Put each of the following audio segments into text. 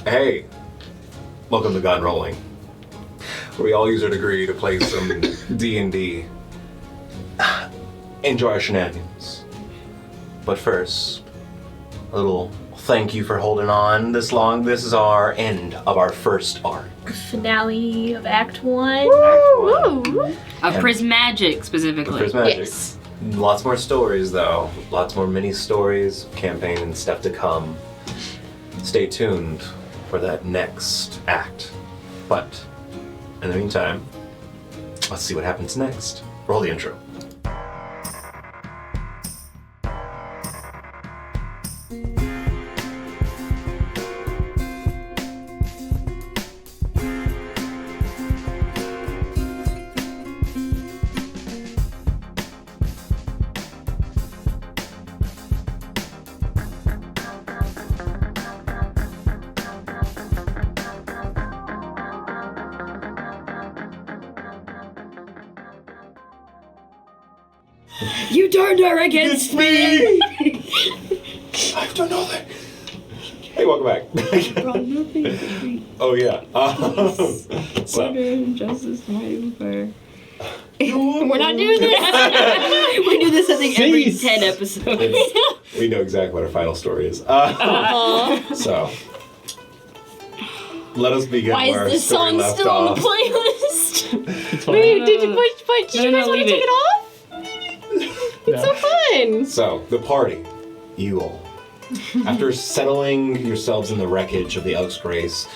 Hey, welcome to Gun Rolling, where we all use our degree to play some D&D. Enjoy our shenanigans. But first, a little thank you for holding on this long. This is our end of our first arc. Finale of Act 1. Woo! Of Prismagik, specifically. Prismagik. Yes. Lots more stories, though. Lots more mini stories, campaign, and stuff to come. Stay tuned for that next act. But, in the meantime, let's see what happens next. Roll the intro. You turned her against me! I've done nothing. Hey, welcome back. Brought nothing. Oh, yeah. So, Justice fighting for. We're not doing this. We do this, I think, every Jeez. 10 episodes. we know exactly what our final story is. So, let us begin Why where is our this story song left still on off. the playlist? It's fine. Wait, did you guys want to leave take it. it off? It's so fun. So, the party, you all, after settling yourselves in the wreckage of the Elk's Grace,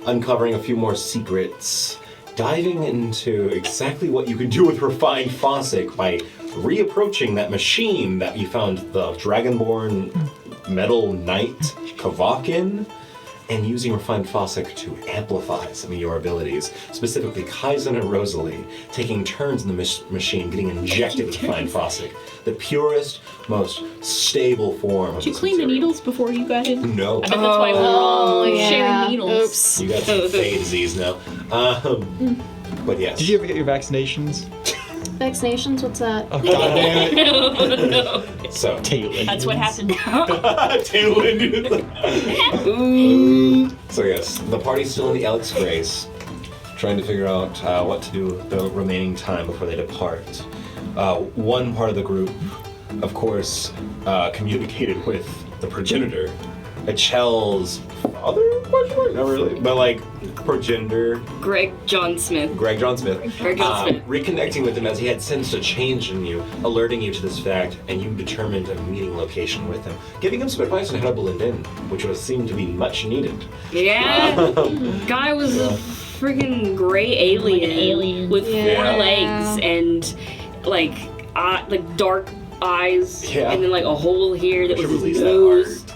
uncovering a few more secrets, diving into exactly what you can do with refined Fossick by reapproaching that machine that you found the Dragonborn Metal Knight Kavak in, and using refined Fossick to amplify some of your abilities, specifically Kaizen and Rosalie, taking turns in the machine, getting injected with refined Fossick, the purest, most stable form of Did you this clean the material. needles before you got in? No. I bet that's why we're all Oh, sharing needles. Oops. You got some Fey disease now. But yes. Did you ever get your vaccinations? Vaccinations? What's that? Oh, god damn it. So, Taylor. That's what happened. So yes, the party's still in the Alex Grace, trying to figure out what to do with the remaining time before they depart. One part of the group, of course, communicated with the progenitor, Echel's father? Not really, but like progenitor, Greg John Smith. Greg John Smith. Greg John Smith. Reconnecting with him as he had sensed a change in you, alerting you to this fact, and you determined a meeting location with him, giving him some advice on how to blend in, which was seemed to be much needed. Yeah. Guy was a freaking gray alien, Like an alien. with Yeah. 4 legs and like dark eyes, Yeah. and then like a hole here that We should was release his that nose. art.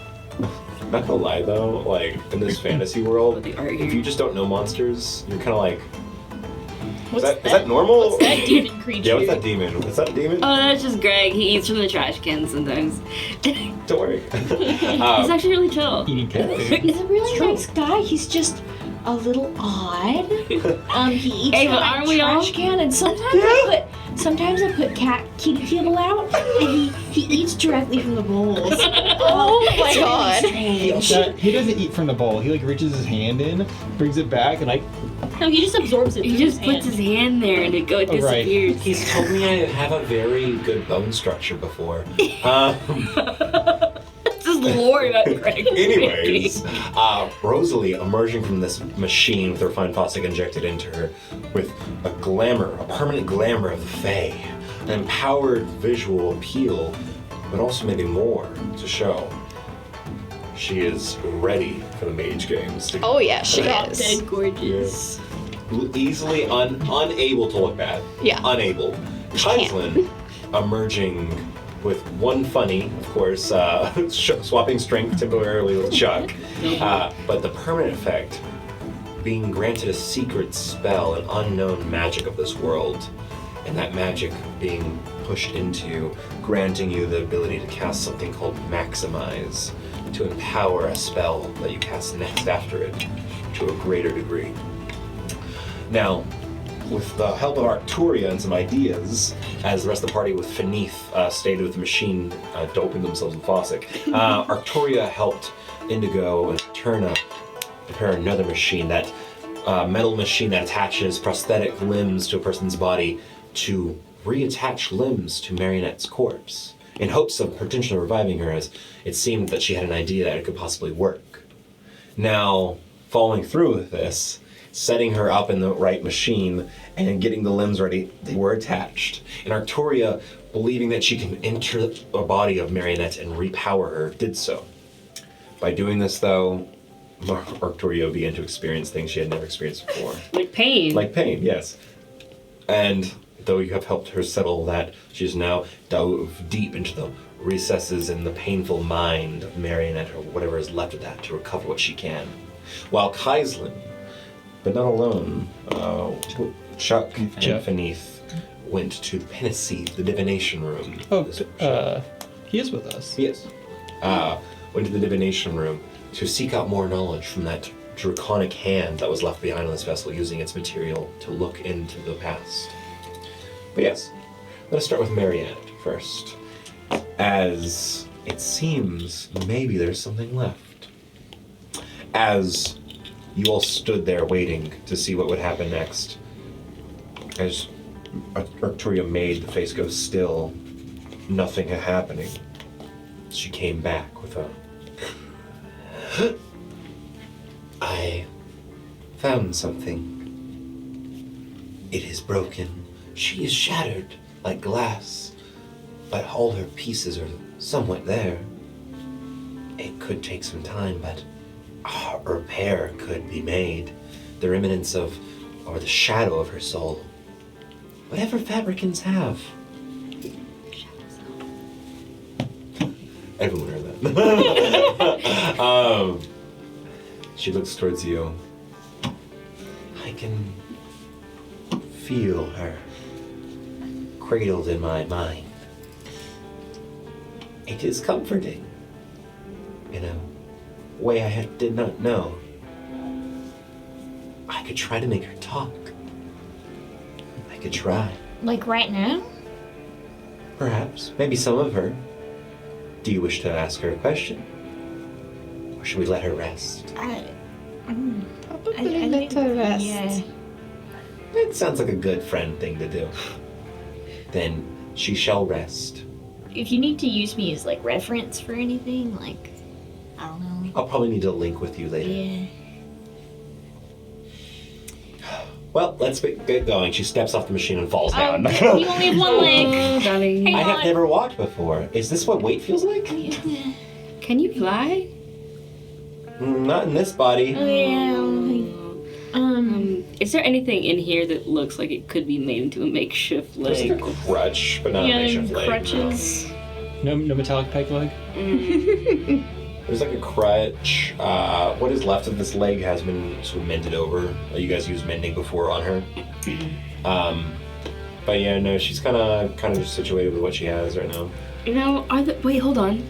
Not gonna lie though, like in this fantasy world, The art if here. you just don't know monsters, you're kind of like, What's is that normal? What's that demon creature? Yeah, what's that demon? Is that a demon? Oh, that's just Greg. He eats from the trash can sometimes. Don't worry. He's actually really chill. Eating cats. He's a really nice guy. He's just a little odd. He eats Hey, from but my aren't we all? trash can, and sometimes I put kitty kibble out, and he eats directly from the bowls. Oh my It's god. really strange. He doesn't eat from the bowl. He like reaches his hand in, brings it back, and like, No, he just absorbs it. He through just his puts hand. his hand there and it right. disappears. He's told me I have a very good bone structure before. That's just lore about Greg. Anyways, Rosalie emerging from this machine with her fine Fossick injected into her with a permanent glamour of the Fae, an empowered visual appeal, but also maybe more to show. She is ready for the Mage Games. To Oh yeah, she Drop is. dead gorgeous. easily unable to look bad. Yeah. Unable. can't. Kaislin emerging with one funny, of course, swapping strength temporarily with Chuck, but the permanent effect being granted a secret spell, an unknown magic of this world, and that magic being pushed into granting you the ability to cast something called Maximize, to empower a spell that you cast next after it to a greater degree. Now, with the help of Arcturia and some ideas, as the rest of the party with Finith stayed with the machine, doping themselves with Fossick, Arcturia helped Indigo and Turna prepare another machine, that metal machine that attaches prosthetic limbs to a person's body to reattach limbs to Marionette's corpse, in hopes of potentially reviving her, as it seemed that she had an idea that it could possibly work. Now, following through with this, setting her up in the right machine and getting the limbs ready, they were attached. And Arcturia, believing that she can enter the body of Marionette and repower her, did so. By doing this, though, Arcturia began to experience things she had never experienced before. Like pain. Like pain, yes. And though you have helped her settle that, she has now dove deep into the recesses in the painful mind of Marionette, or whatever is left of that, to recover what she can. While Kaislin, but not alone, Chuck and Finith went to Penacee, the divination room. He is with us. Yes. Went to the divination room to seek out more knowledge from that draconic hand that was left behind on this vessel, using its material to look into the past. But yes, let us start with Marionette first, as it seems maybe there's something left. As you all stood there waiting to see what would happen next, as Arcturia made the face go still, nothing happening, she came back with a... I found something. It is broken. She is shattered like glass, but all her pieces are somewhat there. It could take some time, but a repair could be made. The remnants of, or the shadow of her soul. Whatever fabricants have. Everyone heard that. She looks towards you. I can feel her cradled in my mind. It is comforting in a way I did not know. I could try to make her talk. I could try. Like right now? Perhaps. Maybe some of her. Do you wish to ask her a question? Or should we let her rest? Probably let her rest. Yeah. It sounds like a good friend thing to do. Then she shall rest. If you need to use me as like reference for anything, like, I don't know. I'll probably need to link with you later. Yeah. Well, let's get going. She steps off the machine and falls down. You only have one leg. Darling. I have never walked before. Is this what weight feels like? Can you fly? Not in this body. Oh, yeah. Is there anything in here that looks like it could be made into a makeshift There's like leg? a crutch, but not a Yeah, makeshift leg. crutches. No metallic peg leg? There's like a crutch. What is left of this leg has been sort of mended over. You guys used mending before on her. But yeah, no, she's kind of situated with what she has right now. You know, wait, hold on.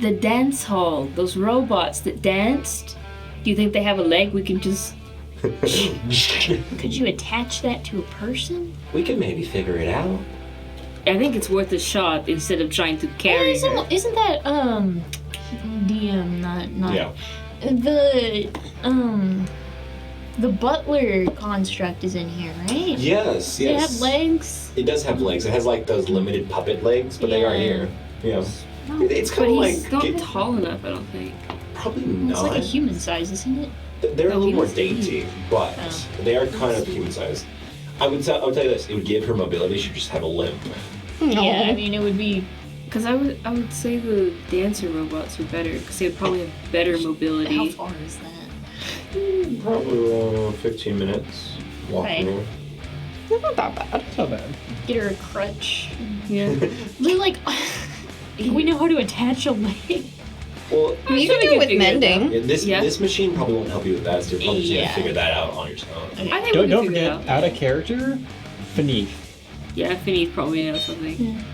The dance hall, those robots that danced, do you think they have a leg we can just... Could you attach that to a person? We could maybe figure it out. I think it's worth a shot instead of trying to carry her. Isn't that DM not Yeah. the butler construct is in here, right? Yes, Does it yes. have legs? It does have legs. It has like those limited puppet legs, but they are Yeah. here. Yeah. It's But kind of he's like not tall enough, I don't think. probably It's not. like a human size, isn't it? They're a No, little more he's- dainty, but Oh. they are kind of human sized. I would tell you this: it would give her mobility. She'd just have a limp. Yeah, I mean it would be. Because I would say the dancer robots are better, because they would probably have better mobility. How far is that? Probably around 15 minutes walking. Right. It's not that bad. It's not bad. Get her a crutch. Yeah. They're like, we know how to attach a leg. Well, You sure can we do can it with figure it mending. this machine probably won't help you with that. So you're probably just Yeah. gonna figure that out on your own. I think Don't, we can don't figure it forget, out of character, Finith. Yeah, Finny probably knows something.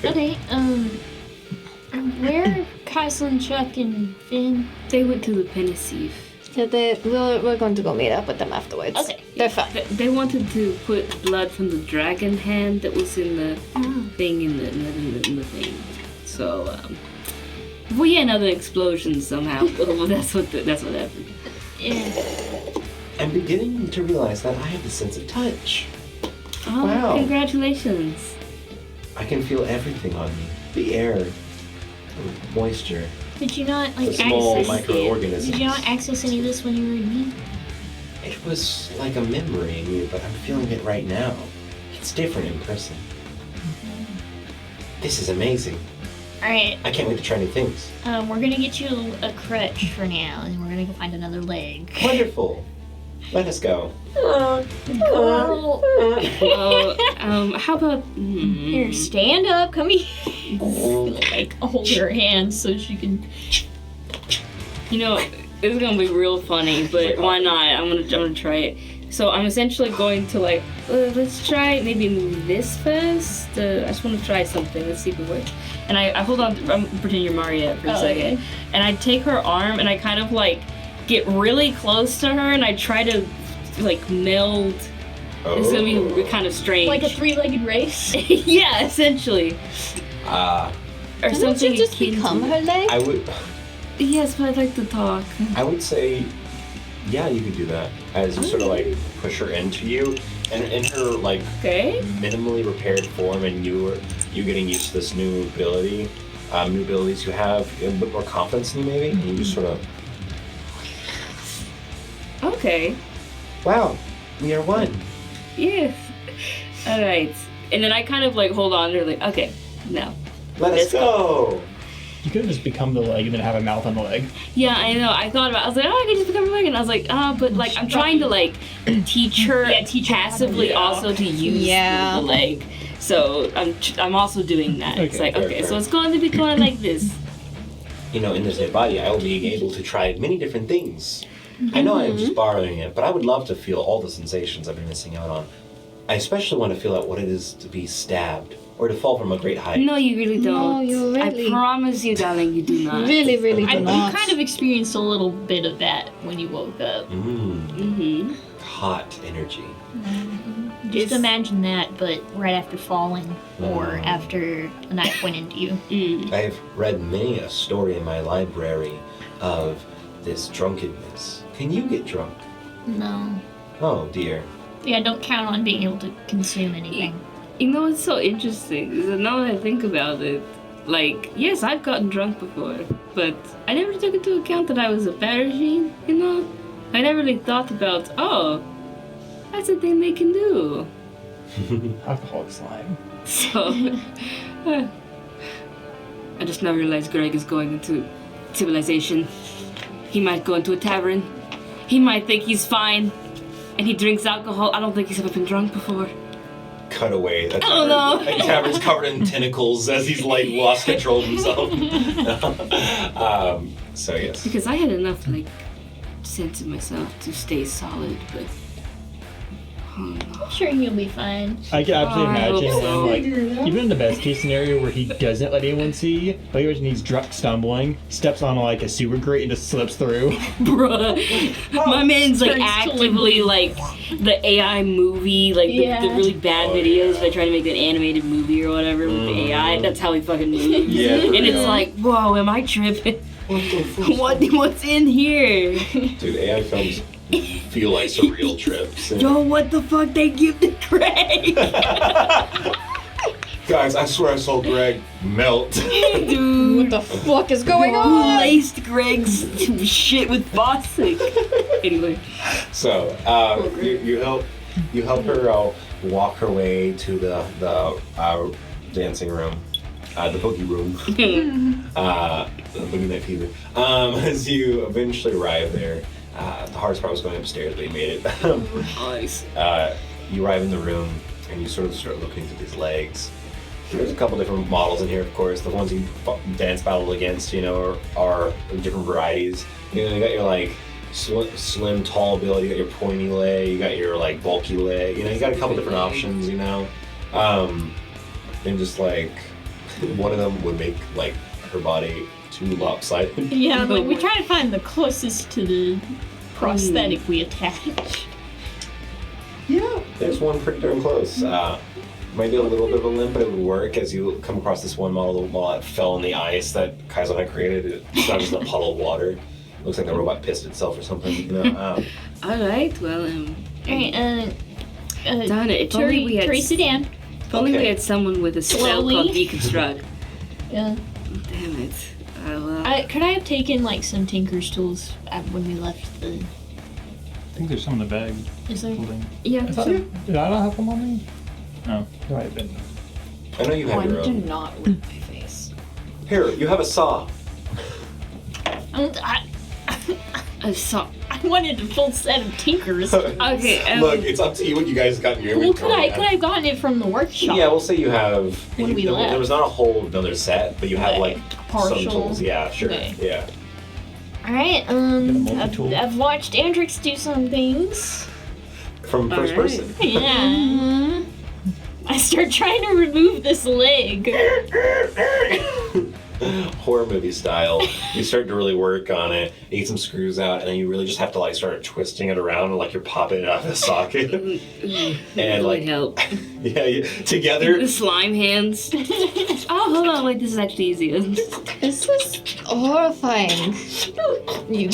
Okay, where are Kaislin, Chuck, and Finn? They went to the Penacee. Yeah, we're going to go meet up with them afterwards. Okay. They're fine. They wanted to put blood from the dragon hand that was in the thing in the thing. So Well, yeah, another explosion somehow. that's what happened. Yeah. I'm beginning to realize that I have the sense of touch. Oh, Wow. congratulations. I can feel everything on me. The air, the moisture, Did you not the like small access? microorganisms. Did you not access any of this when you were in me? It was like a memory in you, but I'm feeling it right now. It's different in person. This is amazing. All right. I can't wait to try new things. We're gonna get you a crutch for now, and we're gonna go find another leg. Wonderful. Let us go. How about... Here, stand up. Come here. Like hold her hand so she can. You know, it's gonna be real funny, but why not? I'm gonna try it. So I'm essentially going to like, let's try maybe this first. I just want to try something. Let's see if it works. And I hold on. I'm pretending you're Maria for a second. Okay. And I take her arm and I kind of like get really close to her and I try to like meld. It's gonna be kind of strange. Like a three-legged race. Yeah, essentially. Or Don't something you just akin become to- her leg? I would Yes, but I'd like to talk. say, yeah, you could do that. As you sort of like push her into you, and in her like Okay. minimally repaired form, and you getting used to this new ability, new abilities you have, a bit more confidence in you maybe, and you just sort of, Okay. wow, we are one. Yes. All right. And then I kind of like hold on to her like, okay, no. Let us Let's go. You could have just become the leg and then have a mouth on the leg. Yeah, I know. I thought about it. I was like, oh, I could just become a leg. And I was like, but like, I'm trying to like teach her passively Yeah. also to use Yeah. the leg. So I'm also doing that. It's Okay, like, fair, okay, fair. so it's going to be going like this. You know, in this new body, I will be able to try many different things. I know I'm just borrowing it, but I would love to feel all the sensations I've been missing out on. I especially want to feel out what it is to be stabbed or to fall from a great height. No, you really don't. No, you really- I promise you, darling, you do not. Really, really I, do you not. kind of experienced a little bit of that when you woke up. Mm-hmm. Hot energy. Just imagine that, but right after falling, or Mm. after a knife went into you. Mm. I've read many a story in my library of this drunkenness. Can you get drunk? No. Oh dear. Yeah, don't count on being able to consume anything. You know what's so interesting is that now that I think about it, like, yes, I've gotten drunk before, but I never took into account that I was a Paragine, you know? I never really thought about, oh, that's a thing they can do. Alcoholic slime. So, I just now realized Greg is going into civilization. He might go into a tavern. He might think he's fine, and he drinks alcohol. I don't think he's ever been drunk before. Cut away. That Oh, no. That tavern's covered in tentacles as he's like lost control of himself. So yes. Because I had enough, like, sense of myself to stay solid, but... Oh, no. I'm sure you'll be fine. I can absolutely I hope imagine so. him, like, even in the best case scenario where he doesn't let anyone see, like, imagine he's drunk, stumbling, steps on, like, a sewer grate and just slips through. Bruh. My man's, like, Turns to actively, like, the AI movie, like, Yeah. the really bad Oh, videos, yeah. they try to make an animated movie or whatever with the AI. That's how he fucking moves. Yeah, for And it's real. like, whoa, am I tripping? What's in here? Dude, AI films feel like surreal trips. And- Yo, what the fuck they give to Greg? Guys, I swear I saw Greg melt. Dude. What the fuck is going Who on? laced Greg's shit with Bostic? Anyway. So, you help her walk her way to the dancing room, the boogie room, the boogie night fever. As you eventually arrive there, the hardest part was going upstairs, but you made it. Nice. You arrive in the room and you sort of start looking through these legs. There's a couple different models in here, of course. The ones you dance battled against, you know, are different varieties. You know, you got your like slim, tall build. You got your pointy leg. You got your like bulky leg. You know, you got a couple different options. You know, and just like one of them would make like her body too lopsided. Yeah, like we try to find the closest to the prosthetic we attach. Yeah, there's one pretty darn close. Maybe a little bit of a limp, but it would work as you come across this one model while it fell in the ice that Kaizana created. It's not just a puddle of water. It looks like the robot pissed itself or something. You know? All right. Well, Alright, darn it! If only we had. Tori, sit down. If only we had someone with a spell Slowly. called deconstruct. Yeah. Damn it. Well, Could I have taken like some Tinker's tools when we left the? I think there's some in the bag. Is there? yeah. Did I not have them on me? No, it might have been. I know you have your Do own. not lick my face. Here, you have a saw. I saw. I wanted a full set of Tinkers. Okay. Look, it's up to you what you guys got in your Well, could inventory. I have gotten it from the workshop? Yeah, we'll say you have. When we there left. was not a whole another set, but you have like Partial. some tools. Yeah, sure. Okay. Yeah. Alright, Get a multi-tool. I've watched Andrix do some things. From first Alright. person. Yeah. I start trying to remove this leg. Horror movie style. You start to really work on it, you get some screws out, and then you really just have to like start twisting it around and like you're popping it out of the socket. And Really like help. together. The slime hands. Oh, hold on. Wait, this is actually easier. This is horrifying. You.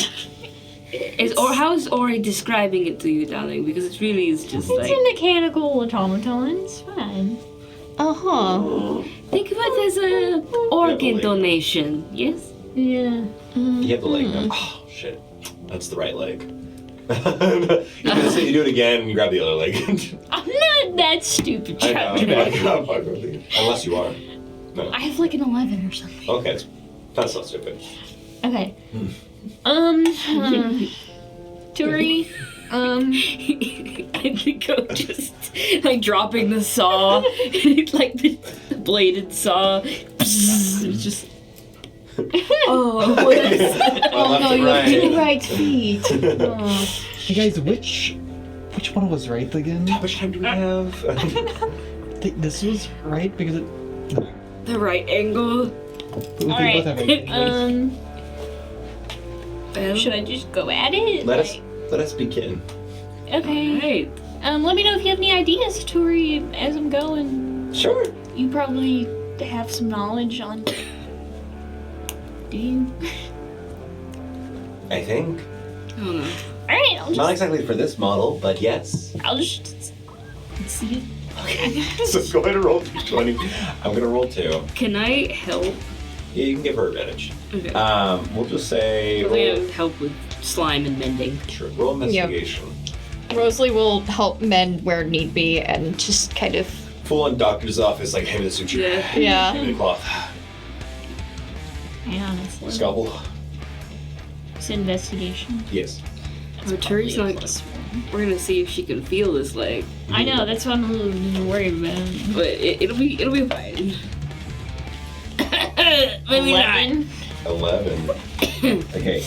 How is Ori describing it to you, darling? Because it really is just It's like. a mechanical automaton. It's fine. Uh-huh. Think of it as a organ leg. donation. Yes. Yeah. You have the leg now. Oh shit. That's the right leg. You do it again and you grab the other leg. I'm not that stupid, I Trevor. know. I'm fucking with you. Unless you are. No. I have like an 11 or something. Okay, that's not stupid. Okay. Tori, I think I'm just like dropping the saw, like the bladed saw. It's just. Oh, Oh No, you have two right feet. Oh. Hey guys, which one was right again? How much time do we have? I think this was right because it. the right angle. We both Alright, have it. should I just go at it? Let us begin. Okay. Right. Let me know if you have any ideas, Tori, as I'm going. Sure. You probably have some knowledge on. Do you? I think. I don't know. Alright, Not exactly for this model, but yes. I'll just see. Okay. So go ahead and roll 20. I'm gonna roll 2. Can I help? Yeah, you can give her advantage. Okay. We'll just say We're roll, gonna help with slime and mending. sure, roll investigation. Rosalie will help mend where need be and just kind of. Full on doctor's office, like, hand me the suture. Yeah. Hand me Yeah. the cloth. Yeah, that's Scalpel. It's investigation. Yes. Oh, Tori's not. We're gonna see if she can feel this leg, I know, that's what I'm a little worried about. but it'll be fine. Maybe not. 11. 11. Okay.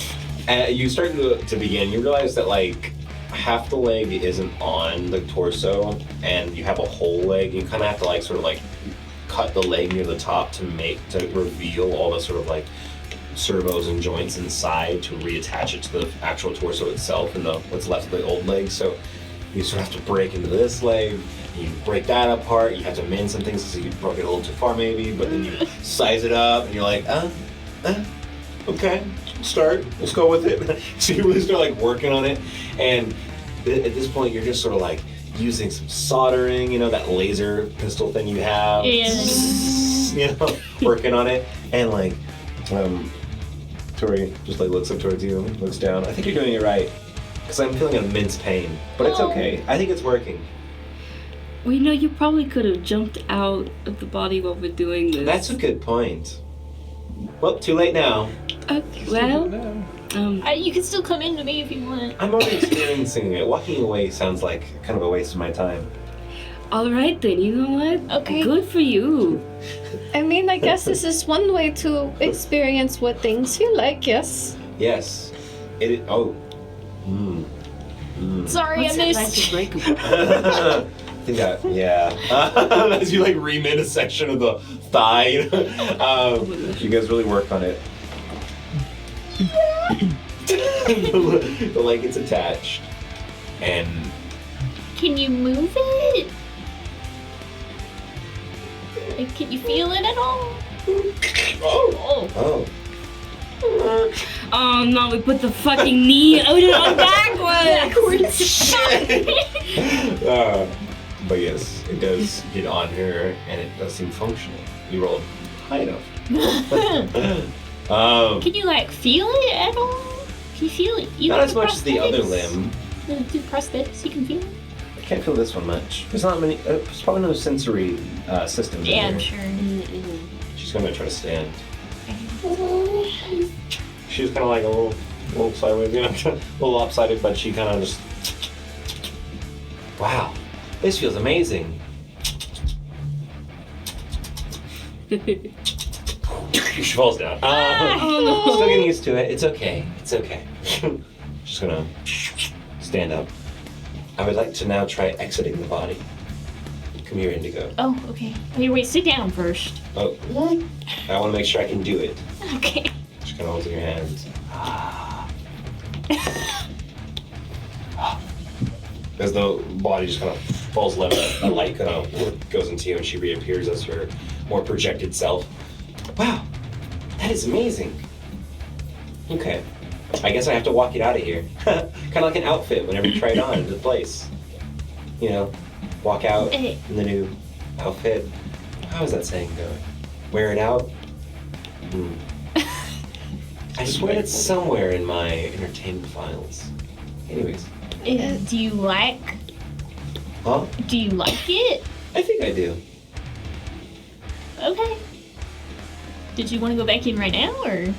You start to begin. You realize that, like, half the leg isn't on the torso, and you have a whole leg. You kind of have to, like, sort of, like, cut the leg near the top to reveal all the sort of, like, servos and joints inside to reattach it to the actual torso itself and what's left of the old leg. So you sort of have to break into this leg. You break that apart. You have to mend some things because you broke it a little too far, maybe. But then you size it up, and you're like, okay, start. Let's go with it. So you really start like working on it, and at this point, you're just sort of like using some soldering. You know, that laser pistol thing you have. Yeah. You know, working on it, and like, Tori just like looks up towards you, looks down. I think you're doing it right, because I'm feeling an immense pain, but it's okay. I think it's working. Well, you know, you probably could have jumped out of the body while we're doing this. That's a good point. Well, too late now. Okay, well, You can still come into me if you want. I'm already experiencing it. Walking away sounds like kind of a waste of my time. all right then. You know what? Okay. Good for you. I mean, I guess this is one way to experience what things feel like, yes? Yes. Oh. Sorry, What's I that missed. nice breakable? I think that, yeah. As you like remend a section of the thigh. You guys really work on it. The leg gets attached. And Can you move it? Can you feel it at all? Oh. Oh. Oh. Oh no, we put the fucking knee out on backwards. But yes, it does get on her, and it does seem functional. You rolled high enough. Can you like feel it at all? Can you feel it? You Not have as much as the other prosthetics? limb. The prosthetics, you can feel it? I can't feel this one much. There's not many. There's probably no sensory systems. Yeah, in I'm here. sure. She's gonna try to stand. She's kind of like a little sideways, you know, a little lopsided, but she kind of just. Wow, this feels amazing. She falls down. Still getting used to it. It's okay. It's okay. Just gonna stand up. I would like to now try exiting the body. Come here, Indigo. Oh, okay. Wait, sit down first. Oh, I want to make sure I can do it. Okay. Just kind of hold your hands. As the body just kind of falls left, a light kind of goes into you, and she reappears as her more projected self. Wow, that is amazing. Okay, I guess I have to walk it out of here. Kind of like an outfit whenever you try it on into place. You know, walk out in the new outfit. How is that saying going? Wear it out? I swear it's somewhere in my entertainment files. Anyways. Do you like Huh? it? I think I do. Okay. Did you want to go back in right now, or?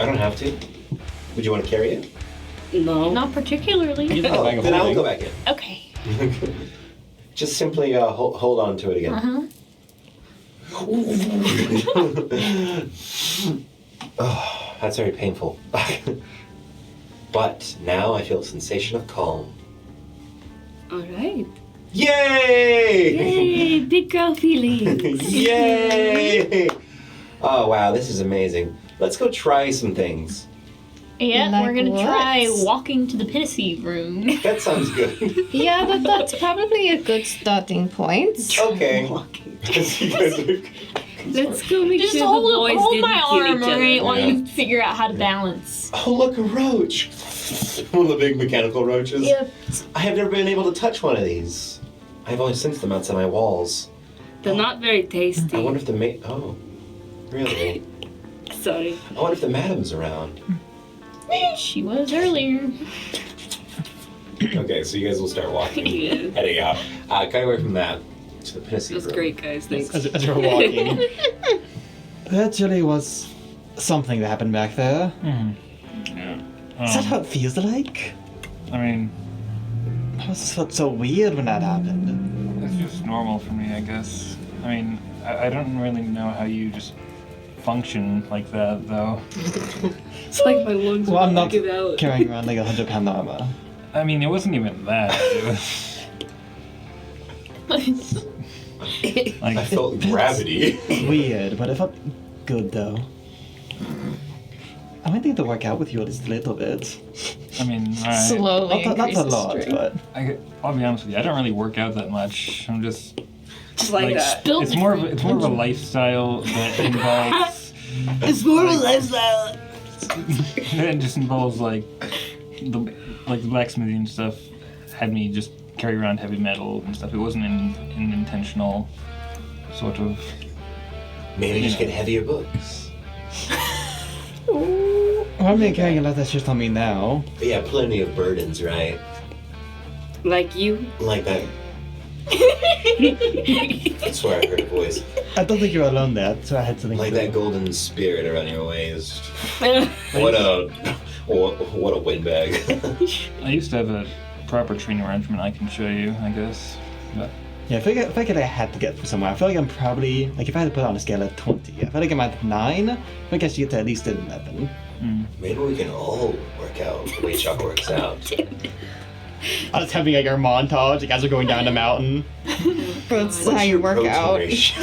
I don't have to. Would you want to carry it? No. Not particularly. Oh, then I'll go back in. Okay. Just simply hold on to it again. Oh, that's very painful. But now I feel a sensation of calm. Alright. Yay! Yay, big girl feelings. Yay! Oh wow, this is amazing. Let's go try some things. Yeah, Like we're gonna what? try walking to the Pinacy room. That sounds good. Yeah, that's probably a good starting point. Okay. Let's go make Just sure hold, the boys hold didn't my kill arm, each other. alright, while Yeah. you figure out how to balance. Oh, look, a roach! One of the big mechanical roaches. Yep. I have never been able to touch one of these. I've always sensed them outside my walls. They're not very tasty. I wonder if the oh, really? Sorry. I wonder if the madam's around. She was earlier. Okay, so you guys will start walking, Yeah. heading out. Kind of away from that to the Pinacy That's room. great, guys. Thanks. As we're walking. There actually was something that happened back there. Is that how it feels like? I mean, It just felt so weird when that happened. it's just normal for me, I guess. I mean, I don't really know how you just function like that, though. It's like my lungs Well, I'm will not give out. carrying around like 100-pound armor. I mean, it wasn't even that. It was I like, felt gravity. Weird, but it felt good though. I might need to work out with you at least a little bit. I mean, alright. Slowly Not a increases lot, strength. but I'll be honest with you. I don't really work out that much. I'm just Just like that. Built it's more of a lifestyle that involves. It's more of a lifestyle. It just involves like the blacksmithing and stuff. Had me just carry around heavy metal and stuff. It wasn't an intentional sort of. Maybe just get heavier books. I'm not carrying a lot of shit on me now. But yeah, plenty of burdens, right? Like you. Like that. I swear I heard a voice. I don't think you're alone there, so I had something Like to that golden spirit around your waist. What a windbag. I used to have a proper training arrangement I can show you, I guess. But Yeah, if I could, I had to get from somewhere. I feel like I'm probably, like if I had to put it on a scale of 20, I feel like I'm at 9. I think I should get to at least 11. Maybe we can all work out the way Chuck works out. I was having like our montage, you guys are going down the mountain. That's how you work Protein out. ratio?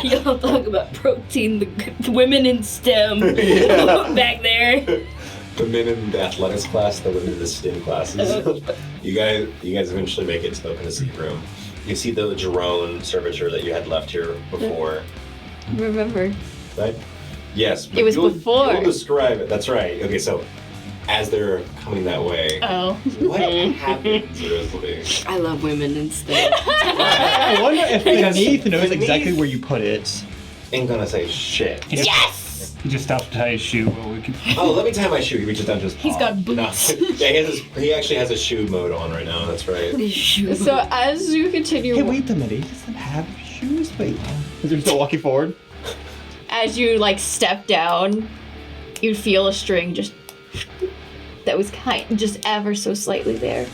Y'all talk about protein, the women in STEM Yeah. back there. The men in the athletics class, the women in the STEM classes. You guys eventually make it to the Pinacy room. You see the Jerome servitor that you had left here before. Remember. Right? Yes. It was before. You'll describe it. That's right. Okay, so as they're coming that way, Oh. what happens, Rosalie? I love women instead. I wonder if Because Beneath knows Beneath- exactly where you put it. Ain't gonna say shit. He just stops to tie his shoe. Well, we could... Oh, let me tie my shoe. He reaches down to his paw. He's got boots. No. Yeah, he actually has a shoe mode on right now. That's right. So as you continue, Hey, wait a minute. He doesn't have shoes. Wait. Is he still walking forward? as you like step down, you feel a string just that was just ever so slightly there,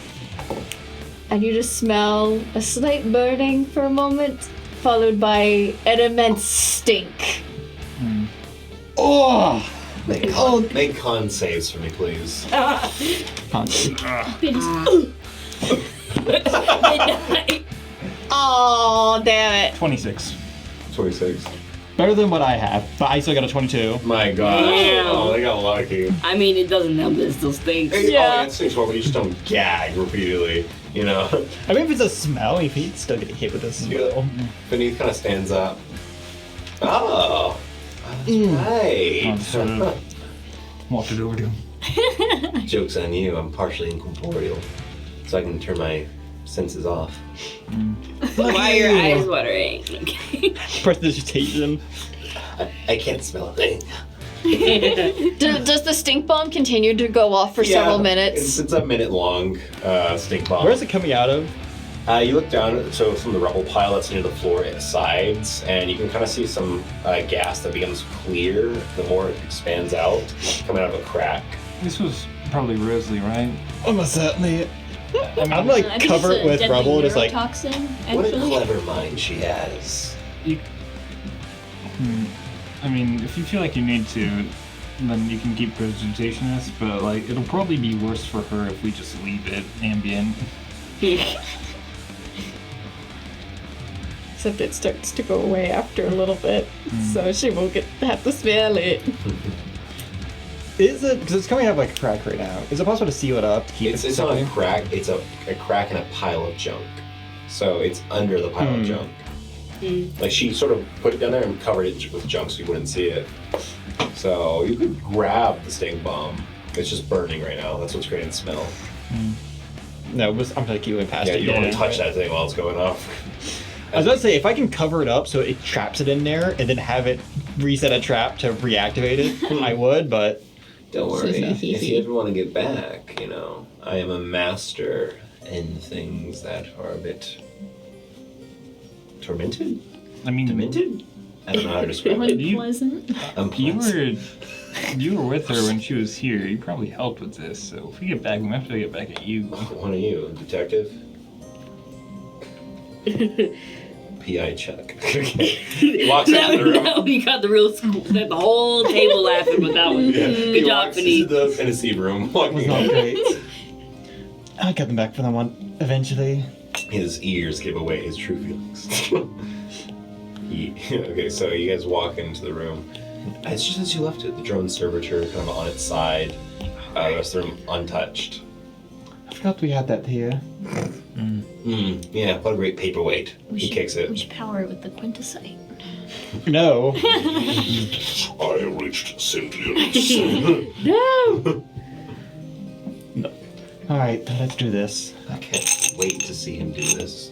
and you just smell a slight burning for a moment, followed by an immense stink. Oh! Make con saves for me, please. Oh, damn it. 26. 26. Better than what I have, but I still got a 22. My gosh. Damn. Oh, they got lucky. I mean, it doesn't help that it still stinks. Yeah. Oh, it stinks more, but you just don't gag repeatedly, you know? I mean, if it's a smell, if he'd still get hit with this as well. Beneath kind of stands up. Oh, that's I'll right. sort of walk it over to him. Joke's on you, I'm partially incorporeal, so I can turn my senses off. Why are your eyes watering? Okay. Prestidigitation. I can't smell a thing. Does the stink bomb continue to go off for several minutes? It's a minute long stink bomb. Where's it coming out of? You look down, so from the rubble pile that's near the floor at the sides, and you can kind of see some gas that becomes clear the more it expands out, coming out of a crack. This was probably Rosalie, right? Almost certainly. I'm like I think covered it's a with deadly rubble, just like. neurotoxin, What a actually. clever mind she has. I mean, if you feel like you need to, then you can keep presentationist, but like it'll probably be worse for her if we just leave it ambient. Except it starts to go away after a little bit, so she won't have to smell it. Is it? Because it's coming out of like a crack right now. Is it possible to seal it up? To keep It's it not a separate? crack, it's a crack in a pile of junk. So it's under the pile of junk. Like she sort of put it down there and covered it with junk so you wouldn't see it. So you could grab the stink bomb. It's just burning right now. That's what's creating the smell. No, I'm gonna keep it past Yeah, it. you don't want Yeah. to touch that thing while it's going off. I was about to say, if I can cover it up so it traps it in there and then have it reset a trap to reactivate it, I would, but. Don't worry. If you ever want to get back, you know, I am a master in things that are a bit tormented. I mean, Demented? I don't know how to describe it. Unpleasant. you were with her when she was here. You probably helped with this. So if we get back, we have to get back at you. One of you, detective. PI check. Okay. He walks into the room. Now we got the whole table laughing with that one. Yeah. Good He job, walks into Beneath. the fantasy room. was Walking not in. great. I'll get them back for that one eventually. His ears give away his true feelings. Okay, so you guys walk into the room. It's just as you left it, the drone servitor kind of on its side. The rest of the room untouched. I forgot we had that here. Yeah, what a great paperweight. He kicks We it. should power it with the quintessite. No. I reached sentience. Alright, let's do this. I can't wait to see him do this.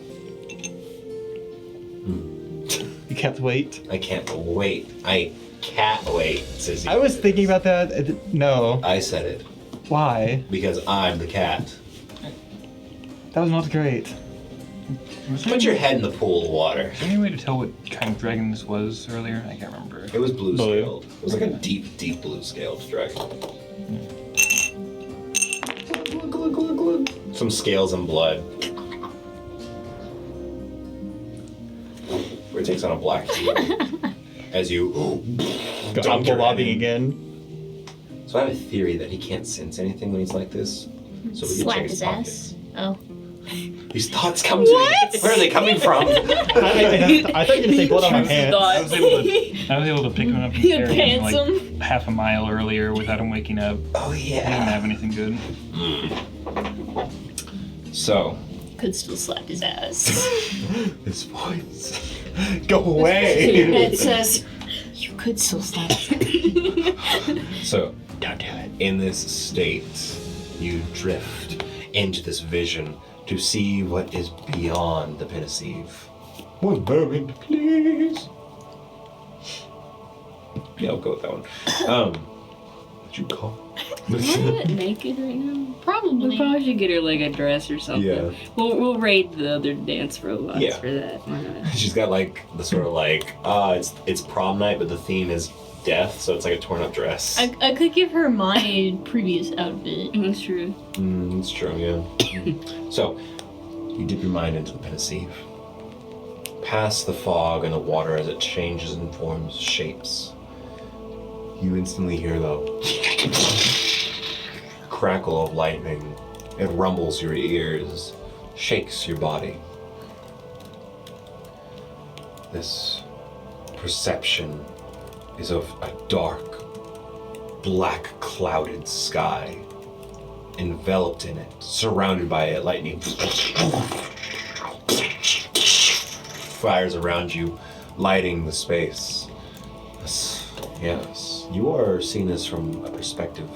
You kept wait. I can't wait. I can't wait to see I was thinking about that. No. I said it. Why? Because I'm the cat. That was not great. Put your head in the pool of water. Is there any way to tell what kind of dragon this was earlier? I can't remember. It was blue Blue. scaled. It was like a deep, deep blue scaled dragon. Some scales and blood. Where it takes on a black hue as you Go dunk your head lobbying in. again. So I have a theory that he can't sense anything when he's like this. So we can Slap check his his ass. Oh. pockets. These thoughts come to me. Where are they coming from? I thought you were gonna say blood on my pants. I was able to pick him up and You carry him pants like half a mile earlier without him waking up. Oh He didn't yeah. have anything good. So, could still slap his ass. His voice. Go away! It says, you could still slap it. So, in this state, you drift into this vision to see what is beyond the Pensieve. 1 moment, please. Yeah, I'll go with that one. What'd you call? Is Margaret naked right now? We Probably. probably should get her like a dress or something. Yeah. We'll raid the other dance robots Yeah. for that. Why not? She's got like the sort of like, it's prom night, but the theme is death, so it's like a torn up dress. I could give her my previous outfit. That's true. It's true, yeah. So, you dip your mind into the Pensieve. Past the fog and the water as it changes and forms shapes. You instantly hear the crackle of lightning. It rumbles your ears, shakes your body. This perception is of a dark, black, clouded sky, enveloped in it, surrounded by it. Lightning fires around you, lighting the space. Yes, you are seeing this from a perspective,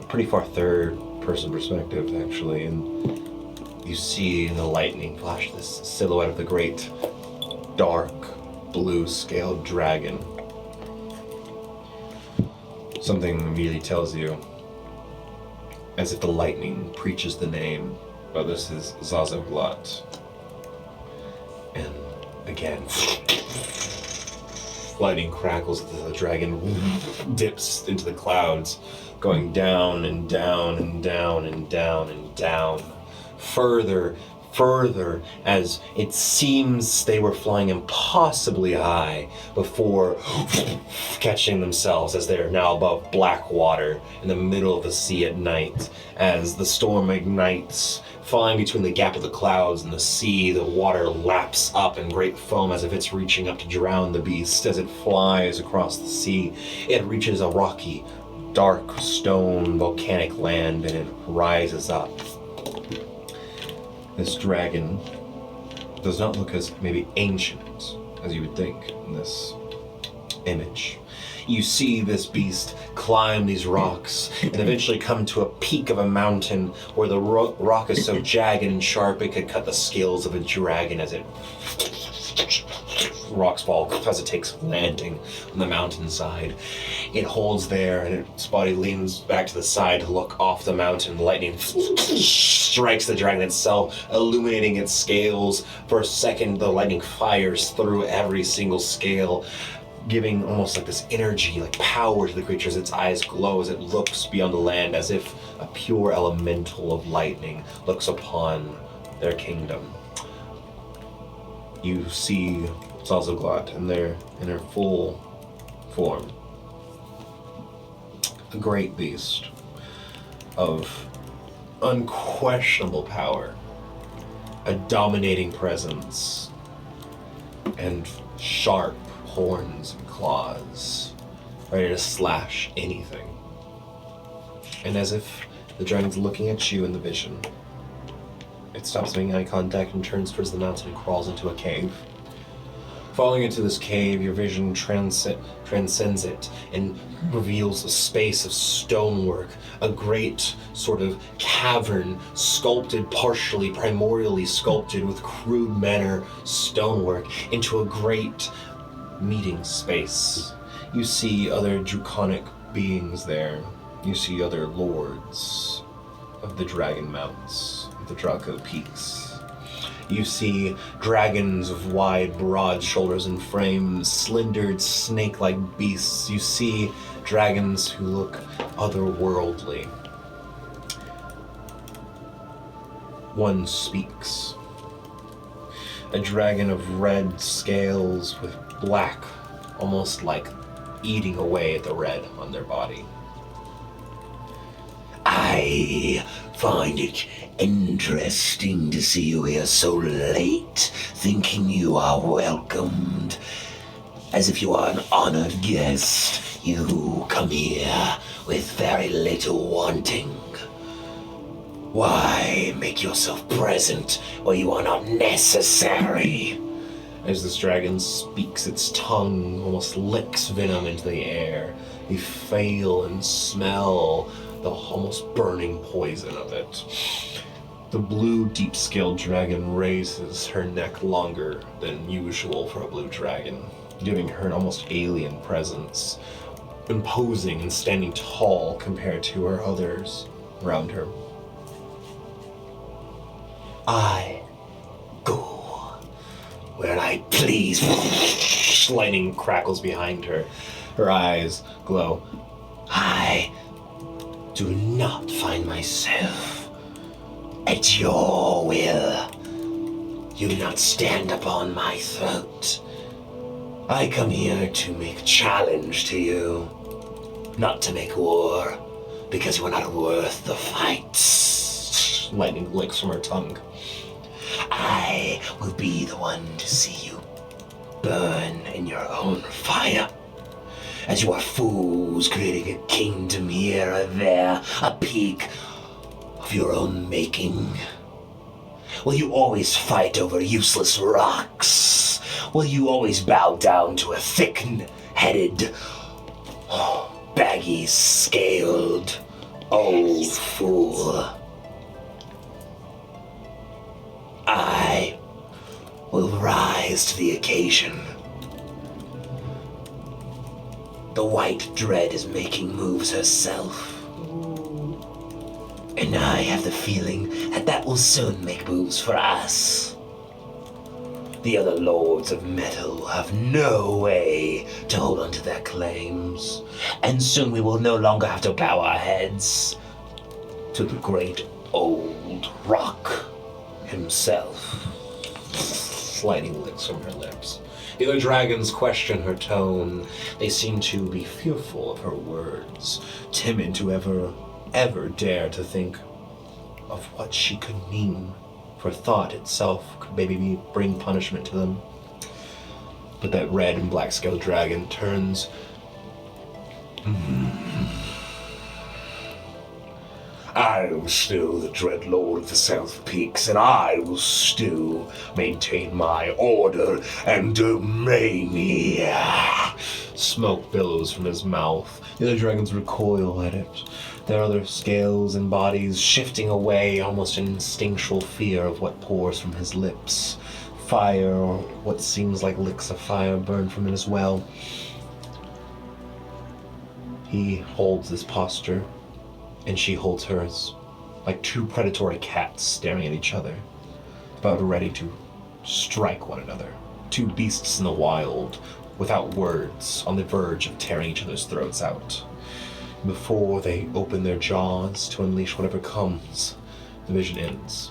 a pretty far third-person perspective, actually, and you see in the lightning flash this silhouette of the great, dark, blue-scaled dragon. Something immediately tells you, as if the lightning preaches the name, but this is Zazoglat. And again, lightning crackles as the dragon dips into the clouds, going down and down and down and down and down, further, as it seems they were flying impossibly high before catching themselves as they are now above black water in the middle of the sea at night. As the storm ignites, falling between the gap of the clouds and the sea, the water laps up in great foam as if it's reaching up to drown the beast. As it flies across the sea, it reaches a rocky, dark stone volcanic land and it rises up. This dragon does not look as maybe ancient as you would think in this image. You see this beast climb these rocks and eventually come to a peak of a mountain where the rock is so jagged and sharp it could cut the scales of a dragon as it rocks fall as it takes landing on the mountainside. It holds there and its body leans back to the side to look off the mountain. Lightning strikes the dragon itself, illuminating its scales. For a second, the lightning fires through every single scale, giving almost like this energy, like power to the creature as its eyes glow as it looks beyond the land, as if a pure elemental of lightning looks upon their kingdom. You see Zazoglat in her full form. A great beast of unquestionable power, a dominating presence, and sharp horns and claws, ready to slash anything. And as if the dragon's looking at you in the vision, it stops making eye contact and turns towards the mountain and crawls into a cave. Falling into this cave, your vision transcends it and reveals a space of stonework, a great sort of cavern sculpted partially, primordially sculpted with crude manner stonework into a great meeting space. You see other draconic beings there. You see other lords of the Dragon Mounts, of the Draco Peaks. You see dragons of wide, broad shoulders and frames, slendered, snake-like beasts. You see dragons who look otherworldly. One speaks. A dragon of red scales with black, almost like eating away at the red on their body. I find it interesting to see you here so late, thinking you are welcomed. As if you are an honored guest, you come here with very little wanting. Why make yourself present where you are not necessary. As this dragon speaks, its tongue almost licks venom into the air. You feel and smell the almost burning poison of it. The blue, deep-scaled dragon raises her neck longer than usual for a blue dragon, giving her an almost alien presence, imposing and standing tall compared to her others around her. I go where I please. Lightning crackles behind her. Her eyes glow. I do not find myself at your will. You do not stand upon my throat. I come here to make challenge to you, not to make war, because you are not worth the fight. Lightning licks from her tongue. I will be the one to see you burn in your own fire. As you are fools creating a kingdom here or there, a peak of your own making. Will you always fight over useless rocks? Will you always bow down to a thick-headed, baggy-scaled old fool? I will rise to the occasion. The White Dread is making moves herself. And I have the feeling that will soon make moves for us. The other Lords of Metal will have no way to hold on to their claims. And soon we will no longer have to bow our heads to the great old rock himself. Lightning licks from her lips. The other dragons question her tone. They seem to be fearful of her words, timid to ever dare to think of what she could mean, for thought itself could maybe bring punishment to them. But that red and black scaled dragon turns. I am still the Dread Lord of the South Peaks, and I will still maintain my order and domain here. Smoke billows from his mouth. The other dragons recoil at it, their other scales and bodies shifting away, almost in instinctual fear of what pours from his lips. Fire, or what seems like licks of fire, burn from it as well. He holds this posture, and she holds hers, like two predatory cats staring at each other, about ready to strike one another. Two beasts in the wild, without words, on the verge of tearing each other's throats out. Before they open their jaws to unleash whatever comes, the vision ends.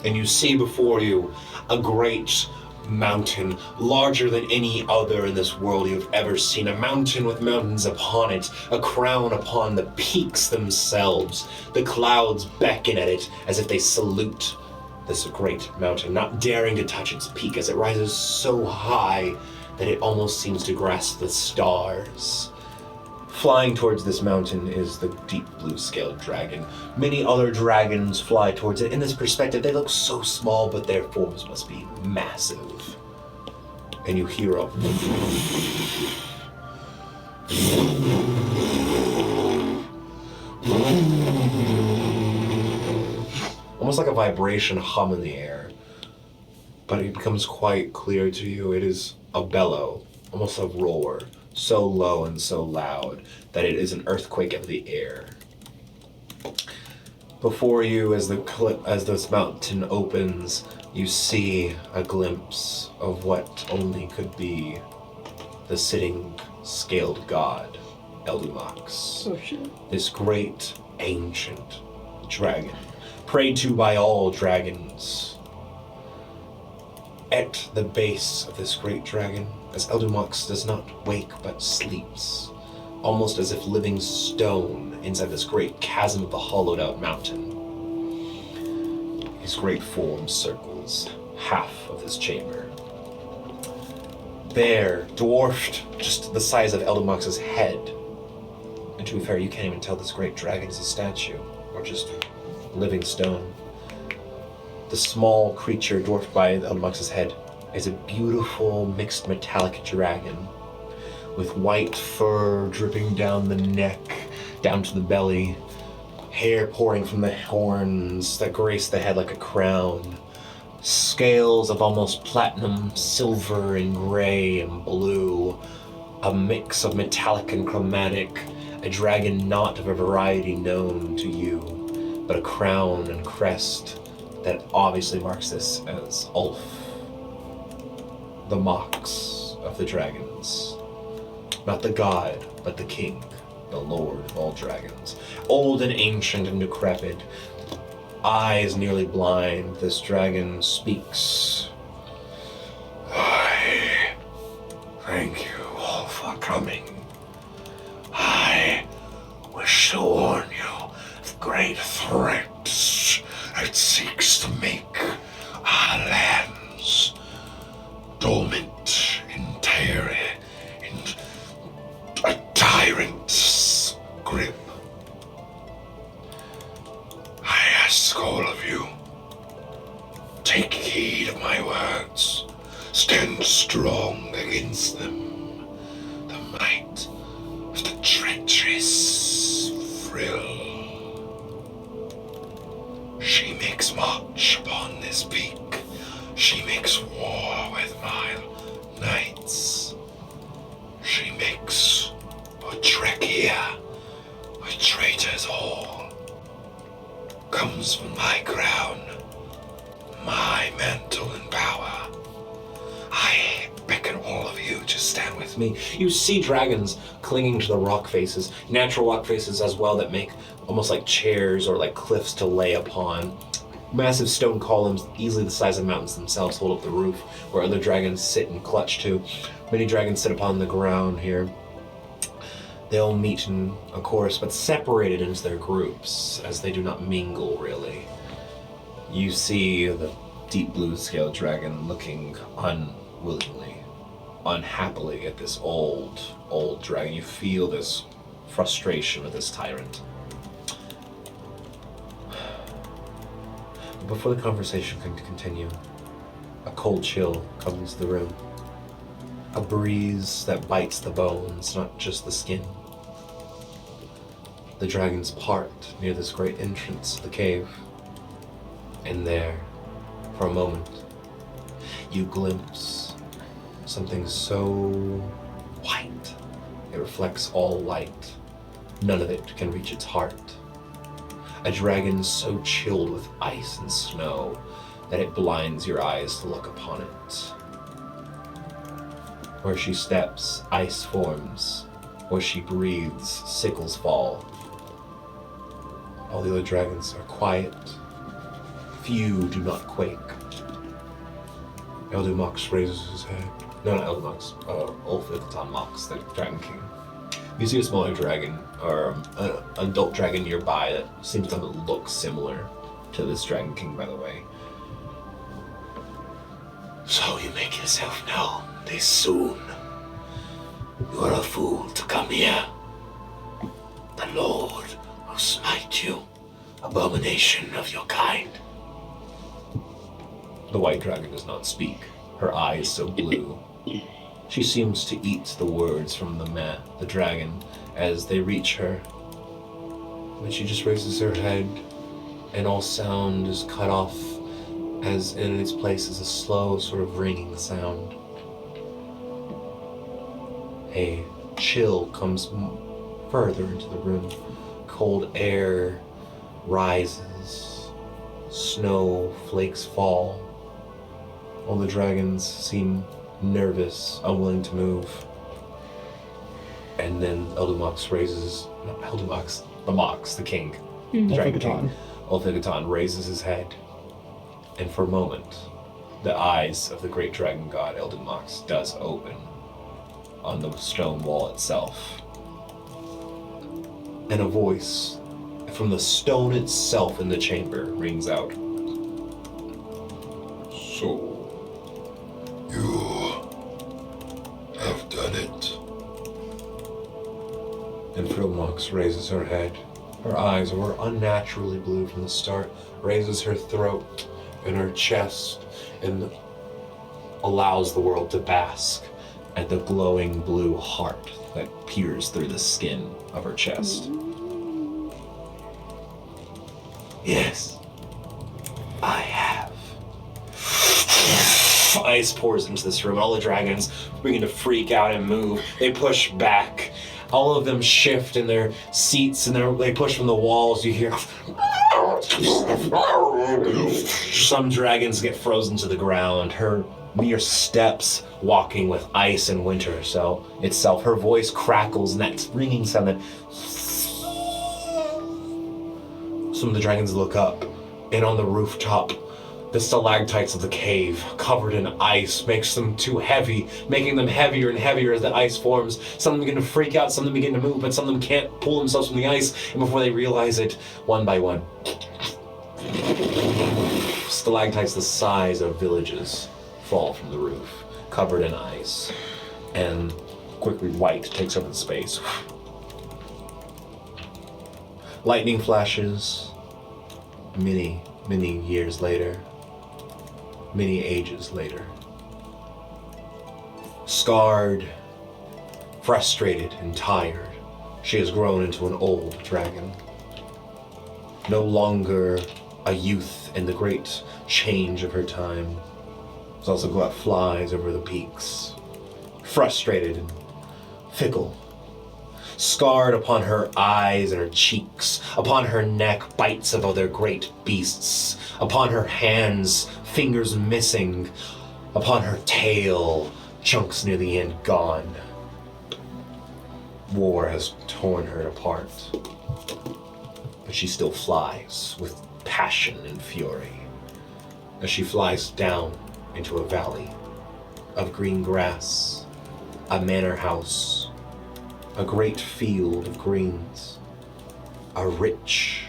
And you see before you a great mountain, larger than any other in this world you've ever seen. A mountain with mountains upon it, a crown upon the peaks themselves. The clouds beckon at it as if they salute this great mountain, not daring to touch its peak as it rises so high that it almost seems to grasp the stars. Flying towards this mountain is the deep blue scaled dragon. Many other dragons fly towards it. In this perspective, they look so small, but their forms must be massive. And you hear a almost like a vibration hum in the air. But it becomes quite clear to you it is a bellow, almost a roar, so low and so loud that it is an earthquake of the air. Before you, as this mountain opens, you see a glimpse of what only could be the sitting scaled god, Eldumax. Oh shit. This great, ancient dragon, prayed to by all dragons. At the base of this great dragon, as Eldumax does not wake but sleeps, almost as if living stone inside this great chasm of the hollowed out mountain. His great form circles half of this chamber. There, dwarfed just the size of Eldumax's head, and to be fair, you can't even tell this great dragon is a statue, or just living stone. The small creature dwarfed by Eldemox's head is a beautiful mixed metallic dragon with white fur dripping down the neck, down to the belly, hair pouring from the horns that grace the head like a crown, scales of almost platinum, silver, and gray and blue, a mix of metallic and chromatic, a dragon not of a variety known to you, but a crown and crest that obviously marks this as Ulf, the Mox of the dragons. Not the god, but the king, the lord of all dragons. Old and ancient and decrepit, eyes nearly blind, this dragon speaks. I thank you all for coming. I wish to warn you of great threats that seeks to make our lands dormant in terror, in a tyrant's grip. I ask all of you, take heed of my words, stand strong against them. The might of the treacherous Frill. She makes march upon this peak. She makes war with my knights. She makes a trek here with traitors all. Comes from my crown, my mantle and power. I beckon all of you to stand with me. You see dragons clinging to the rock faces, natural rock faces as well that make almost like chairs or like cliffs to lay upon. Massive stone columns, easily the size of mountains themselves, hold up the roof where other dragons sit and clutch to. Many dragons sit upon the ground here. They all meet in a chorus, but separated into their groups, as they do not mingle really. You see the deep blue scaled dragon looking unwillingly, unhappily at this old dragon. You feel this frustration with this tyrant. Before the conversation can continue, a cold chill comes into the room. A breeze that bites the bones, not just the skin. The dragons part near this great entrance to the cave. And there, for a moment, you glimpse something so white. It reflects all light. None of it can reach its heart. A dragon so chilled with ice and snow that it blinds your eyes to look upon it. Where she steps, ice forms. Where she breathes, sickles fall. All the other dragons are quiet. Few do not quake. Eldemox raises his head. No, not Eldemox. Ulfilton Mox, the Dragon King. You see a smaller dragon, or an adult dragon nearby that seems to look similar to this Dragon King, by the way. So you make yourself known this soon. You are a fool to come here. The Lord will smite you, abomination of your kind. The white dragon does not speak, her eyes so blue. She seems to eat the words from the dragon as they reach her. But she just raises her head, and all sound is cut off, as in its place is a slow sort of ringing sound. A chill comes further into the room. Cold air rises. Snow flakes fall. All the dragons seem nervous, unwilling to move. And then Eldemox raises, not Eldemox, the Mox, the king, the Dragon King, Ulfilton raises his head. And for a moment, the eyes of the great dragon god Eldemox does open on the stone wall itself. And a voice from the stone itself in the chamber rings out. So, you have done it. And Eldemox raises her head Her eyes were unnaturally blue from the start, raises her throat and her chest, and allows the world to bask at the glowing blue heart that peers through the skin of her chest. Yes, I have. Ice pours into this room. All the dragons begin to freak out and move. They push back. All of them shift in their seats and they push from the walls. You hear some dragons get frozen to the ground. Her mere steps walking with ice and winter itself. Her voice crackles and that ringing sound that some of the dragons look up, and on the rooftop, the stalactites of the cave, covered in ice, makes them too heavy, making them heavier and heavier as the ice forms. Some of them begin to freak out, some of them begin to move, but some of them can't pull themselves from the ice, and before they realize it, one by one, stalactites the size of villages fall from the roof, covered in ice, and quickly white takes over the space. Lightning flashes, many, many years later, many ages later. Scarred, frustrated, and tired, she has grown into an old dragon. No longer a youth in the great change of her time. There's also got flies over the peaks, frustrated and fickle. Scarred upon her eyes and her cheeks, upon her neck bites of other great beasts, upon her hands fingers missing, upon her tail chunks near the end gone. War has torn her apart, but she still flies with passion and fury as she flies down into a valley of green grass, a manor house, a great field of greens, a rich,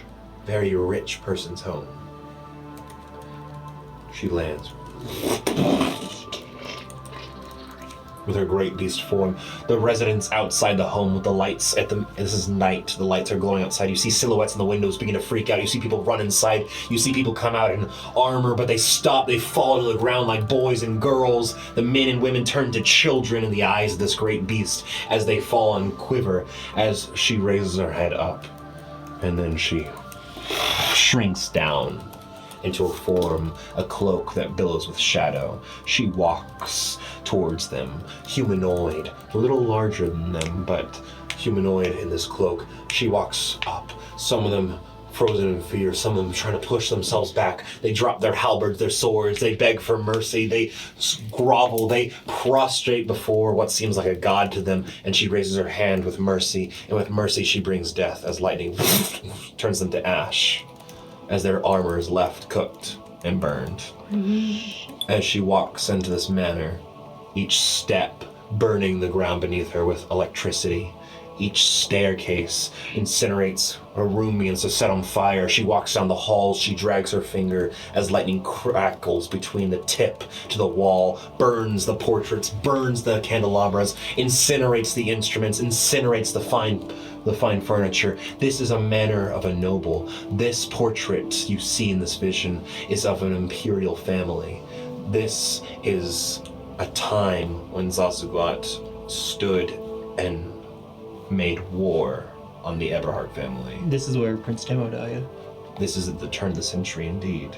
very rich person's home. She lands with her great beast form. The residents outside the home with the lights this is night, the lights are glowing outside. You see silhouettes in the windows begin to freak out. You see people run inside. You see people come out in armor, but they stop. They fall to the ground like boys and girls. The men and women turn to children in the eyes of this great beast as they fall and quiver as she raises her head up. And then she shrinks down into a form, a cloak that billows with shadow. She walks towards them, humanoid, a little larger than them, but humanoid in this cloak. She walks up, some of them frozen in fear, some of them trying to push themselves back. They drop their halberds, their swords, they beg for mercy, they grovel, they prostrate before what seems like a god to them, and she raises her hand with mercy, and with mercy she brings death as lightning turns them to ash, as their armor is left cooked and burned. As she walks into this manor, each step burning the ground beneath her with electricity. Each staircase incinerates, her room begins to set on fire. She walks down the halls, she drags her finger as lightning crackles between the tip to the wall, burns the portraits, burns the candelabras, incinerates the instruments, incinerates the fine furniture. This is a manor of a noble. This portrait you see in this vision is of an imperial family. This is a time when Zazugat stood and made war on the Eberhard family. This is where Prince Temo died. This is at the turn of the century indeed,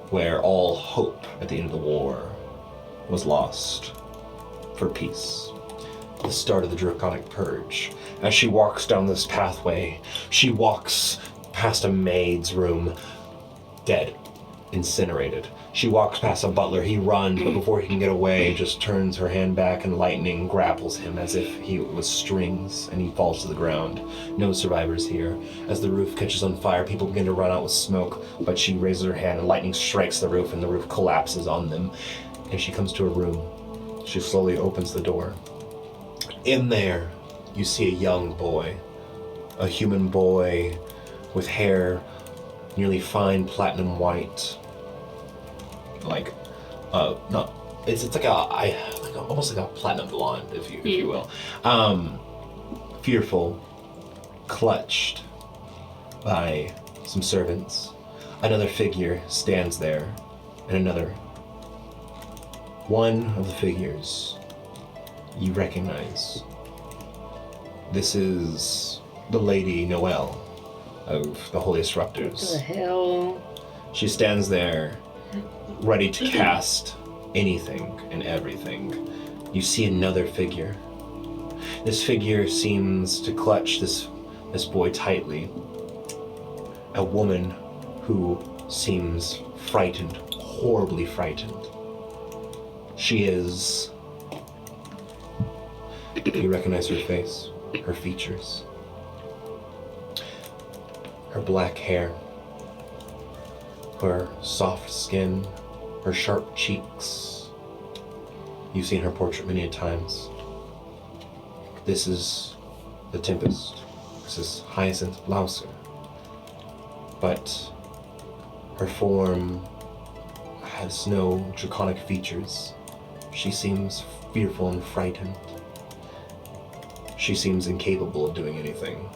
where all hope at the end of the war was lost for peace. The start of the Draconic Purge. As she walks down this pathway, she walks past a maid's room, dead, incinerated. She walks past a butler, he runs, but before he can get away, just turns her hand back and lightning grapples him as if he was strings, and he falls to the ground. No survivors here. As the roof catches on fire, people begin to run out with smoke, but she raises her hand and lightning strikes the roof and the roof collapses on them. And she comes to a room. She slowly opens the door. In there, you see a young boy, a human boy with hair nearly fine platinum white, it's like almost like a platinum blonde, if you will. Fearful, clutched, by some servants. Another figure stands there, and another. One of the figures you recognize. This is the Lady Noelle of the Holy Disruptors. What the hell? She stands there, ready to cast anything and everything. You see another figure. This figure seems to clutch this boy tightly. A woman who seems frightened, horribly frightened. She is... You recognize her face, her features, her black hair, her soft skin, her sharp cheeks. You've seen her portrait many a times. This is the Tempest. This is Hyacinth Blouser. But her form has no draconic features. She seems fearful and frightened. She seems incapable of doing anything.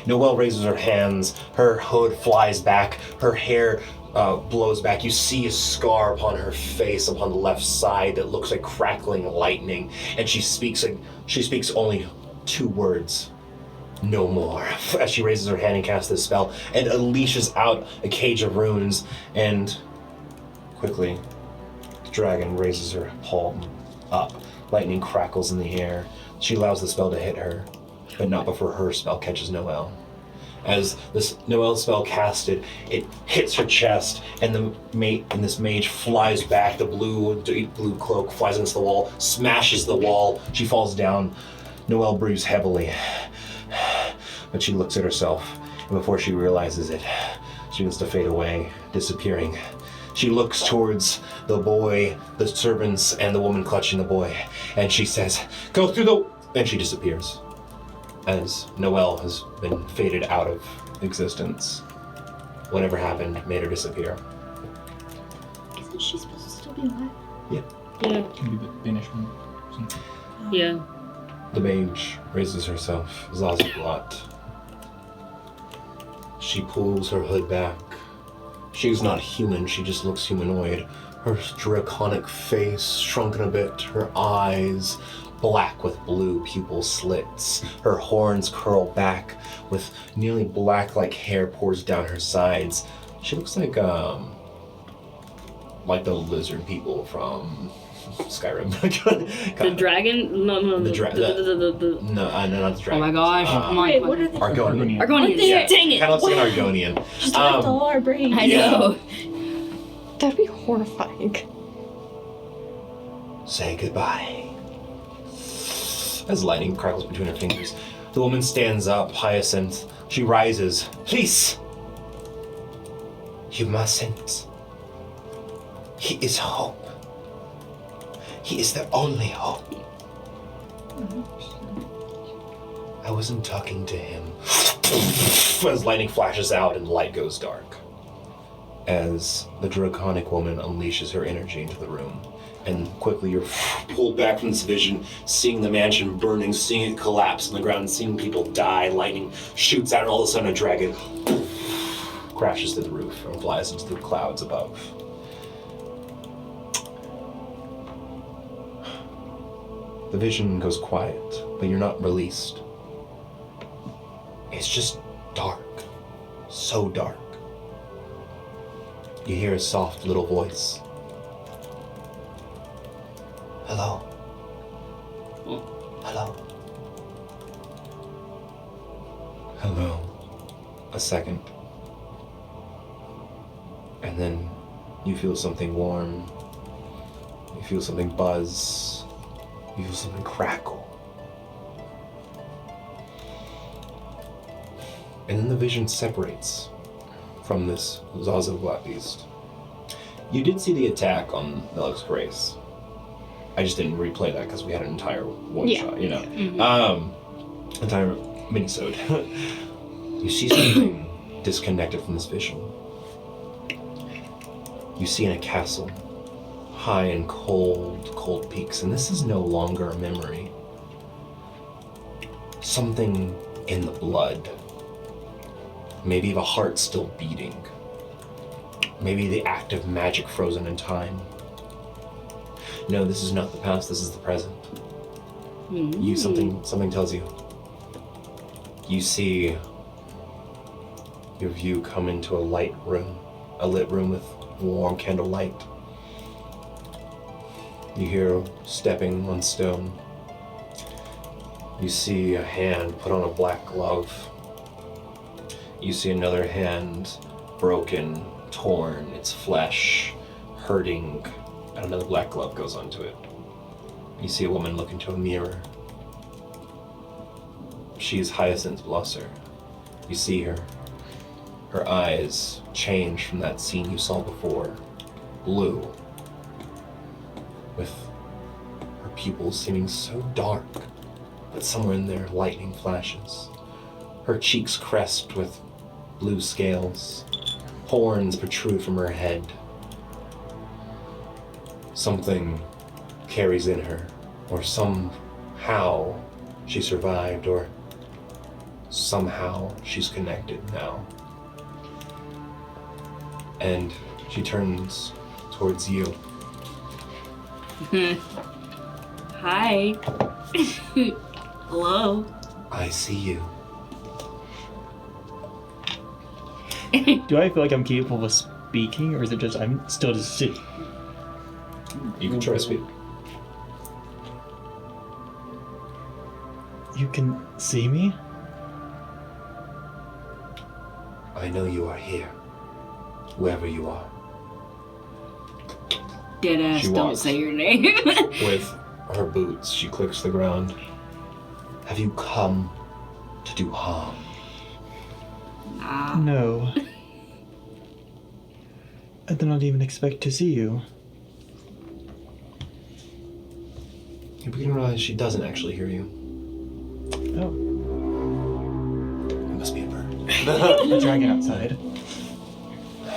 Noelle raises her hands, her hood flies back, her hair blows back. You see a scar upon her face, upon the left side, that looks like crackling lightning, and she speaks only 2 words. No more. As she raises her hand and casts this spell, and unleashes out a cage of runes, and quickly, the dragon raises her palm up. Lightning crackles in the air. She allows the spell to hit her, but not before her spell catches Noelle. As this Noelle spell casted, it hits her chest, and this mage flies back. The deep blue cloak flies against the wall, smashes the wall. She falls down. Noelle breathes heavily, but she looks at herself, and before she realizes it, she begins to fade away, disappearing. She looks towards the boy, the servants, and the woman clutching the boy, and she says, "Go through the..." And she disappears, as Noelle has been faded out of existence. Whatever happened made her disappear. Isn't she supposed to still be alive? Yeah. Can be banishment. Yeah. The mage raises herself, Zazaglot. She pulls her hood back. She's not human, she just looks humanoid. Her draconic face shrunken a bit, her eyes black with blue pupil slits. Her horns curl back with nearly black-like hair pours down her sides. She looks like the lizard people from Skyrim. The dragon? No. No, not the Oh dragon. my gosh. Come on. Wait, what are they? Argonian. Argonians. Yeah, Dang it. kind of looks like an Argonian. Just left all our brains. I Yeah. know. That'd be horrifying. Say goodbye. As lightning crackles between her fingers, the woman stands up, Hyacinth. She rises. Please! You mustn't. He is hope. He is the only hope. I wasn't talking to him. As lightning flashes out and the light goes dark. As the draconic woman unleashes her energy into the room. And quickly you're pulled back from this vision, seeing the mansion burning, seeing it collapse on the ground, seeing people die. Lightning shoots out, and all of a sudden a dragon crashes through the roof and flies into the clouds above. The vision goes quiet, but you're not released. It's just dark. So dark. You hear a soft little voice. Hello. Hello. Hello. A second. And then you feel something warm. You feel something buzz. You feel something crackle. And then the vision separates from this Zazaglot beast. You did see the attack on Nelix Grace. I just didn't replay that because we had an entire one-shot, you know. Mm-hmm. Entire mini-sode. You see something disconnected from this vision. You see in a castle, high and cold peaks, and this is no longer a memory. Something in the blood Maybe the heart still beating. Maybe the act of magic frozen in time. No, this is not the past, this is the present. You, something tells you. You see your view come into a lit room with warm candlelight. You hear stepping on stone. You see a hand put on a black glove. You see another hand broken, torn, its flesh hurting, and another black glove goes onto it. You see a woman look into a mirror. She is Hyacinth Blosser. You see her. Her eyes change from that scene you saw before. Blue. With her pupils seeming so dark, but somewhere in there lightning flashes. Her cheeks crest with blue scales. Horns protrude from her head. Something carries in her, or somehow she survived, or somehow she's connected now. And she turns towards you. Hi. Hello. I see you. Do I feel like I'm capable of speaking, or is it just I'm still just sitting? You can try to speak. You can see me? I know you are here, wherever you are. Deadass, She don't walks. say your name. With her boots, she clicks the ground. Have you come to do harm? No. I did not even expect to see you. You begin to realize she doesn't actually hear you. Oh, It must be a bird. a dragon outside.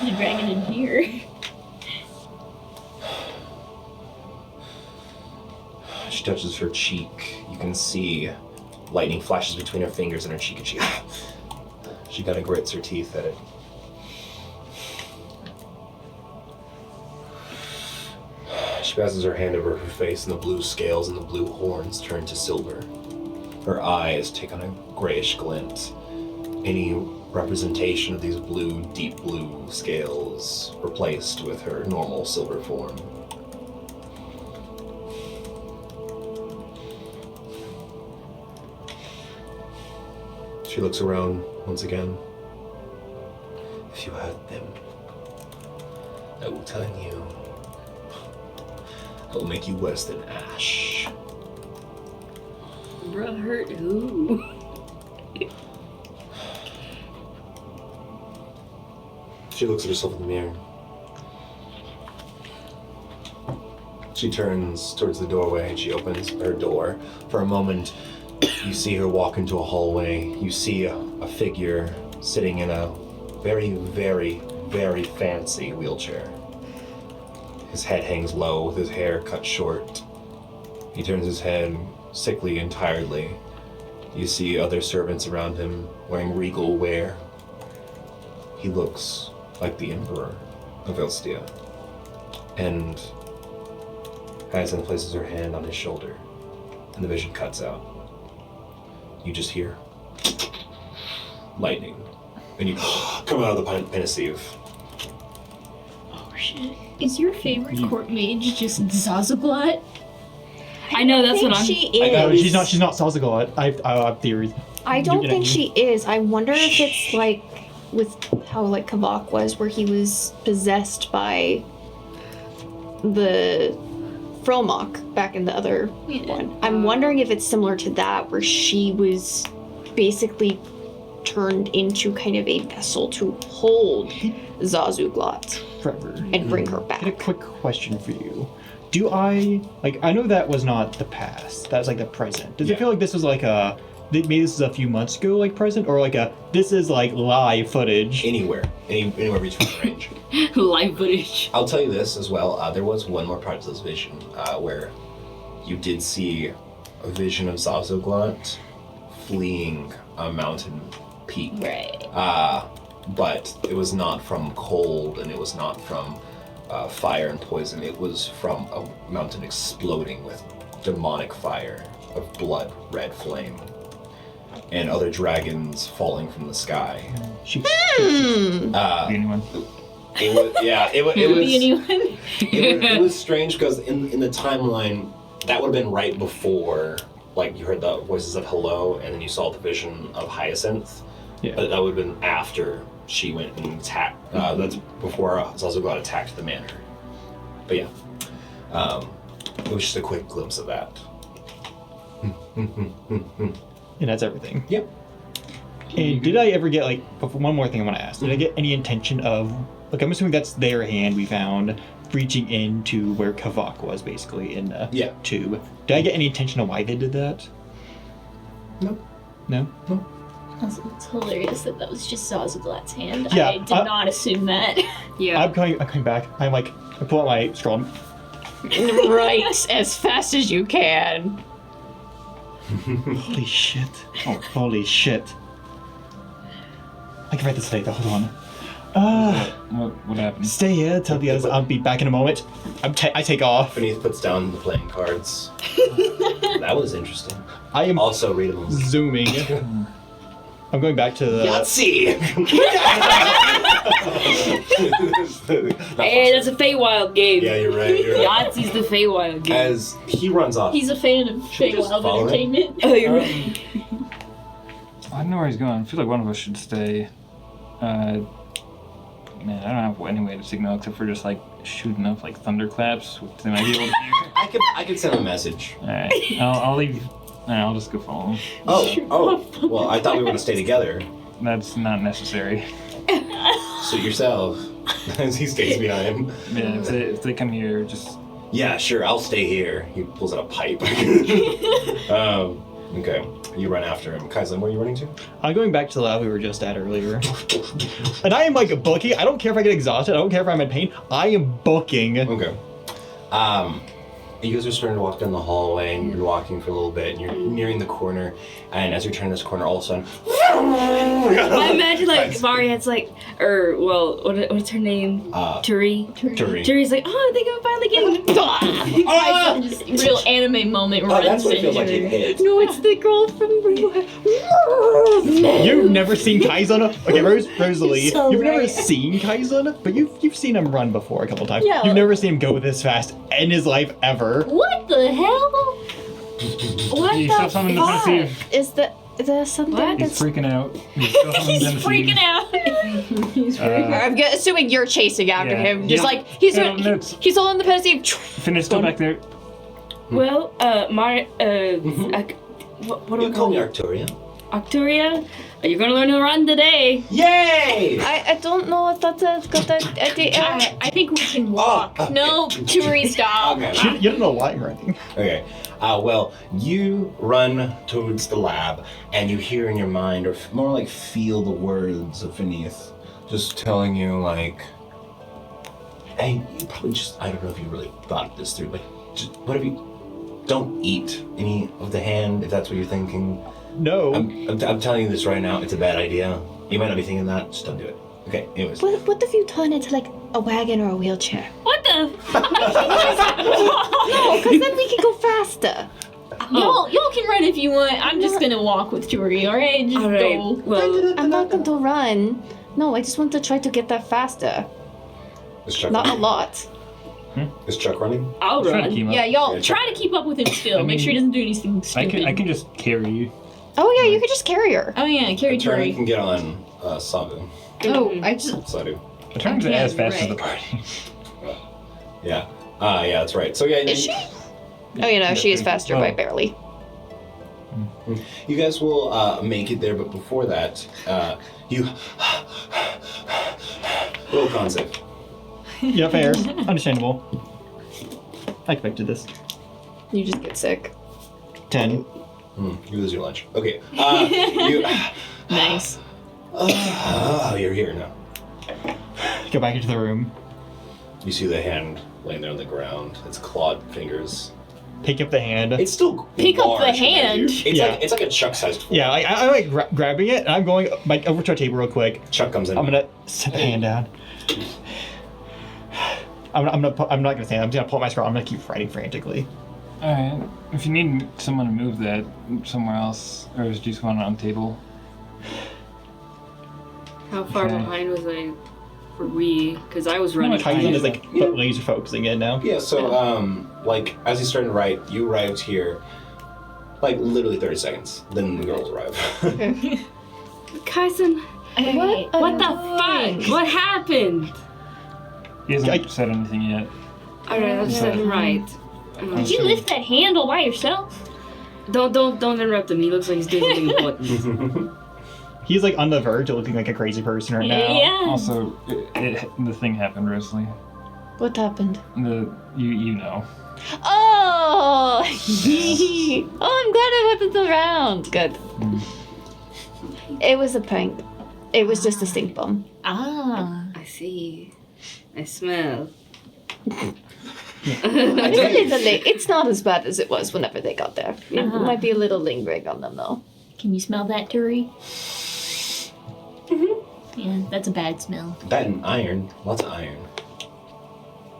The dragon in here. She touches her cheek. You can see lightning flashes between her fingers and her cheek, and she kind of grits her teeth at it. She passes her hand over her face, and the blue scales and the blue horns turn to silver. Her eyes take on a grayish glint. Any representation of these blue, deep blue scales replaced with her normal silver form. She looks around once again. If you hurt them, I will turn you. I will make you worse than ash. Bruh, hurt who? She looks at herself in the mirror. She turns towards the doorway and she opens her door. For a moment, you see her walk into a hallway. You see a figure sitting in a very, very, very fancy wheelchair. His head hangs low with his hair cut short. He turns his head sickly and tiredly. You see other servants around him wearing regal wear. He looks like the Emperor of Elstia. And Hyacinth places her hand on his shoulder, and the vision cuts out. You just hear lightning, and you come out of the Panacea. Oh shit. Is your favorite court mage just Zazaglot? I know, that's what I'm... She got is. it. She's not Salzagal. I have theories. I don't You think know. she is. I wonder if it's like with how like Kavak was, where he was possessed by the Fromok back in the other one. I'm wondering if it's similar to that, where she was basically turned into kind of a vessel to hold Zazuglot Trevor. and bring her I had a back. quick question for you. Do I know that was not the past. That's like the present. Does it feel like this was like maybe this is a few months ago, like present, or like this is like live footage? Anywhere between range. Live footage. I'll tell you this as well. There was one more part of this vision where you did see a vision of Zazoglot fleeing a mountain peak. Right. But it was not from cold, and it was not from fire and poison. It was from a mountain exploding with demonic fire of blood, red flame, and other dragons falling from the sky. Anyone? It was, yeah, it was. Be anyone? It was strange because in the timeline, that would have been right before, like, you heard the voices of Hello, and then you saw the vision of Hyacinth. Yeah. But that would have been after she went and attacked. That's before Zazugat attacked the manor. But yeah, it was just a quick glimpse of that. And that's everything. Yep. And did I ever get, like, one more thing I want to ask. Did I get any intention of, like, I'm assuming that's their hand we found, reaching into where Kavak was, basically, in the tube. Did I get any intention of why they did that? No. No? It's hilarious that was just Zazugat's hand. Yeah, I did not assume that. Yeah. I'm coming back. I pull out my straw. Right, as fast as you can. Holy shit. Oh, holy shit. I can write this later, hold on. What happened? Stay here, tell the others I'll be back in a moment. I take off. Beneath puts down the playing cards. That was interesting. I am Also readable. zooming. I'm going back to the... Yahtzee! Hey, that's a Feywild game. Yeah, you're right. Yahtzee's the Feywild game. As he runs off, He's a fan of Should we just Feywild follow him? Entertainment. Oh, you're right. I don't know where he's going. I feel like one of us should stay. Man, I don't have any way to signal except for just like shooting up like thunderclaps, which they might be able to hear. I could send a message. Alright, I'll leave. I'll just go follow him. Oh, well, I thought we were going to stay together. That's not necessary. Suit yourself. As he stays behind. Yeah, if they come here, just Yeah, sure, I'll stay here. He pulls out a pipe. Okay, you run after him. Kaizen, where are you running to? I'm going back to the lab we were just at earlier. And I am like booking. I don't care if I get exhausted. I don't care if I'm in pain. I am booking. Okay. You guys are starting to walk down the hallway, and you're walking for a little bit, and you're nearing the corner, and as you're turning this corner, all of a sudden... I imagine like Mariette's like, what's her name? Turi. Turi. Turi's like, oh, I think I'm finally getting. Just real anime moment Oh, runs that's what it feels like into it hit. No, it's the girl from... You've never seen Kaizen? Okay, Rosalie, So you've never right. seen Kaizen, but you've seen him run before a couple times. Yeah. You've never seen him go this fast in his life ever. What the hell? What he's the still summoned the fuck? Tennessee. Is there something What? He's that's... freaking out. He's still summoned He's Tennessee. freaking out. I'm assuming you're chasing after Yeah. him. Just Yeah. like, he's Yeah, no, it's- he's holding the Pepsi. Finn's still back there. Well, what do You we can call call me you? Arcturia. Octoria? You're gonna learn to run today. Yay! I don't know if that's a good idea. I think we can walk. Oh, No, Turi, stop. Okay. You don't know why I'm running. Okay. Well, you run towards the lab, and you hear in your mind, or more like feel the words of Phineas, just telling you, like, hey, you probably just, I don't know if you really thought this through, but just, whatever you, don't eat any of the hand, if that's what you're thinking. No. I'm telling you this right now, it's a bad idea. You might not be thinking that, just don't do it. Okay, anyways. What if you turn into like a wagon or a wheelchair? What the? No, because then we can go faster. Y'all can run if you want. I'm just gonna walk with Turi, alright? Just All right. go. Well, I'm not going to run. No, I just want to try to get there faster. Is Chuck Not a running? lot. Is Chuck running? I'll Trying to run. keep up. Yeah, y'all Yeah, try to keep up with him still. Make sure he doesn't do anything stupid. I can just carry you. Oh yeah, you could just carry her. Oh yeah, carry Turn, you Turi. can get on Sabu. Oh, I just... Sadu. The turns are Okay, as fast as the right. party. Yeah. Yeah, that's right. So yeah, Is she? Oh, you know, she is faster by barely. You guys will make it there, but before that, you roll concept. Yeah, fair. Understandable. I expected this. You just get sick. 10. You lose your lunch. Okay. You. Nice. You're here now. Go back into the room. You see the hand laying there on the ground. Its clawed fingers picking up the hand. It's still Pick up the large compared to hand? you. It's like a Chuck-sized fork. Yeah, I'm like grabbing it, and I'm going like over to our table real quick. Chuck comes in. I'm gonna set the hand down. I'm not gonna stand. I'm just gonna pull up my scroll. I'm gonna keep writing frantically. All right. If you need someone to move that somewhere else, or is it just going on the table? How far Okay. behind were we? Because I was running. Tyson is behind. like laser focusing in now. Yeah, so, like, as he's starting to write, you arrived here, like, literally 30 seconds. Then the girls arrive. Kaisen, what the fuck? What happened? He hasn't said anything yet. Alright, let's set him right. Did you lift that handle by yourself? Don't interrupt him. He looks like he's doing something important. He's like on the verge of looking like a crazy person right now. Yeah. Also, the thing happened recently. What happened? You know. Oh! Oh, I'm glad I wasn't around. Good. It was a prank. It was just a stink bomb. Ah. I see. I smell. It's not as bad as it was whenever they got there. It Uh-huh. might be a little lingering on them though. Can you smell that, Turi? Mm-hmm. Yeah, that's a bad smell. That and iron. Lots of iron.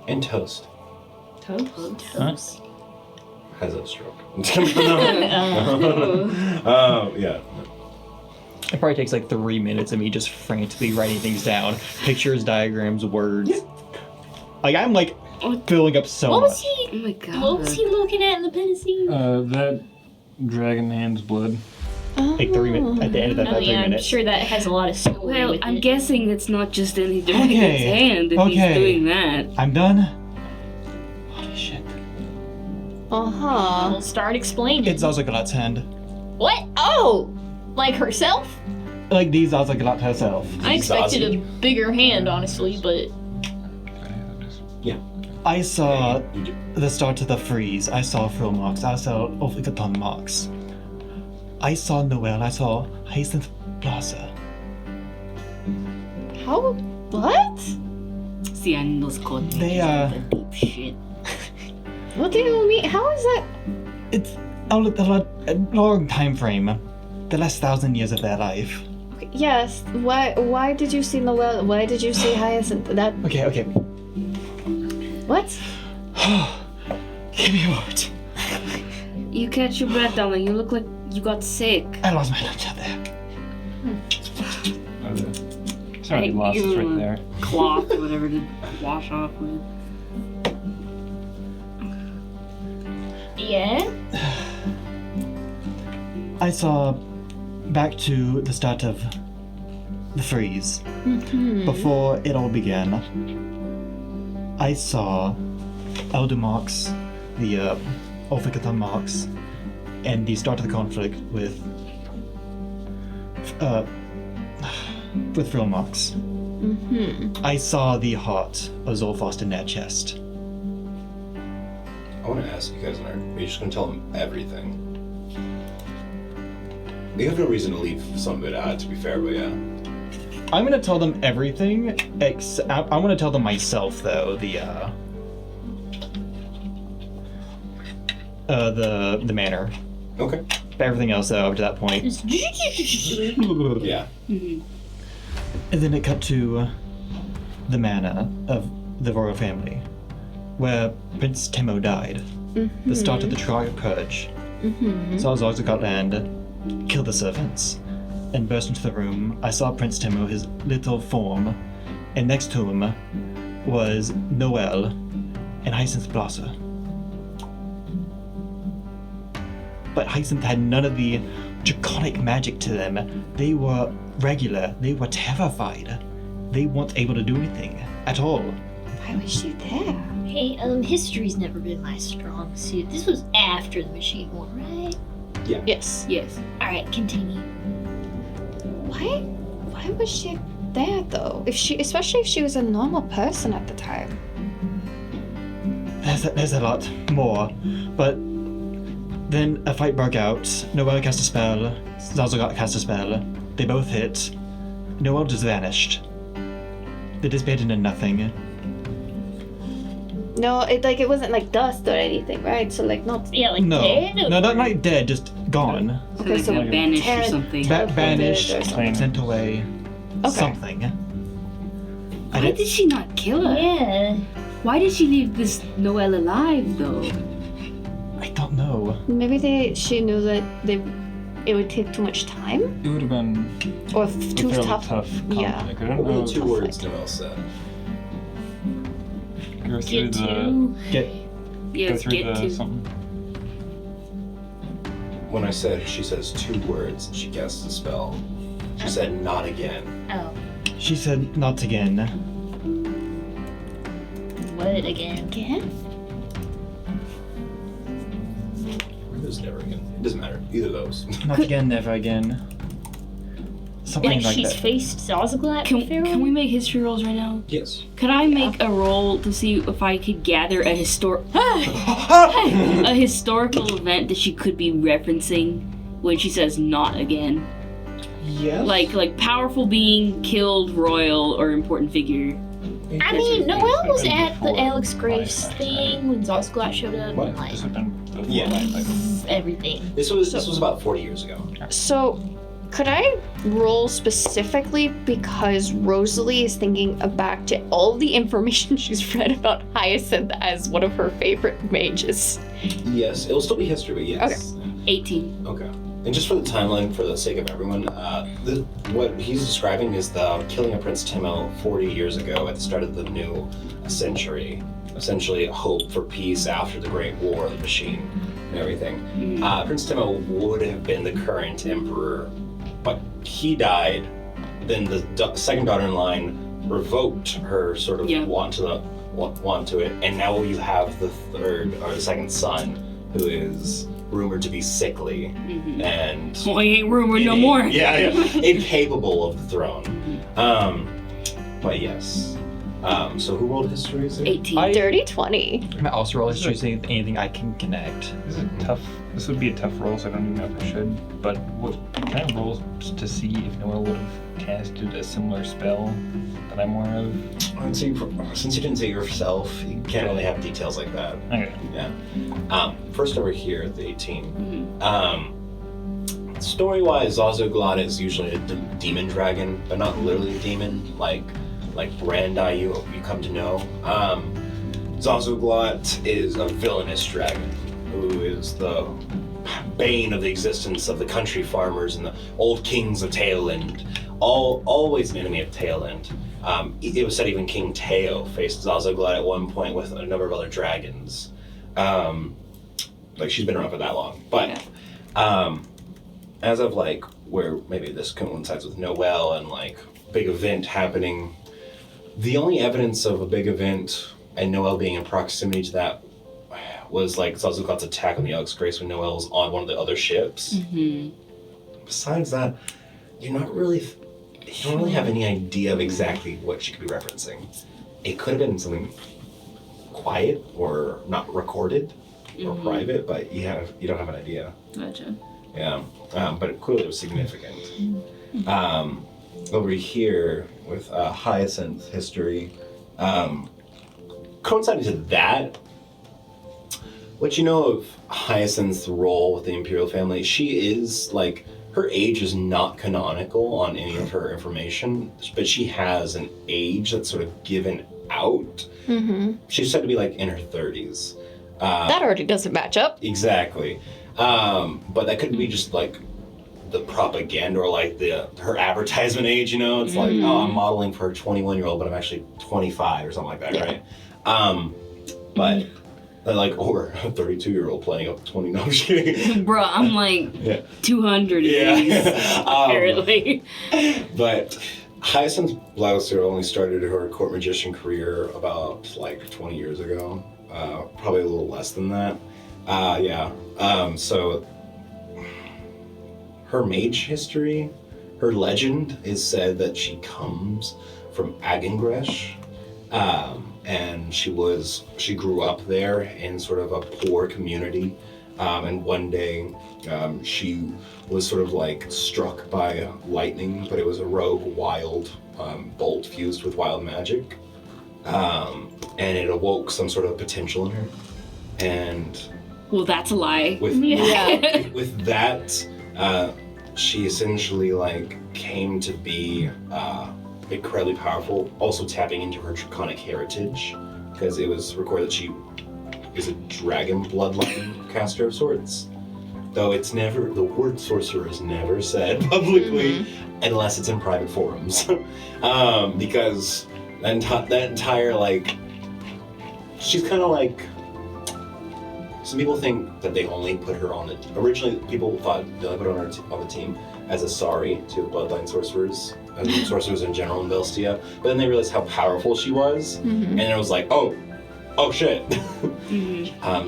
And toast. Toast. Has a stroke. Yeah. It probably takes like 3 minutes of me just frantically writing things down. Pictures, diagrams, words. Like I'm like filling up so What much. was he? Oh my god. What was he looking at in the Penacine? That dragon hand's blood. Like 3 minutes at the end of that Oh 3 yeah, I'm minutes. sure that has a lot of story Well, with I'm it. guessing it's not just any dragon's Okay, hand if okay. he's doing that. I'm done. Holy shit. Uh-huh. We'll start explaining. It's Zazagalot's hand. What? Oh! Like herself? Like these Zazagalot herself. I expected a bigger hand, honestly, but I saw the start of the freeze. I saw frill marks. I saw Ophicatton marks. I saw Noel. I saw Hyacinth Plaza. How? What? See, I know those code They, deep shit. What do you mean? How is that? It's a long time frame. The last 1,000 years of their life. Okay, yes. Why did you see Noel? Why did you see Hyacinth? That. Okay. What? Give me a moment. You catch your breath, darling. You look like you got sick. I lost my lunch out there. Sorry, you lost it right there. Cloth or whatever to wash off with. yeah. I saw back to the start of the freeze. Before it all began, I saw Elder marks, the Ophicatton marks, and the start of the conflict with frill marks. I saw the heart of Zolfast in their chest. I want to ask you guys, are you just going to tell them everything? You have no reason to leave some of it out, to be fair, but yeah. I'm gonna tell them everything, I'm gonna tell them myself though, the manor. Okay. But everything else though, up to that point. Yeah. And then it cut to the manor of the royal family, where Prince Timo died. The start of the Trial Purge. So Zarzagot land, killed the servants, and burst into the room. I saw Prince Timo, his little form, and next to him was Noel and Hyacinth Blosser. But Hyacinth had none of the draconic magic to them. They were regular. They were terrified. They weren't able to do anything at all. Why was she there? Hey, history's never been my strong suit. This was after the machine war, right? Yes. Yes. Alright, continue. Why was she there though? Especially if she was a normal person at the time. There's a lot more, but then a fight broke out. Noel cast a spell. Zazagot cast a spell. They both hit. Noel just vanished. They disappeared into nothing. No, it wasn't like dust or anything, right? So like not. Yeah, like No, dead? no, not dead, just gone. So Okay, like so vanished or Taryn- something. Banished, or something. sent away, Okay. something. Why did she not kill her? Yeah. Why did she leave this Noelle alive though? I don't know. Maybe she knew that it would take too much time It would have been or a too fairly tough. tough Yeah. conflict. I don't What were know. the two words Noel said? Go through Get the to. Get go Yes, through get the to. something. When I said she says 2 words, she guessed the spell. She said not again. Oh. She said not again. What again? Again? It was never again. It doesn't matter. Either of those. Not again, never again. Something Like like she's that. faced Zazaglat Can we make history rolls right now? Yes. Could I make a roll to see if I could gather a a historical event that she could be referencing when she says not again? Yes. Like powerful being, killed, royal, or important figure. I mean, Noelle was Been at the before Alex Grace life, thing when Zazaglat showed up and like This would have been before Yeah. life. everything. This was about 40 years ago. So, could I roll specifically because Rosalie is thinking back to all the information she's read about Hyacinth as one of her favorite mages? Yes, it'll still be history, but yes. 18. Okay. And just for the timeline, for the sake of everyone, what he's describing is the killing of Prince Timo 40 years ago at the start of the new century. Essentially, a hope for peace after the Great War, the machine, and everything. Prince Timo would have been the current emperor, but he died. Then the second daughter in line revoked her sort of want to it, and now you have the third or the second son, who is rumored to be sickly and Well, he ain't rumored no more. yeah, incapable of the throne. But yes. So who rolled history? Is it? 18. Dirty 20. I'm also roll history, seeing anything I can connect. This is tough. This would be a tough roll, so I don't even know if I should. But what can I roll to see if Noelle would have casted a similar spell that I'm aware of? I'd say since you didn't say yourself, you can't really have details like that. Okay. Yeah. First over here at the 18. Story-wise, Zazuglat is usually a demon dragon, but not literally a demon, like Brandi you come to know. Zazuglat is a villainous dragon who is the bane of the existence of the country farmers and the old kings of Tailwind. Always an enemy of Tailwind. It was said even King Teo faced Zazuglat at one point with a number of other dragons. She's been around for that long. But as of where maybe this coincides with Noelle and big event happening, the only evidence of a big event and Noelle being in proximity to that was Zazuglat's attack on the Alex Grace when Noelle was on one of the other ships. Besides that, you don't really have any idea of exactly what she could be referencing. It could have been something quiet or not recorded or private, but you don't have an idea. Gotcha. Yeah, but it clearly was significant. Over here with Hyacinth history, coinciding to that, what you know of Hyacinth's role with the Imperial family, she is her age is not canonical on any of her information, but she has an age that's sort of given out. She's said to be in her 30s. That already doesn't match up. Exactly. But that could be just the propaganda or her advertisement age, It's oh, I'm modeling for a 21-year-old, but I'm actually 25 or something like that, right? But or a 32-year-old playing a 20. No, I'm just kidding. Bruh, I'm 200 apparently. But Hyacinth Blouser only started her court magician career about 20 years ago. Probably a little less than that. So her mage history, her legend is said that she comes from Agengresh, and she grew up there in sort of a poor community, and one day she was sort of struck by lightning, but it was a rogue wild bolt fused with wild magic. and it awoke some sort of potential in her. And Well, that's a lie. with Yeah. with that, she essentially like came to be incredibly powerful. Also tapping into her draconic heritage, because it was recorded that she is a dragon bloodline caster of sorts. Though it's never, the word sorcerer is never said publicly unless it's in private forums. Because that entire, like, she's kind of like, some people think that they only put her on the, originally people thought they only put her on the team as a sorry to bloodline sorcerers, and sorcerers in general in Belstia, but then they realized how powerful she was, and it was like, oh shit.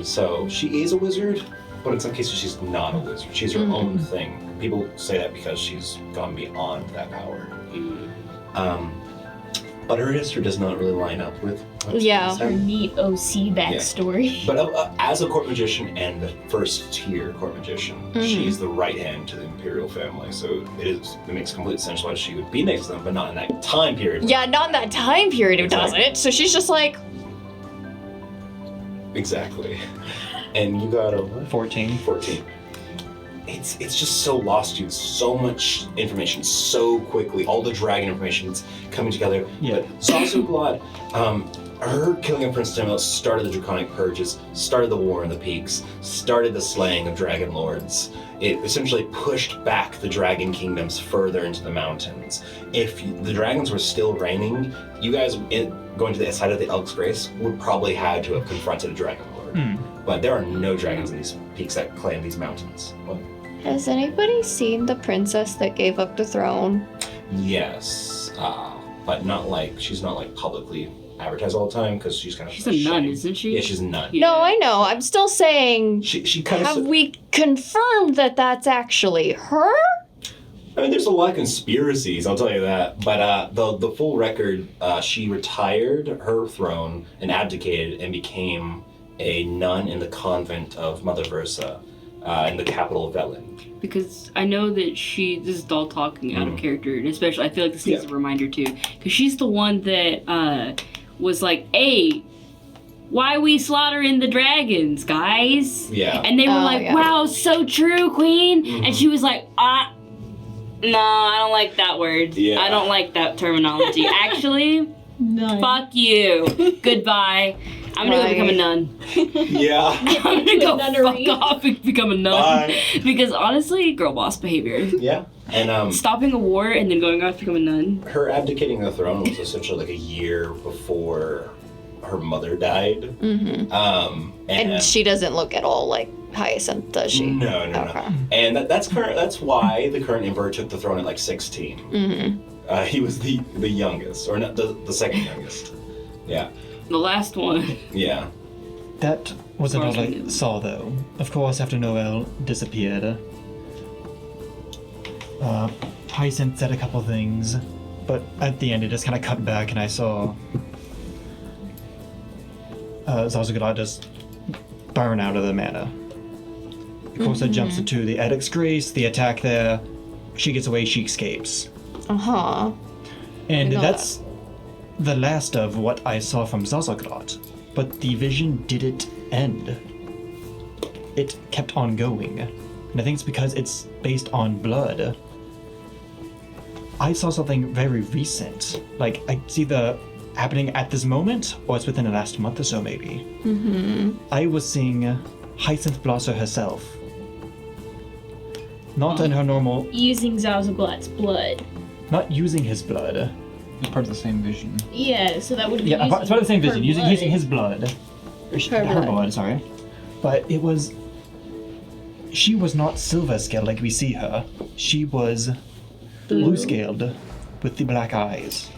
So she is a wizard, but in some cases she's not a wizard. She's her own thing. People say that because she's gone beyond that power. But her history does not really line up with what's Yeah. Her neat OC backstory. But as a court magician and the first tier court magician, she's the right hand to the imperial family. So it makes complete sense why she would be next to them, but not in that time period. Yeah, not in that time period it Exactly. doesn't. So she's just like, Exactly. And you got a what? 14. 14. It's just so lost to you. So much information so quickly. All the dragon information's coming together. Yeah. But Zazuglot, her killing of Prince Temilos started the Draconic Purges, started the War in the Peaks, started the slaying of Dragon Lords. It essentially pushed back the Dragon Kingdoms further into the mountains. If the dragons were still reigning, you guys going to the side of the Elk's Grace would probably had to have confronted a Dragon Lord. But there are no dragons in these peaks that claim these mountains. Well, has anybody seen the princess that gave up the throne? yes, but not like, she's not like publicly advertised all the time because she's kind of She's a nun, isn't she? Yeah, she's a nun. Yeah. No, I know. I'm still saying, She kind have of. we confirmed that that's actually her? I mean, there's a lot of conspiracies, I'll tell you that. But the full record, she retired her throne and abdicated and became a nun in the convent of Mother Versa, in the capital of Velen. Because I know that this is all talking out of character, and especially I feel like this needs a reminder too. Because she's the one that was like, hey, why we slaughtering the dragons, guys? Yeah. And they were like, yeah. wow, so true, queen. And she was like, no, I don't like that word. Yeah. I don't like that terminology. Actually, No. fuck you. Goodbye. I'm gonna go become a nun. Yeah. I'm gonna go Nunnery. fuck off and become a nun. Bye. Because honestly, girl boss behavior. Yeah. And Stopping a war and then going off to become a nun. her abdicating the throne was essentially like a year before her mother died. And she doesn't look at all like Hyacinth, does she? No. Okay. And that's why the current emperor took the throne at like 16. He was the youngest, or not the second youngest. Yeah. The last one. Yeah. That wasn't all I saw, though. Of course, after Noel disappeared, Hyacinth said a couple things, but at the end it just kind of cut back, and I saw Zazuglot just burn out of the mana. Of course, it jumps into the Edict's Grace, the attack there. She gets away, she escapes. Uh-huh. And know that's the last of what I saw from Zazuglot. But the vision didn't end. It kept on going. And I think it's because it's based on blood. I saw something very recent. Like, I see the happening at this moment, or it's within the last month or so, maybe. I was seeing Hyacinth Blosser herself. Not in her normal... Using Zazuglot's blood. Not using his blood. It's part of the same vision. Yeah, so that would be Yeah, it's part of the same her vision, using blood. his blood. Or Her her blood. blood, sorry. But it was... She was not silver-scaled like we see her. She was blue-scaled with the black eyes.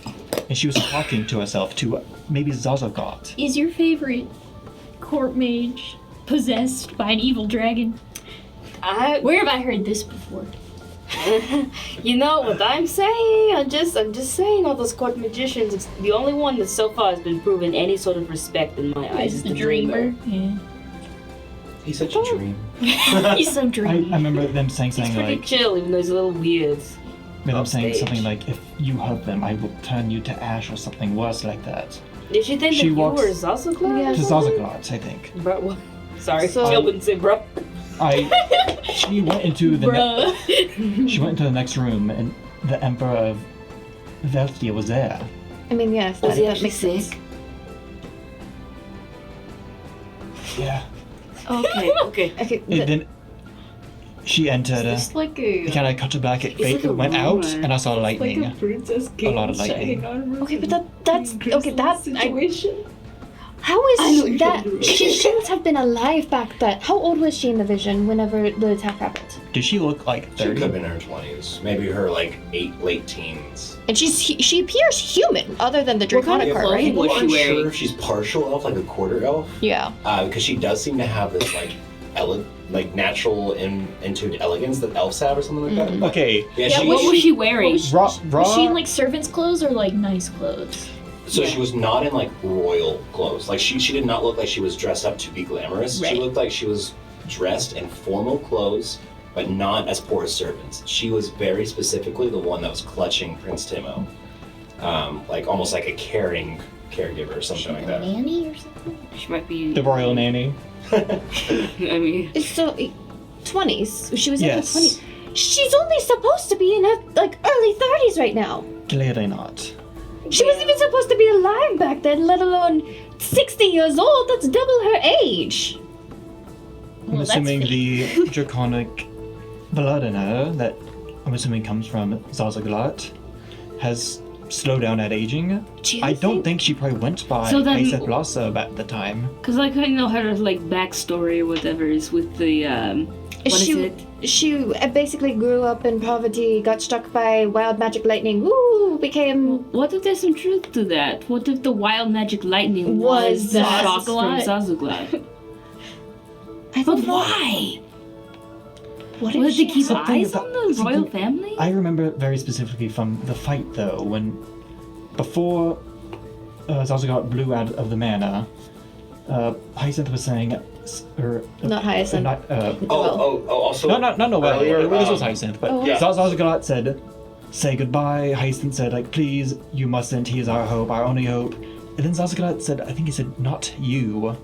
And she was talking to herself, to maybe Zazuglot. Is your favorite court mage possessed by an evil dragon? Where have I heard this before? You know what I'm saying? I'm just saying all those court magicians, it's the only one that so far has been proven any sort of respect in my eyes Is is the dreamer? He's such a dream. Yeah. He's so I dreamy. remember them saying He's something pretty like... chill, even though he's a little weird. Them saying Upstage. something like, if you hurt them, I will turn you to ash or something worse like that. Did she think She that you walks- were Zazaglar? Yeah. To Zazaglot, I think. Bro, what? Sorry, So- I wouldn't say bro. She went into the Bruh. she went into the next room, and the Emperor of Veltia was there. I mean, yes, Was he that actually makes sense. sick? Yeah. Okay, okay. Okay, And then she entered. It's like a Kind of cut to black. It like a went out, rumor. and I saw lightning. like a princess A lot of lightning. okay, but that's okay. That situation. how I know is you that? shouldn't do it. She shouldn't have been alive back then. How old was she in the vision whenever the attack happened? Did she look like She could 30? have been in her 20s. Maybe her like late teens. And she appears human, other than the What kind draconic of part, clothing right? was People she aren't wearing? sure if she's partial elf, like a quarter elf, Yeah. because she does seem to have this like natural into elegance that elves have or something like that. But, Okay. yeah, Yeah, she, What was she wearing? Was she in like servant's clothes or like nice clothes? So she was not in like royal clothes. Like she did not look like she was dressed up to be glamorous. Right. She looked like she was dressed in formal clothes, but not as poor as servants. She was very specifically the one that was clutching Prince Timo, like almost like a caring caregiver or something like that. Nanny or something? She might be. The royal nanny. I mean, It's so 20s. She was in her Yes. 20s. She's only supposed to be in her like early 30s right now. Clearly not. She wasn't even supposed to be alive back then, let alone 60 years old. That's double her age. I'm Well, that's assuming fake. the draconic blood in her, that I'm assuming comes from Zazaglot, has slowed down at aging. Do you I don't think she probably went by So then- Aesop Blossom at the time. cause like I know her like backstory or whatever is with the what is She- it? She basically grew up in poverty, got struck by wild magic lightning, woo, became. What if there's some truth to that? What if the wild magic lightning Was was the shock from Zazaglot? Zazaglot? I But don't know. why? What Was if it she to keep Something eyes about- on the royal something- family? I remember very specifically from the fight though, when before Zazaglot blew out of the manor, Hyacinth was saying, Not Hyacinth. Also No, well, earlier, this was Hyacinth, but Oh, yeah. Zazaglot said, say goodbye. Hyacinth said, like, please, you mustn't, he is our hope, our only hope. And then Zazaglot said, I think he said, not you.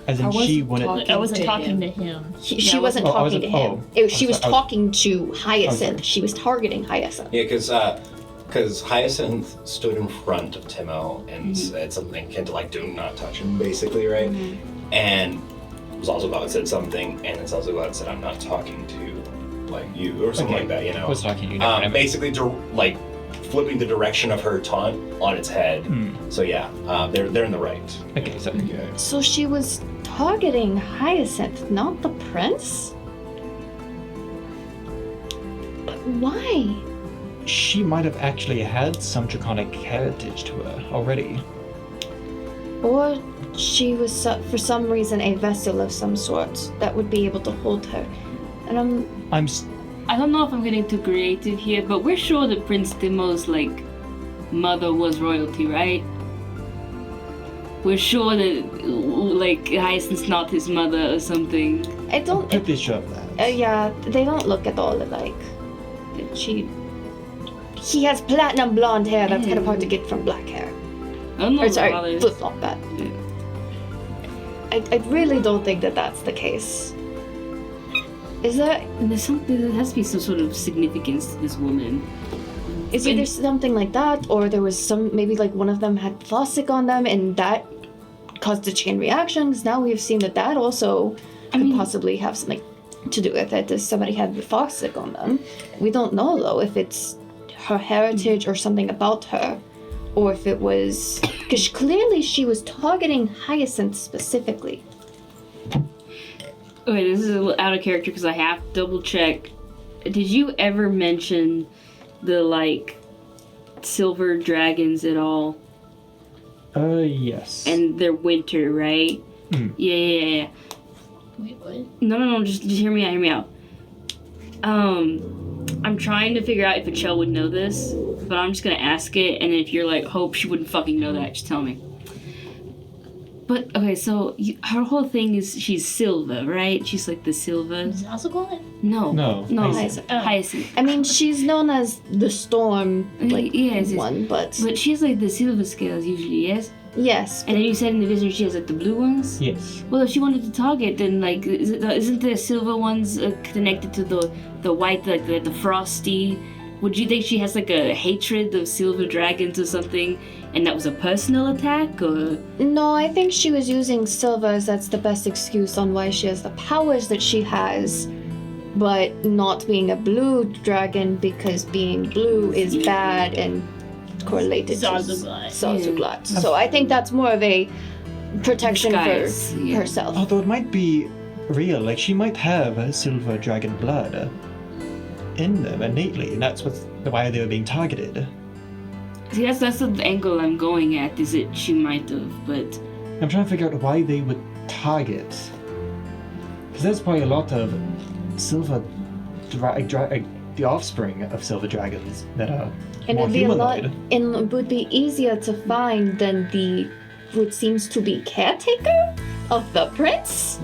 As in, I she wasn't wouldn't. talking I wasn't to talking him. to him. She wasn't Oh, I talking to wasn't- him. oh. She I'm was sorry, talking to sorry. Hyacinth. She was targeting Hyacinth. Yeah, because Hyacinth stood in front of Timo and said something akin to like, "Do not touch him," basically, right? And Zazaglot said something, and then Zazaglot said, "I'm not talking to like you," or something Okay. like that, you know. I was talking to you now. Basically, like flipping the direction of her taunt on its head. So yeah, they're in the right. Okay, so Yeah. So she was targeting Hyacinth, not the prince? But why? she might have actually had some draconic heritage to her already. Or she was, for some reason, a vessel of some sort that would be able to hold her. And I don't know if I'm getting too creative here, but we're sure that Prince Timo's like mother was royalty, right? We're sure that like Hyacinth's not his mother or something. I don't. Pretty sure of that. Yeah, they don't look at all alike. He has platinum blonde hair. That's kind of hard to get from black hair. I don't know. Or sorry, about it. flip flop that. I really don't think that that's the case. Is that? There's something. There has to be some sort of significance to this woman. It's either something like that, or there was some, maybe like one of them had plastic on them, and that caused a chain reaction. Because now we've seen that that also could possibly have something to do with it. If somebody had the plastic on them, we don't know though if it's her heritage or something about her, or if it was because clearly she was targeting Hyacinth specifically. Okay, this is a little out of character because I have to double check. Did you ever mention the like silver dragons at all? Yes. And they're winter, right? Yeah. Wait, what? No, just hear me out. I'm trying to figure out if Achel would know this, but I'm just gonna ask it, and if you're like, Hope, she wouldn't fucking know that, just tell me. But, okay, so her whole thing is she's Silva, right? She's like the Silva. Zazaglot? No. No, Hyacinth. Oh. Hyacinth. I mean, she's known as the Storm, like Yes. one, but But she's like the Silva scales usually, yes? Yes. And then you said in the vision she has like the blue ones? Yes. Well, if she wanted to target, then like, isn't the silver ones connected to the white, like the frosty? Would you think she has like a hatred of silver dragons or something, and that was a personal attack, or? No, I think she was using silver as that's the best excuse on why she has the powers that she has, but not being a blue dragon because being blue is bad and correlated Zazuglat. to Zazuglat. So I think that's more of a protection Disguise, for yeah. herself. Although it might be real, like she might have a silver dragon blood in them innately, and that's why they were being targeted. See, that's the angle I'm going at. Is it she might have, but I'm trying to figure out why they would target. Because there's probably a lot of silver, the offspring of silver dragons that are And more it'd be a lot, humanoid. and it would be easier to find than the what seems to be caretaker of the prince.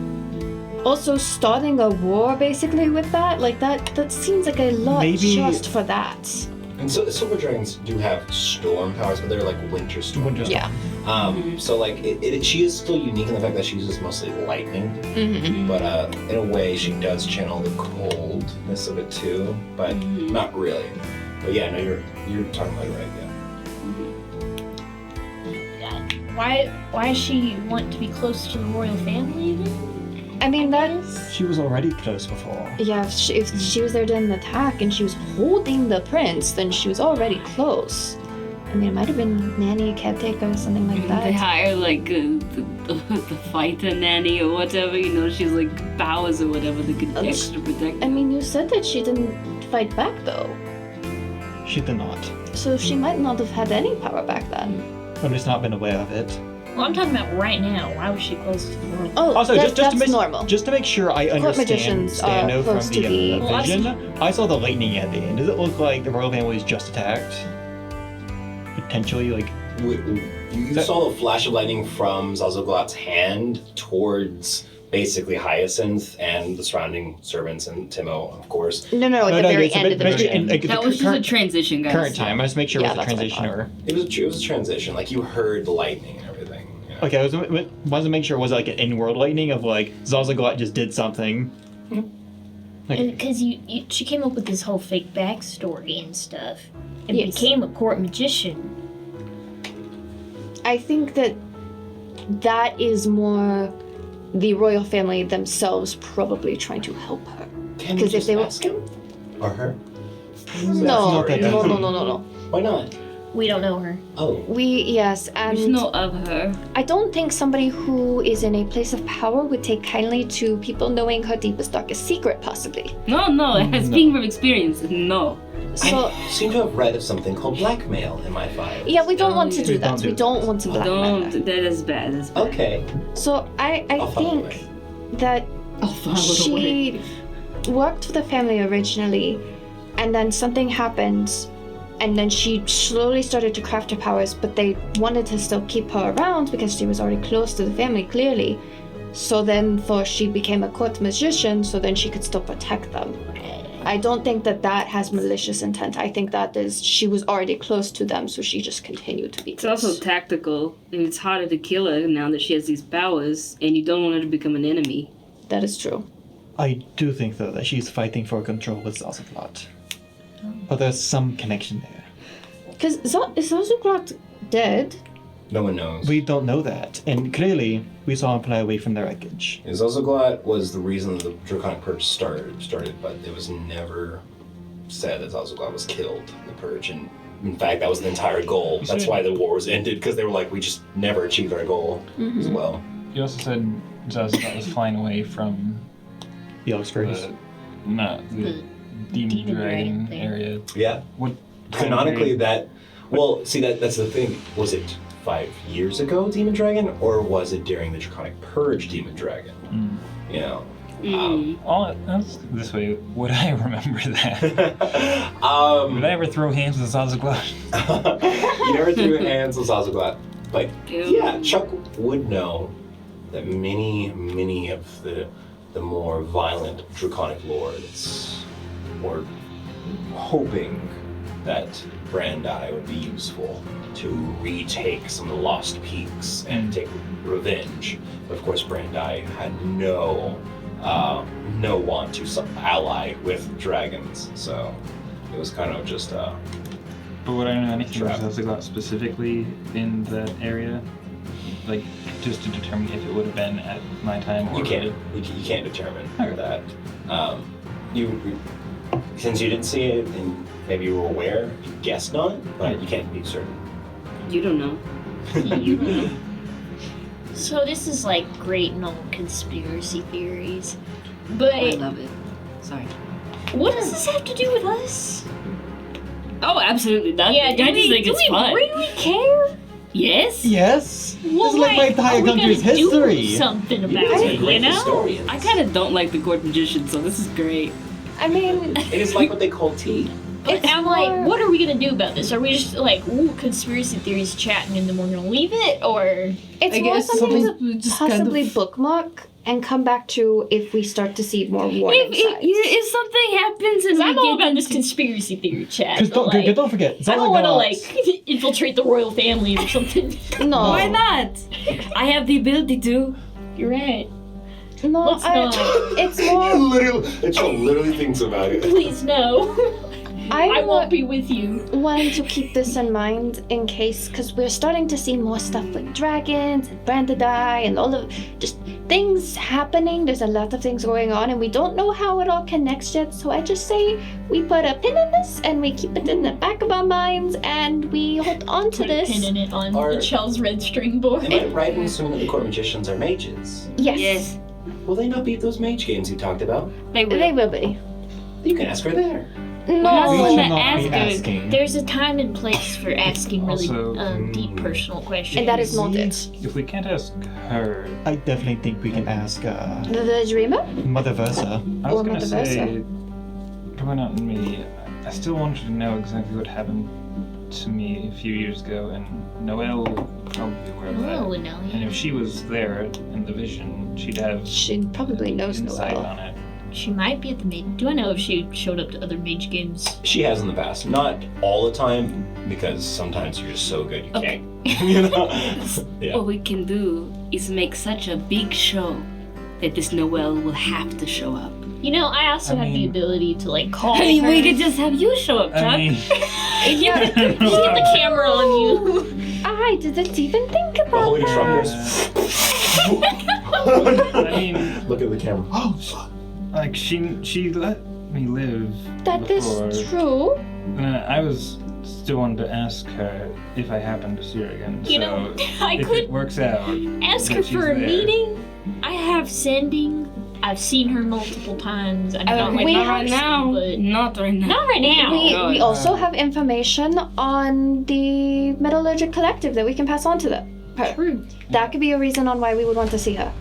Also, starting a war basically with that, like that seems like a lot Maybe- just for that. And so silver dragons do have storm powers, but they're like winter storm. Winter storm. Yeah. So like she is still unique in the fact that she uses mostly lightning, but in a way she does channel the coldness of it too, but not really. But yeah, no, you're talking about it right. Yeah. Why does she want to be close to the royal family then? I mean that's She was already close before. yeah. If she was there during the attack and she was holding the prince, then she was already close. I mean, it might have been nanny, caretaker, or something like they that. hire like the fighter nanny or whatever. You know, she's like powers or whatever that could extra protect. I mean, you said that she didn't fight back though, She did not. so she might not have had any power back then. I've just not been aware of it. Well, I'm talking about right now. Why was she close to the royal? Oh, Also, that's just to normal. just to make sure I understand magicians are Stano from close to the the- Well, vision, I saw the lightning at the end. Does it look like the royal family was just attacked? Potentially, like You saw the flash of lightning from Zazuglat's hand towards basically Hyacinth and the surrounding servants and Timo, of course. No, at the very end of the basically vision. in, like, That the was just a current, transition, guys. current time. I just make sure Yeah, it was a that's what I transition or. It was a transition. Like you heard the lightning and everything. Yeah. Okay, I wanted to make sure it was like an in-world lightning of like Zazuglat just did something. Like, Because she came up with this whole fake backstory and stuff, and Yes. became a court magician. I think that is more the royal family themselves probably trying to help her. Can we 'Cause if just they were- ask him or her? No, not that easy. no. Why not? We don't know her. Oh, Yes, We just and know of her. I don't think somebody who is in a place of power would take kindly to people knowing her deepest, darkest secret, possibly. No, speaking from experience, no. So, I seem to have read of something called blackmail in my files. yeah, we don't want to do We that. don't We do don't want to blackmail Don't. her. That is bad. That's bad. Okay. So, I I'll follow think that I'll follow the way. she worked for the family originally, and then something happened, and then she slowly started to craft her powers, but they wanted to still keep her around because she was already close to the family, clearly. So then she became a court magician, so then she could still protect them. I don't think that has malicious intent. I think that is she was already close to them, so she just continued to be It's close. also tactical, and it's harder to kill her now that she has these powers, and you don't want her to become an enemy. That is true. I do think though that she's fighting for control with Zazuglat. But there's some connection there. Because is Zazuglat dead? No one knows. We don't know that, and clearly we saw him fly away from the wreckage. Zazuglat was the reason the Draconic Purge started, but it was never said that Zazuglat was killed in the Purge. And in fact, that was the entire goal. That's why the war was ended, because they were like, we just never achieved our goal as well. You also said Zazuglat was flying away from The Ospreys. the demon demon dragon dragon thing. area. Yeah. What Canonically, that's the thing. Was it 5 years ago, Demon Dragon, or was it during the Draconic Purge, Demon Dragon? You know. All that's this way. Would I remember that? Would I ever throw hands with Zazuglat? You never threw hands with Zazuglat, but Ew. yeah, Chuck would know that many of the more violent Draconic lords were hoping that Brandi would be useful to retake some of the lost peaks and take revenge. But of course, Brandi had no want to ally with dragons, so it was kind of just But would I know anything Trap. about Zelziglot specifically in that area? Like, just to determine if it would have been at my time or... you can't determine Okay. that. You since you didn't see it and maybe you were aware, you guessed not, but you can't be certain. You don't know. You know. So this is like great known conspiracy theories. I But love it. Sorry. what does this have to do with us? Oh, absolutely nothing. Yeah, do I just think we it's fun. really care? Yes? Yes. Well, this is like my entire are we country's gonna do history. something about guys are it, great you know? historians. I kind of don't like the Court Magician, so this is great. I mean, It is like what they call tea. But It's I'm more- like, what are we gonna do about this? Are we just like, ooh, conspiracy theories chatting and then we're gonna leave it? Or it's I more guess something something to just kind possibly of- bookmark and come back to if we start to see more warning signs. If something happens and because we I'm all get about this into- conspiracy theory chat. Because But, like, don't forget, I don't want to Zelziglot- like infiltrate the royal family or something. No, Why not? I have the ability to. You're right. no, Let's not. it's more. literally thinks about it. Please no. I I won't be with you. wanted to keep this in mind in case, because we're starting to see more stuff with dragons and Brandadai and all of just things happening. There's a lot of things going on, and we don't know how it all connects yet. So I just say we put a pin in this and we keep it in the back of our minds and we hold on to Put a this. pin in it on Or- the Chell's red string board. Am I right in assuming that the court magicians are mages? Yes, Yes. Will they not beat those mage games you talked about? They will. they will be. You can ask her there. We No, Well, should the not be asker- asking. There's a time and place for asking really Also- deep personal questions. and that is not it. If we can't ask her, I definitely think we can ask The dreamer? Mother Versa. I was Or gonna Mother say, Versa. going out and me, I still wanted to know exactly what happened to me a few years ago, and Noelle would probably be aware of that. Oh, Nelly. And if she was there in the vision, she'd have She probably knows insight Noelle. on it. She might be at the mage. Do I know if she showed up to other mage games? She has in the past. Not all the time, because sometimes you're just so good you Okay. can't. You know? Yeah. What we can do is make such a big show that this Noelle will have to show up. You know, I also I have the mean- ability to like call I mean, her. we could just have you show up, Chuck. I mean, Just get the camera on you. I didn't even think about Holy that. trumpers. I mean, Look at the camera. Oh, fuck. like she let me live That is before. true. I was still wanted to ask her if I happened to see her again. You know, I if could it works out, ask that her she's for a there. meeting. I have sending. I've seen her multiple times. I'm not we with not her, right now. but Not right now. not right now. God. We also have information on the Metallurgic Collective that we can pass on to her. True. That could be a reason on why we would want to see her.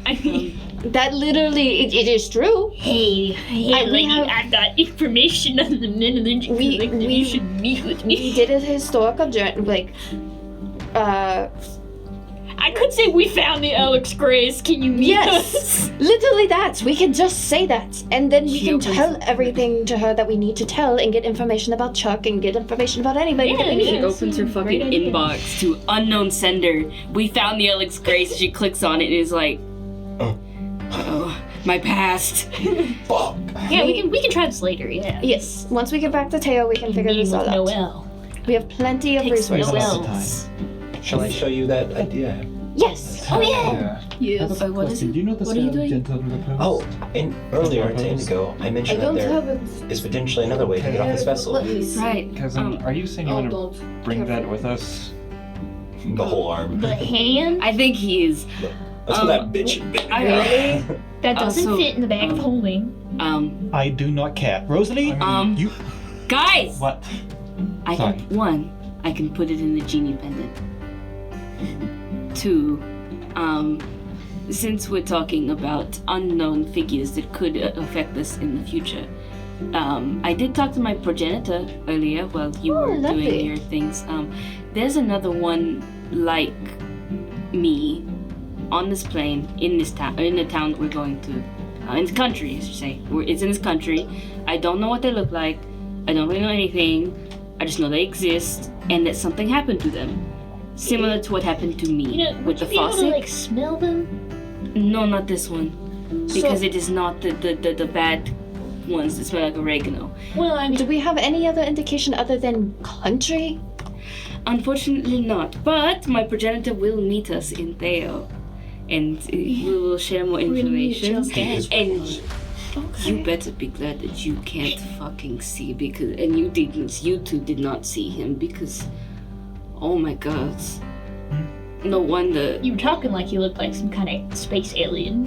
I mean, That literally, it is true. hey, we lady, have- I've got information on the Metallurgic We- Collective. we- You should meet with We me. did a historical journey, like, I could say we found the Alex Grace. Can you meet Yes. us? literally that. We can just say that. And then we She can opens- tell everything to her that we need to tell and get information about Chuck and get information about anybody that we Yeah, She need. opens her fucking Great idea. inbox to unknown sender. We found the Alex Grace. She clicks on it and is like, oh, my past. Fuck. Yeah, we can try this later. Yeah. Yes. Once we get back to Teo, we can figure Meeting this with all out. Noelle. We have plenty of Takes resources. Noelle. Noelle's. Shall I show you that idea? Yes. Oh yeah. Yeah. Yes. What is it? Do you know the What are you doing? gentleman repose? Oh, and earlier, a second ago, I I mentioned that don't there have it. is potentially another way to get off this vessel. Let me see. Right. Because Um, are you saying you Oh, want to don't. bring that Careful. with us? The whole arm. The hand I think he is. That's what that bitch did. I- that doesn't Also, fit in the bag of holding. I do not care. Rosalie? I You. Guys! What? I Sorry. can, one, I can put it in the genie pendant. Two, since we're talking about unknown figures that could affect us in the future, I did talk to my progenitor earlier while you Oh, were lovely. doing your things. There's another one like me on this plane in this town, in the town that we're going to, in the country, I should say. It's in this country. I don't know what they look like. I don't really know anything. I just know they exist and that something happened to them. Similar to what happened to me You know, with would the you be able to faucet. like smell them? No, not this one. Because it is not the bad ones that smell like oregano. Well, I mean, Do we have any other indication other than country? Unfortunately not. But my progenitor will meet us in Theo. And we will share more information. And you better be glad that you can't fucking see because and you two did not see him because oh my god. No wonder you were talking like he looked like some kind of space alien.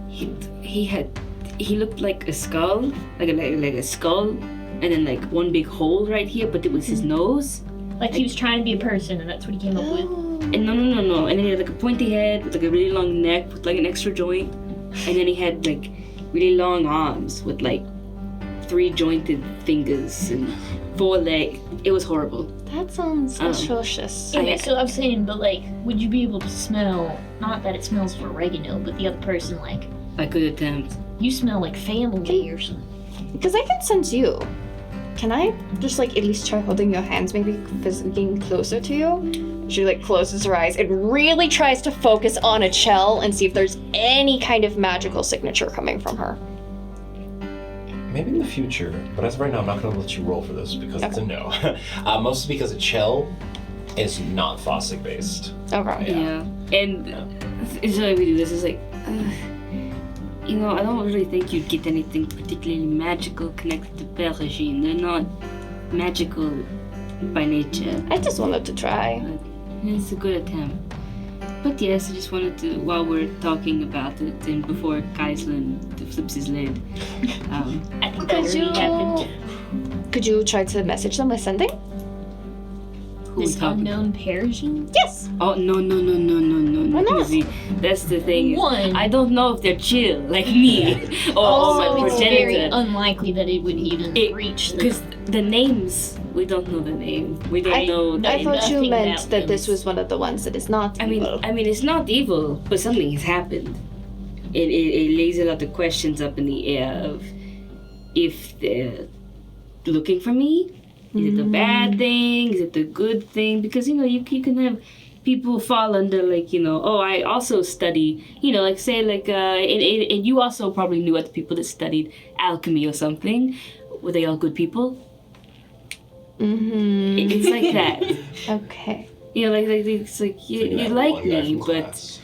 he looked like a skull, like a skull, and then like one big hole right here, but it was his nose. Like he was trying to be a person, and that's what he came up with. And no. And then he had like a pointy head with like a really long neck with like an extra joint. And then he had like really long arms with like 3 jointed fingers and 4 legs. It was horrible. That sounds atrocious. Okay, so I was saying, but like, would you be able to smell? Not that it smells of oregano, but the other person, like, I could attempt. you smell like family or something. Because I can sense you. Can I just like at least try holding your hands, maybe getting closer to you? She like closes her eyes and really tries to focus on a Chell and see if there's any kind of magical signature coming from her. Maybe in the future, but as of right now, I'm not going to let you roll for this because it's a no. Mostly because a Chell is not Fossick based. Okay. Yeah. And usually we do this is like, you know, I don't really think you'd get anything particularly magical connected to Perugine. They're not magical by nature. I just wanted to try. It's a good attempt. But yes, I just wanted to, while we're talking about it, and before Kaislin flips his lid, I think that already happened. Could you try to message them by sending? who we This talking unknown Persian? Yes. Oh, no. Why not? See, that's the thing. One. I don't know if they're chill, like me, or my Also, it's very progenitor. unlikely that it would even reach the... Because the names, we don't know the name. We don't know. No, I thought you nothing meant about that this them. was one of the ones that is not evil. I mean, it's not evil, but something has happened. It lays a lot of questions up in the air of if they're looking for me. Is it the bad thing? Is it the good thing? Because, you know, you can have people fall under, like, you know, oh, I also study, you know, like, say, like, and you also probably knew other people that studied alchemy or something. Were they all good people? Mm-hmm. It's like that. Okay. You know, like it's like you like me, but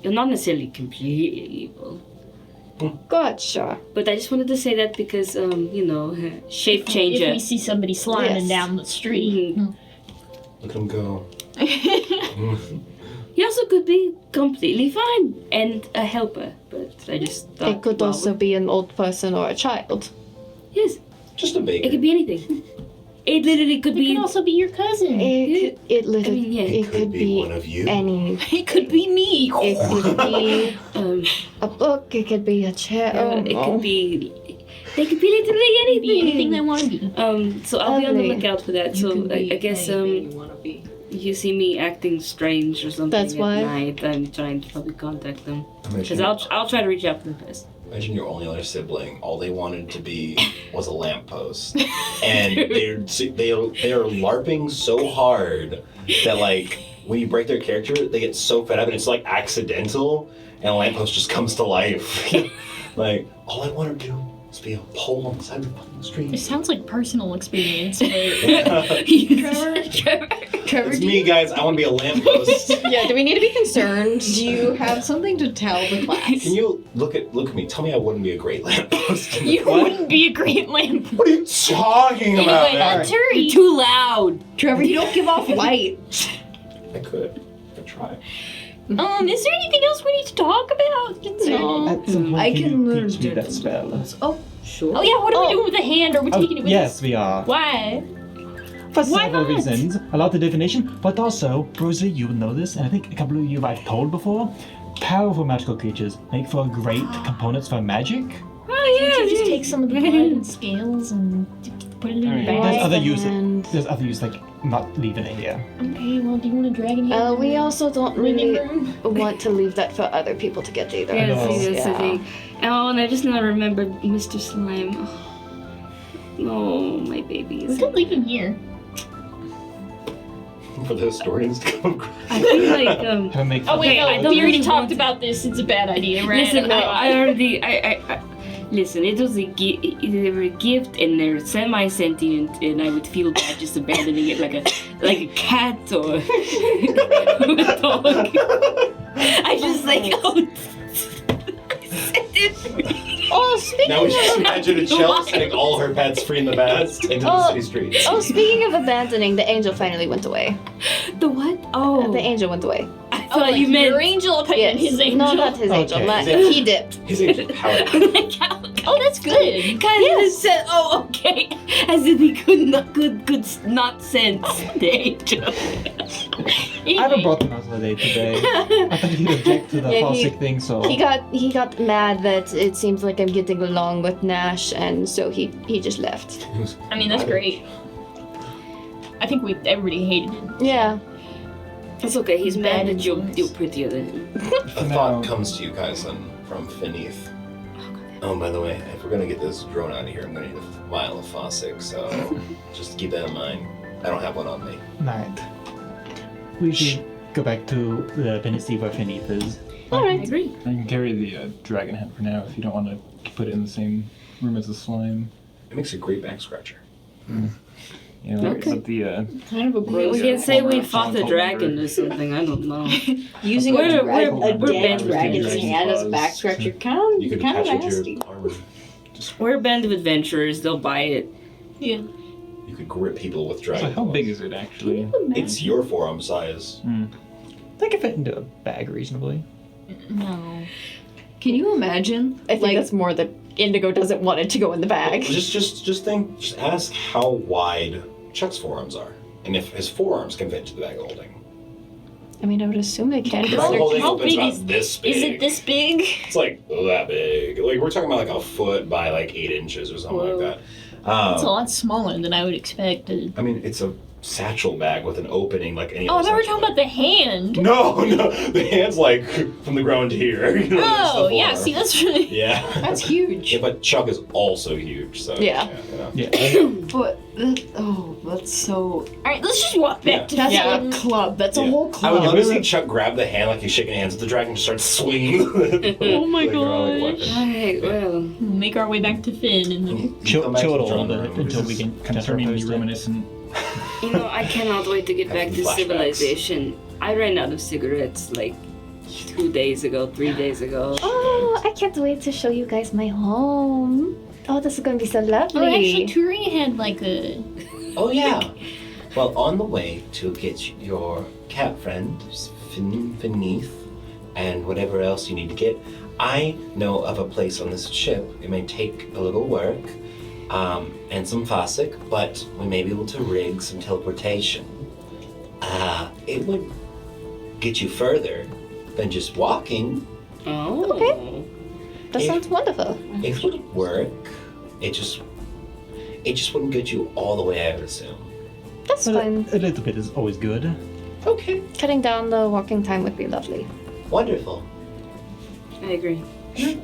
you're not necessarily completely evil. Gotcha. But I just wanted to say that because, you know, shape changer. If we see somebody sliding Yes. down the street. Look at him go. He also could be completely fine and a helper, but I just thought. It could well, also be an old person or a child. Yes, Just a it baker. could be anything. It literally could It be. could also be your cousin. It It could be one of you. any. It could be me. It could be um, a book. It could be a chair. it could be. They could be literally anything. Be anything they want to be. So I'll be on the Lovely. lookout for that. So I guess you see me acting strange or something That's at why. night, I'm trying to probably contact them because Imagine, I'll try to reach out to them first. imagine your only other sibling. All they wanted to be was a lamppost, and they're LARPing so hard that like when you break their character, they get so fed up, and it's like accidental, and a lamppost just comes to life. Like all I want to do is be a pole on the side of the fucking It street. sounds like personal experience. But Trevor, It's me, guys. I want to be a lamppost. Yeah. Do we need to be concerned? Do you have something to tell the class? Can you look at me? Tell me I wouldn't be a great lamppost. you wouldn't be a great lamp. What are you talking about? Anyway, man? Hunter, You're too loud. Trevor, you don't give off light. I could. I'd try. is there anything else we need to talk about? concerning- At some point, I can you learn teach me that different spell? Oh, sure. Oh yeah, what are we doing with the hand? Are we Oh, taking it with yes, us? we are. Why? For Why several not? reasons. A lot of divination, but also, Rosie, you would know this, and I think a couple of you I've told before. Powerful magical creatures make for great components for magic. Oh yeah, just take some of the blood and scales and put it in your Alright. bag. There's other use. and- There's other use, like not leaving it here. Okay, well, do you want a dragon here? We also don't living really room? want to leave that for other people to get either. Yeah, know. see, that's the Yeah. thing. Oh, and I just now remembered Mr. Slime. Oh. No, my baby. We could leave him here. For the historians to come. I feel like Have a make Oh wait, I no, don't we already really talked want to- about this. It's a bad idea, right? listen. I already. Listen. It was a gift, and they're semi-sentient, and I would feel bad just abandoning it like a cat or a dog. I just like Oh, speaking Now we just of imagine a Chell setting all her pets free in the bats into the Oh. city streets. oh, speaking of abandoning, the angel finally went away. the what? Oh, The angel went away. I Oh, thought like you meant. your angel opinion, his angel. No, not his angel. Okay. Not, His he dipped. His angel power. Oh, that's good. Guys, just said, oh, okay. As if he could not sense the angel. I haven't brought them out on a date today. I thought he'd object to the Yeah, Fossil thing, so He got mad that it seems like I'm getting along with Nash, and so he just left. I mean, that's great. I think everybody hated him. Yeah. It's okay. He's Bad mad that you're influence. prettier than him. A thought comes to you guys then from Fineath. Oh, by the way, if we're gonna get this drone out of here, I'm gonna need a vial of Fossick, so just keep that in mind. I don't have one on me. night. We should go back to the Tennessee where Fineath is. I agree. You can carry the dragon head for now if you don't want to put it in the same room as the slime. It makes a great back scratcher. You know, Okay. but the Kind of a We can say we fought the dragon or something. I don't know. Using We're- a we're dead banned dragon's with hand as a claws. back scratcher. Kind You of could attach it to nasty. your armor. We're a band of adventurers. They'll buy it. Yeah. You could grip people with so dragon. how claws. big is it actually? It's your forearm size. They can fit into a bag reasonably. No. Can you imagine? I think that's more that Indigo doesn't want it to go in the bag. Just ask how wide Chuck's forearms are, and if his forearms can fit into the bag of holding. I mean, I would assume they can. The but bag of they're- holding how it's big about is- this big. Is it this big? It's like that big. Like we're talking about like a foot by like 8 inches or something Whoa. like that. It's a lot smaller than I would expect. I mean, it's a satchel bag with an opening like any Oh, I other thought we were satchel talking bag. about the hand. No, the hand's like from the ground to here. You know, that's the Oh, yeah. forearm. See, that's really. Yeah. That's huge. Yeah, but Chuck is also huge, so Yeah. you know. Yeah. But that's so. All right, let's just walk back to That's Finn. a club. That's Yeah. a whole I club. would love to see Chuck grab the hand like he's shaking hands with the dragon and just start swinging. Oh my Like a relic gosh. weapon. Alright, well. We'll make our way back to Finn and then. Chill, Come back chill to it the a little drum bit room. until we can Kind of starting to be post it. reminiscent. You know, I cannot wait to get back to Flashbacks. civilization. I ran out of cigarettes like 2 days ago, 3 days ago. Oh, I can't wait to show you guys my home. Oh, this is going to be so lovely. Oh, actually, Turi had like a. Oh yeah. Well, on the way to get your cat friend, Fineath, and whatever else you need to get, I know of a place on this ship. It may take a little work and some Fossick, but we may be able to rig some teleportation. It would get you further than just walking. Oh. Okay. That sounds wonderful. It would work. It just wouldn't get you all the way, I would assume. That's But fine. a little bit is always good. Okay. Cutting down the walking time would be lovely. Wonderful. I agree. She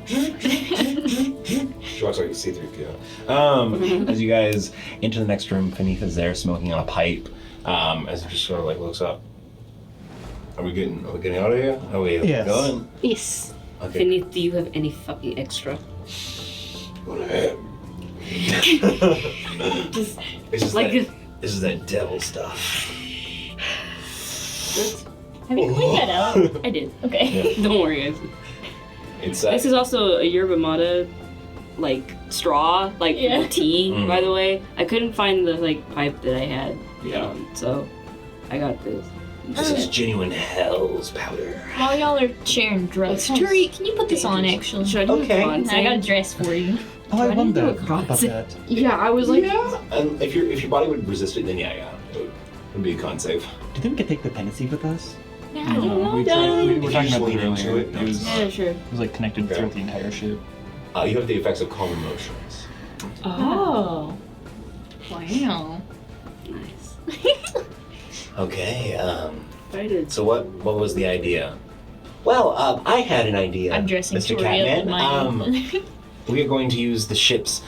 walks like a C-3PO. As you guys enter the next room, Fineath is there smoking on a pipe. As he just sort of like looks up. Are we getting out of here? Are we Yes. going? Yes. Okay. Fineath, do you have any fucking extra? It's just Like, that, this is that devil stuff. Have you cleaned that out? I did. Okay. Don't worry, guys. It's This is also a yerba mate, like straw, like Yeah. tea. Mm. By the way, I couldn't find the like pipe that I had. Yeah. So I got this. This is genuine hell's powder. While y'all are sharing drugs, Turi, can you put this on actually? Should I do Okay. a con I got a save? dress for you. Oh, I Do I need wonder to do a about con that. Yeah, I was like, And if your body would resist it, then yeah, it would be a con save. Do you think we could take the Tennessee with us? Oh, No, we were talking about Lean that into earlier. it. It was, Yeah, sure. it was like connected Okay. throughout the entire ship. You have the effects of calm emotions. Oh. Wow. Nice. Okay. I did. So what was the idea? Well, I had an idea, I'm dressing Mr. Tori up in Catman. my. we are going to use the ship's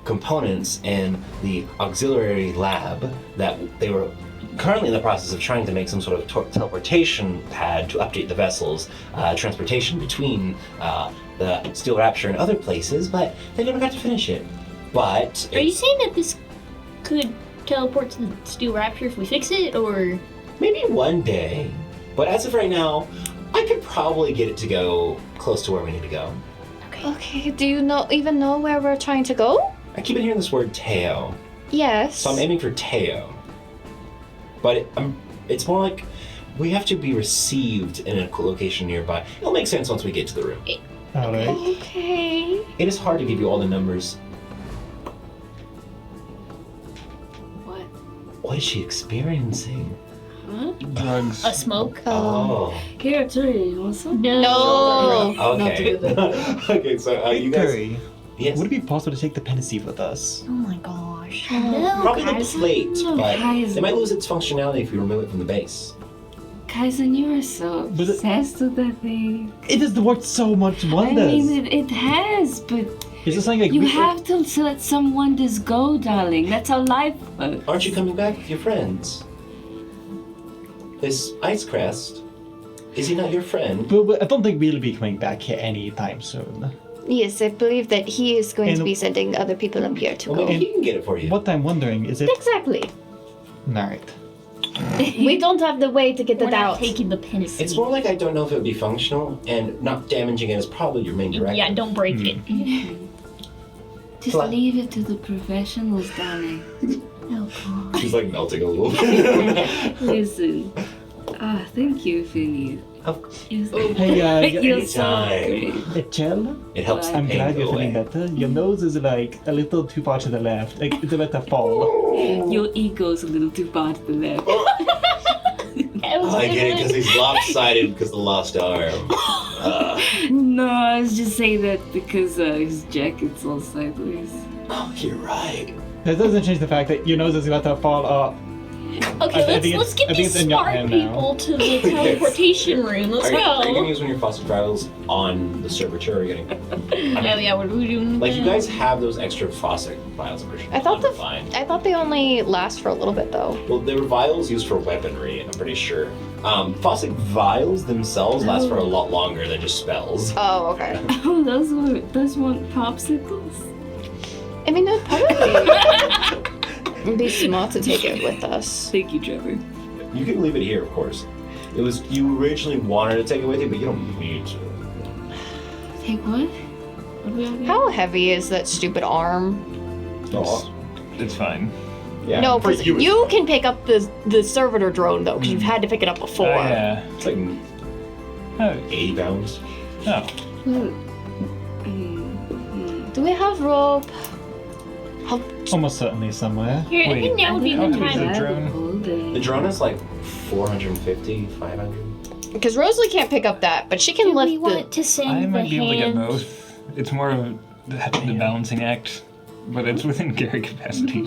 components in the auxiliary lab that they were currently in the process of trying to make some sort of teleportation pad to update the vessel's transportation between the Steel Rapture and other places, but they never got to finish it. But Are you saying that this could teleport to the Steel Rapture if we fix it, or? maybe one day. But as of right now, I could probably get it to go close to where we need to go. Okay, do you even know where we're trying to go? I keep hearing this word Teo, Yes. so I'm aiming for Teo. But it's more like we have to be received in a location nearby. It'll make sense once we get to the room. Alright. Okay. It is hard to give you all the numbers. What? What is she experiencing? Huh? Drugs. A smoke? Oh. Here, Terry, you want some? No. Okay. Okay, so you guys. Terry, Yes. would it be possible to take the Pensieve with us? Oh my gosh. No, Probably the guys. plate, No, but guys. it might lose its functionality if you remove it from the base. Kaizen, you are so But it- obsessed with that thing. It has worked so much wonders. I mean, it has, but Is this something like you we- have to let some wonders go, darling. That's how life works. Aren't you coming back with your friends? This Ice Crest, is he not your friend? But I don't think we'll be coming back here anytime soon. Yes, I believe that he is going to And- be sending other people up here to Well, go. maybe he can get it for you. What I'm wondering is if. Exactly. Alright. We don't have the way to get We're it not out. taking the penicillin. It's more like I don't know if it would be functional, and not damaging it is probably your main directive. Yeah, don't break it. Just Fly. leave it to the professionals, darling. Oh, She's like melting a little bit. Listen. Thank you, Finny. Hey, You're so anytime. great. Chell? It helps the I'm pain glad go you're feeling away. better. Your nose is like a little too far to the left. Like it's about to fall. Your ego's a little too far to the left. I get it because he's lopsided because the lost arm. No, I was just saying that because his jacket's all sideways. Oh, you're right. That doesn't change the fact that your nose is about to fall off. Okay, I think let's it's- get I think these it's in your smart hand now. people to the teleportation room. Let's Are you go. going to use one of your fossil trials on the servitor? Or are you getting... Yeah, what are we doing? Like, you guys have those extra faucet vials, I'm pretty sure. I thought the Unrefined. I thought they only last for a little bit though. Well, they were vials used for weaponry, I'm pretty sure. Faucet vials themselves last for a lot longer than just spells. Oh, okay. Oh, those weren't popsicles. I mean, it'd probably be smart to take it with us. Thank you, Trevor. You can leave it here, of course. It was you originally wanted to take it with you, but you don't need to. Take what? What do we have? How heavy is that stupid arm? Oh, It's fine. yeah. No, for because you can pick up the servitor drone though, because you've had to pick it up before. Oh, yeah. It's like Oh, 80 pounds. oh. Well, Do we have rope? Almost certainly somewhere. Here, I Wait, think now would be how the heavy is time. the drone? All day. The drone is like 450, 500. Because Rosalie can't pick up that, but she can Do we lift want the. to send I the might be able to get hand? both. It's more of the balancing act, but it's within Gary capacity.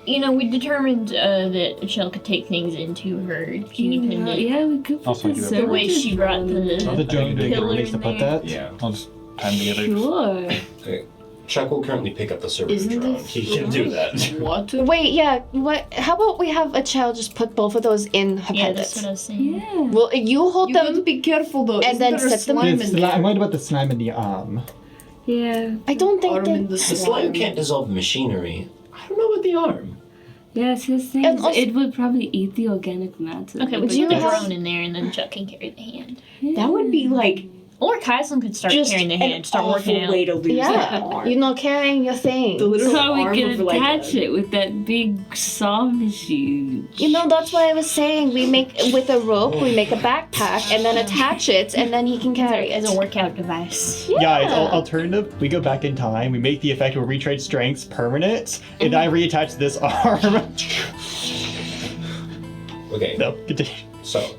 You know, we determined that Shell could take things into her genie pendant. Yeah, we could put Also, the do that. The way she brought drone in. The drone to get Pillar released to in put there. that. Yeah. I'll just tie them together. Sure. Okay. Chuck will currently pick up the servitor Isn't drone. it He can do that. What? Wait, yeah. What? How about we have a child just put both of those in her Yeah, that's what pendant? I was saying. Yeah. Well, you hold You have to them. be careful though. And Isn't then there a set them- slime It's in there? I'm worried about the slime in the arm. Yeah. I don't think Arm in that. the The slime can't dissolve machinery. I don't know about the arm. Yes, his thing. And also- It would probably eat the organic matter. Okay, Would we you put the have- drone in there, and then Chuck can carry the hand. That would be like Or Kyson could start just carrying the an hand, start awful working out. way to lose that Yeah, arm. you know, carrying your thing. The literal So we arm can of like attach a, it with that big saw machine. You know, that's why I was saying we make with a rope, we make a backpack, and then attach it, and then he can carry it. As a workout device. Guys, alternative, we go back in time, we make the effect where retrade strengths permanent, and I reattach this arm. Okay, No, continue. so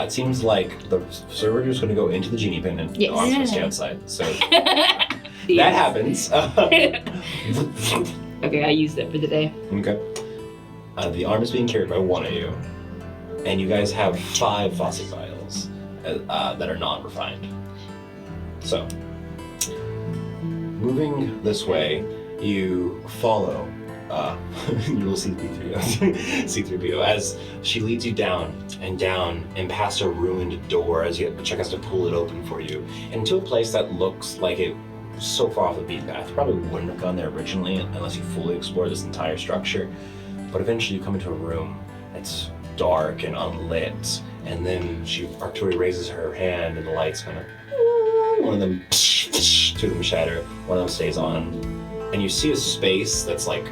it seems like the servitor is going to go into the genie pendant. Yes. The arm's going to stay Yeah. outside. So that happens. Okay, I used that for the day. Okay. The arm is being carried by one of you, and you guys have 5 faucet vials that are non-refined. So, moving this way, you follow your little C-3PO as she leads you down and past a ruined door as Chuck has to pull it open for you into a place that looks like it was so far off the beaten path. You probably wouldn't have gone there originally unless you fully explored this entire structure. But eventually you come into a room that's dark and unlit, and then Arcturi raises her hand and the lights kind of, one of them, two of them shatter, one of them stays on, and you see a space that's like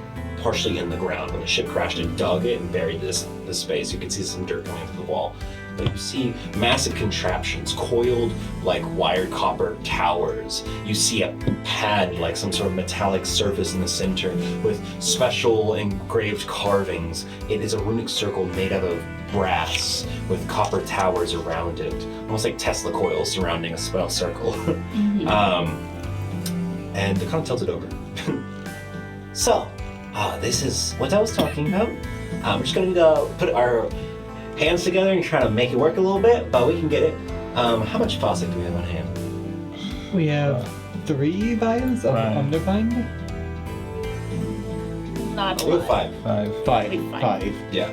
partially in the ground. When the ship crashed, it dug it and buried this space. You can see some dirt coming through the wall. But you see massive contraptions, coiled like wired copper towers. You see a pad, like some sort of metallic surface in the center with special engraved carvings. It is a runic circle made out of brass with copper towers around it, almost like Tesla coils surrounding a spell circle. And it kind of tilted over. So, this is what I was talking about. We're just going to put our hands together and try to make it work a little bit, but we can get it. How much faucet do we have on hand? We have 3 vials of Five. Underbind. Not a We have lot. 5. 5. Yeah.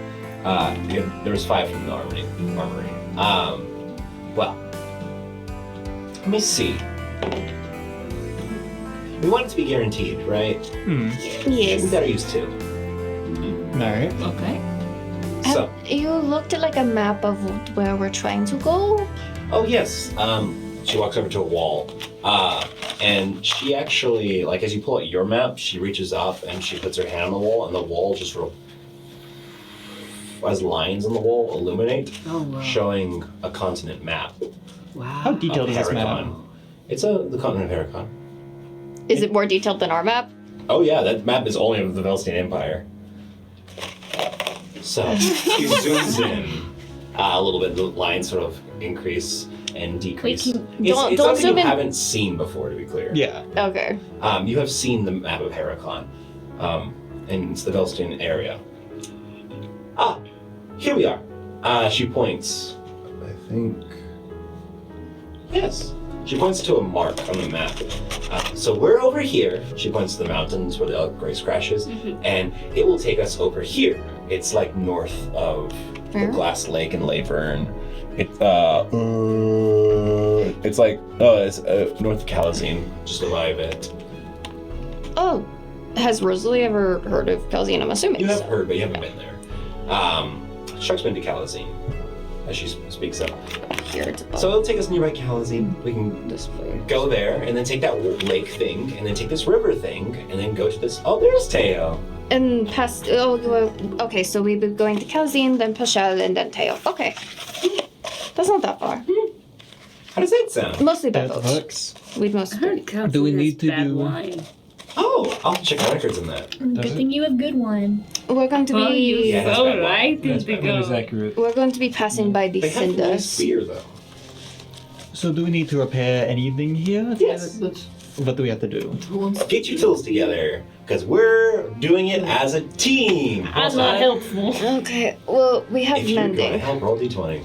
There was 5 from the armory. Well, let me see. We want it to be guaranteed, right? We Yes. gotta use 2. Alright. Okay. So, Have you looked at like a map of where we're trying to go? oh yes. She walks over to a wall, and she actually, like, as you pull out your map, she reaches up and she puts her hand on the wall, and the wall just sort of, as lines on the wall illuminate, Oh, wow. showing a continent map. How Wow. detailed is this map? Heracon. It's the continent of Heracon. Is it more detailed than our map? Oh yeah, that map is only of the Velstein Empire. So she zooms in a little bit. The lines sort of increase and decrease. Wait, it's don't something zoom you in. haven't seen before, to be clear. Yeah. Okay. You have seen the map of Heracon, and it's the Velstein area. Here we are. She points. I think. Yes. She points to a mark on the map. So we're over here. She points to the mountains where the Elk Grace crashes, and it will take us over here. It's like north of the Glass Lake and Laverne. It's like north of Calazine, just above it. Oh, has Rosalie ever heard of Calzine? I'm assuming. You have heard, but you haven't been there. Chuck's been to Calazine, as she speaks up. Here it's above. So it'll take us nearby Calazine. We can This way. go there, and then take that lake thing, and then take this river thing, and then go to this. Oh, there's Teo. And past. Oh, well, okay. So we've been going to Calzine, then Pashel, and then Teo. Okay. That's not that far. How does that sound? Mostly by That boats. looks. We'd mostly. Do we need to bad do- Wine. Oh, I'll check the records on that. Good thing you have good wine. We're going to Oh, you be. Yeah, that's so bad wine. right That's to that is go. accurate. We're going to be passing by the They have nice cinders. beer, though. So do we need to repair anything here? Yes. What do we have to do? Get your tools together, because we're doing it as a team. I'm not helpful. Okay. Well, we have If you're going to mending. help, roll d20.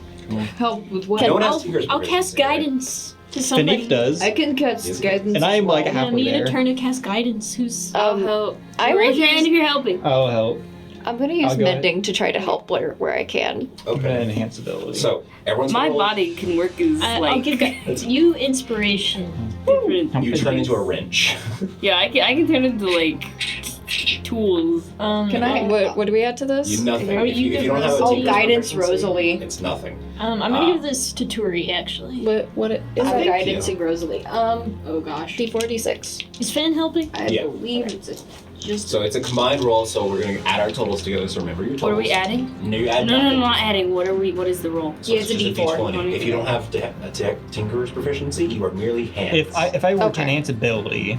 Help with what? No one I'll, has fingers I'll cast proficiency, right? guidance to somebody. Finnick does. I can cast Yes. guidance. And I'm like as well. I halfway need there. a turn to cast guidance. Who's I'll Um, help. I Raise will your hand use- if you're helping. I'll help. I'm going to use I'll go ahead. mending to try to help where I can. Okay. Enhance ability. So, everyone's My gonna roll. body can work as I'll like give you inspiration. different. You turn into a wrench. Yeah, I can turn into like tools. Can I? What do we add to this? You nothing. Oh, If you if give you don't have a Rosalie- tinker's guidance, proficiency, Rosalie. It's nothing. I'm gonna give this to Turi actually. What is Thank that you. guidance, Rosalie? Oh gosh. D4, D6. Is Fan helping? I Yeah. believe it's just. So it's a combined roll, so we're going to add our totals together, so remember your totals. What are we adding? No, you add No, nothing. not adding. What are we? What is the roll? So Yeah, it's it's a just D4. If you don't have tinkerer's proficiency, you are merely hands. If I were to Okay. enhance ability,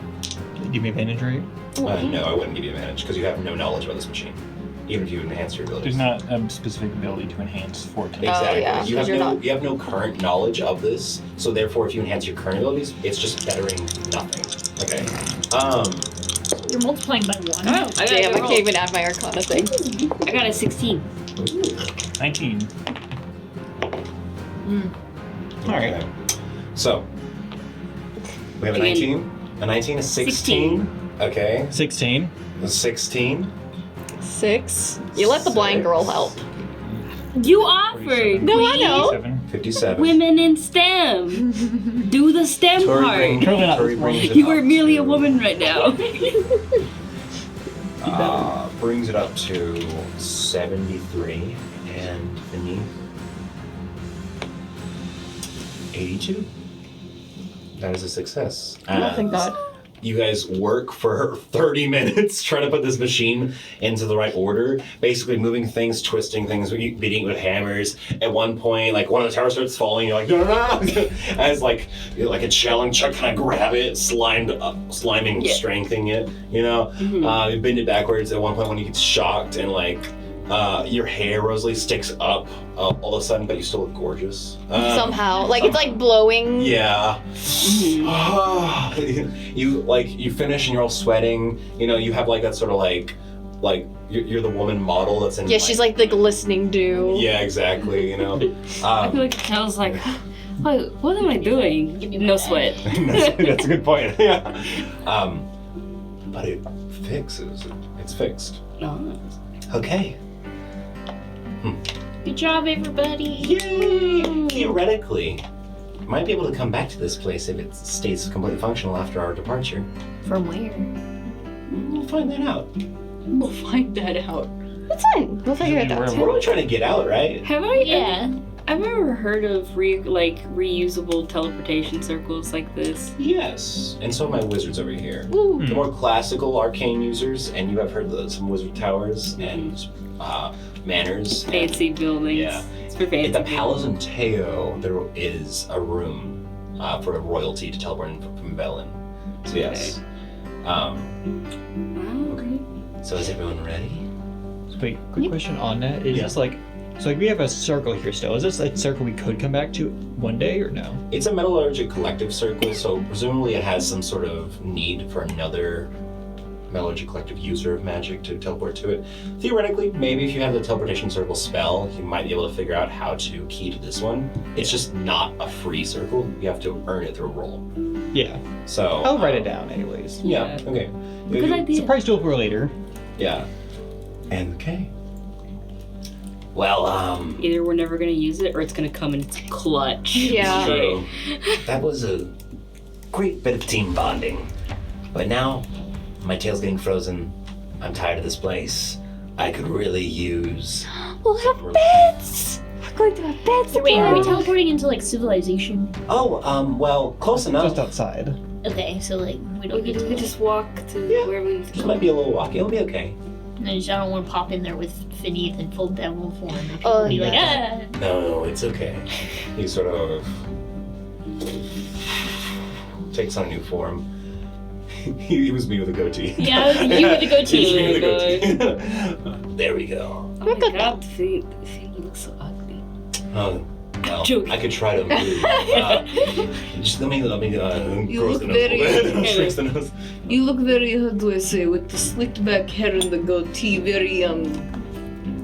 give me advantage, right? No, I wouldn't give you advantage, because you have no knowledge about this machine. Even if you enhance your abilities. There's not a specific ability to enhance for Exactly. yeah, you 'cause you're not- you have no current knowledge of this, so therefore if you enhance your current abilities, it's just bettering nothing. Okay. You're multiplying by 1. Oh, I got Damn, a I roll. can't even add my Arcana thing. I got a 16. 19. Alright. So we have a Again. 19. A 19 is 16. Okay. 16. A 16. 6. You let the blind girl help. You offered. No, I know. 57. Women in STEM. Do the STEM Tori part. brings it You up are merely a to- woman right now. Brings it up to 73. And beneath 82. That is a success. Oh, thank God. You guys work for 30 minutes trying to put this machine into the right order, basically moving things, twisting things, beating it with hammers. At one point, like one of the towers starts falling, you're like, no, no, no. As like a challenge, Chuck kind of grab it, sliming, strengthening it, you know? You bend it backwards at one point when you get shocked and like, your hair, Rosalie, sticks up all of a sudden, but you still look gorgeous. Somehow. Like, it's like blowing. Yeah. You finish and you're all sweating. You know, you have like that sort of like you're the woman model that's in. Yeah, she's like the glistening dew. Yeah, exactly. You know. I feel like Kel's like, what am I doing? No sweat. That's a good point. Yeah. But it fixes. It's fixed. No. Okay. Good job, everybody. Yay! Theoretically, might be able to come back to this place if it stays completely functional after our departure. From where? We'll find that out. We'll find that out. That's fine. We'll figure it out. We're all trying to get out, right? Have I? Yeah. I've never heard of reusable teleportation circles like this. Yes. And so have my wizards over here. Ooh. The more classical arcane users, and you have heard of some wizard towers and manors. Fancy buildings. Yeah. It's for fancy At the buildings. Palace and Teo, there is a room for a royalty to teleport in from Velen. So yes. Okay. So is everyone ready? Wait, quick question on that. Is this like, so like we have a circle here still. Is this a circle we could come back to one day or no? It's a metallurgic collective circle, so presumably it has some sort of need for another metallurgic collective user of magic to teleport to it. Theoretically, maybe if you have the teleportation circle spell, you might be able to figure out how to key to this one. It's just not a free circle. You have to earn it through a roll. Yeah. So I'll write it down anyways. Yeah. Okay. Good idea. Surprise tool for later. Yeah. And okay. Well, Either we're never gonna use it or it's gonna come in its clutch. Yeah. true. That was a great bit of team bonding. But now, my tail's getting frozen. I'm tired of this place. I could really use. We'll have beds! We're going to have beds Wait, are we again. teleporting into like civilization? Oh, well, close enough. Just outside. Okay, so like we don't We get could, to we could just walk to wherever we need to Just go. might be a little walky. It'll be okay. I don't want to pop in there with Finith and full devil form and people Oh, be yeah. like, ah. No, it's okay. He sort of takes on a new form. He was me with a goatee. Yeah, you with the goatee. He was me with a goatee. There we go. Oh my god, the feet looks so ugly. Oh, well, Joking. I could try to improve. Just let me You gross look the nose very- a little bit. Shrinks the nose. You look very, how do I say, with the slicked back hair and the goatee, very,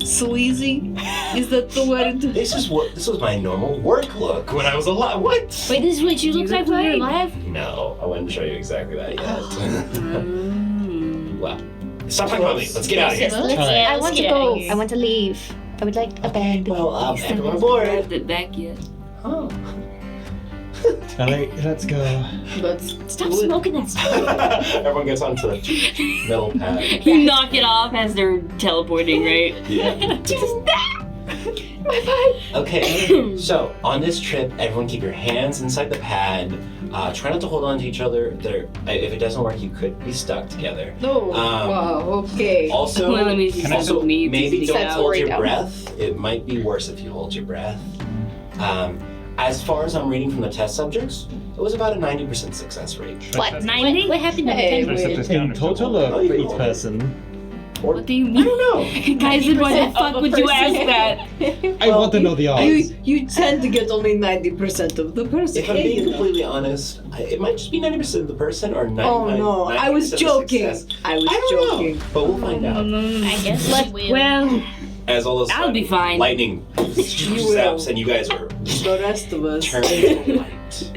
sleazy? Is that the word? This was my normal work look when I was alive. What? Wait, this is what you look like when you're alive? No, I wouldn't show you exactly that yet. Mm. Well, stop talking about me. Let's get out of here. I want to get out go. of here. I want to leave. I would like a bed. Well, everyone Haven't aboard. grabbed it back yet. Oh. Alright, let's go. But Stop smoking that stuff. Everyone gets onto the metal pad. You knock it off as they're teleporting, right? Yeah. Okay, so on this trip, everyone keep your hands inside the pad. Try not to hold on to each other. If it doesn't work, you could be stuck together. no, wow, okay. Also, Well, that means you also don't need to maybe sneak don't out. hold your Separate out. breath. It might be worse if you hold your breath. As far as I'm reading from the test subjects, it was about a 90% success rate. What? 90? What happened to Hey, the Should I set this In down or total something? Oh, or you for can each hold it. person? What do you I mean? don't know. Guys, then why the 90% fuck of a would you ask person. that? I want to know the odds. You tend to get only 90% of the person. If I'm being completely honest, it might just be 90% of the person or 99%. Oh no, I was 90% of joking. success. I was I don't joking. know, but we'll find out. I guess Let- we will. well, As all of a I'll sudden, be fine. lightning will. zaps and you guys are The rest of us. turned to light.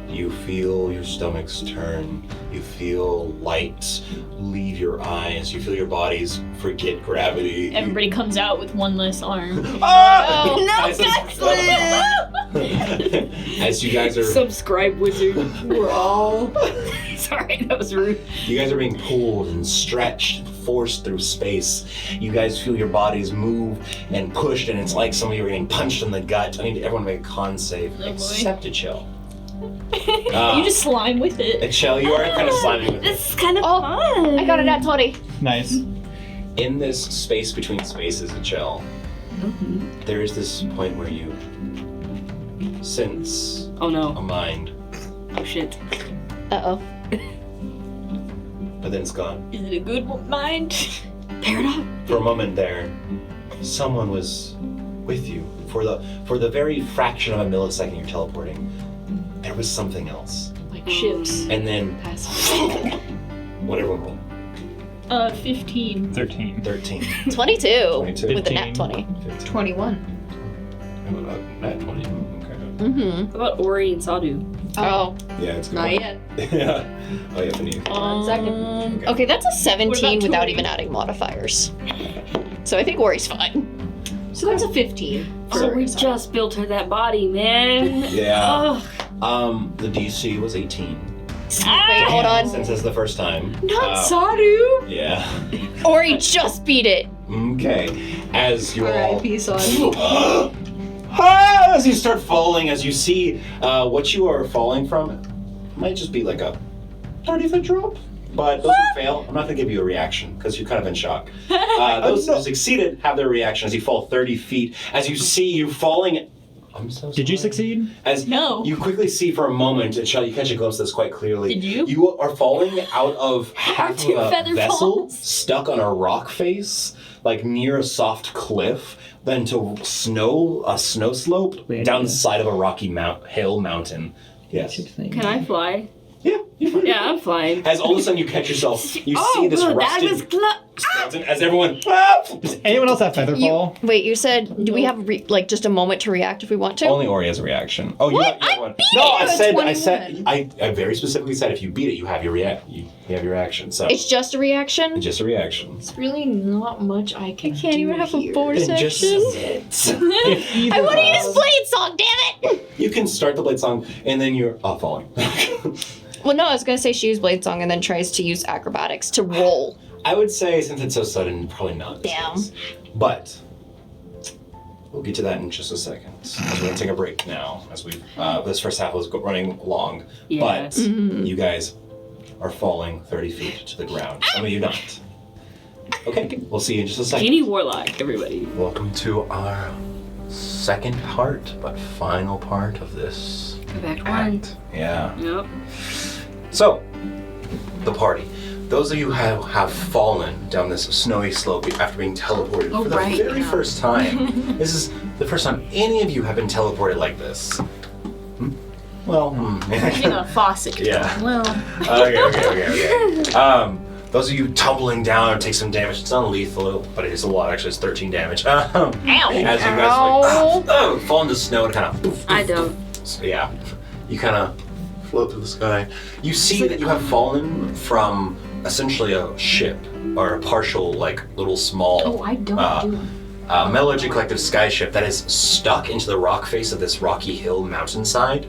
You feel your stomachs turn. You feel light leave your eyes. You feel your bodies forget gravity. Everybody comes out with one less arm. Ah! No, As you guys are, Subscribe, wizard. We're all. Sorry, that was rude. you guys are being pulled and stretched, and forced through space. You guys feel your bodies move and pushed, and it's like some of you are getting punched in the gut. I need everyone to make a con save, boy. except Achel. you just slime with it. Achel, you are kind of slimy with it. This is kind of Oh, fun. I got it at 20. Nice. In this space between spaces, Achel, there is this point where you sense Oh a no. mind, Oh shit. Uh-oh. but then it's gone. Is it a good mind? For a moment there, someone was with you. For the very fraction of a millisecond you're teleporting, there was something else. Like ships. And then, whatever roll. 15. 13. 13. 22. 22. With a nat 20. 21. Nat 20. Okay. Mm-hmm. How about Ori and Sadu? Oh. Yeah, it's good. Not yet. Yeah. Oh, yeah, beneath. 1 second. Okay, that's a 17 without Tori? even adding modifiers. So I think Ori's fine. So that's a 15. So we just built her that body, man. Yeah. Oh, The DC was 18. Wait, hold on. Since it's the first time. Not Sadu! Yeah. Ori just beat it. Okay. As you all. R.I.P. Sadu. As you start falling, as you see what you are falling from, might just be like a 30-foot drop. But those who fail, I'm not going to give you a reaction because you're kind of in shock. Those who succeeded have their reaction as you fall 30 feet. As you see you falling. I'm so sorry. Did you succeed? As No. you quickly see for a moment, and you catch a glimpse of this quite clearly. Did you? You are falling out of half Two of a feather vessel falls. stuck on a rock face, like near a soft cliff, then to a snow slope down the side of a rocky hill mountain. Yes. can I fly? Yeah. Yeah, I'm flying. As all of a sudden you catch yourself, you see this good, that rusted was skeleton as everyone. Ah! Does anyone else have Featherfall? Wait, you said, do we have just a moment to react if we want to? Only Ori has a reaction. Oh, you What? have I one. beat No, it! I very specifically said if you beat it, you have your you have your reaction. So It's just a reaction? just a reaction. It's really not much I can do. Can't even have a bonus Then just action. submit. I want to use Blade Song, damn it! You can start the blade song and then you're falling. Well, no, I was going to say she used Blade Song and then tries to use acrobatics to roll. I would say since it's so sudden, probably not. This Damn. case. But we'll get to that in just a second. As we're going to take a break now, as we this first half was running long. Yes. But you guys are falling 30 feet to the ground. Some of you not. Okay, we'll see you in just a second. Genie Warlock, everybody. Welcome to our second part, but final part of this Go back to one. act. Yeah. Yep. So, the party. Those of you who have fallen down this snowy slope after being teleported for the very first time. This is the first time any of you have been teleported like this. Well, Using a faucet. Yeah. Well. Okay. Those of you tumbling down take some damage. It's non-lethal, but it is a lot. Actually, it's 13 damage. Ow. As you guys fall into snow and kind of. I don't. So, yeah, you kind of float through the sky. You see that you have fallen from essentially a ship or a partial, little small. Oh, I don't do Metallurgy Collective sky ship that is stuck into the rock face of this rocky hill mountainside,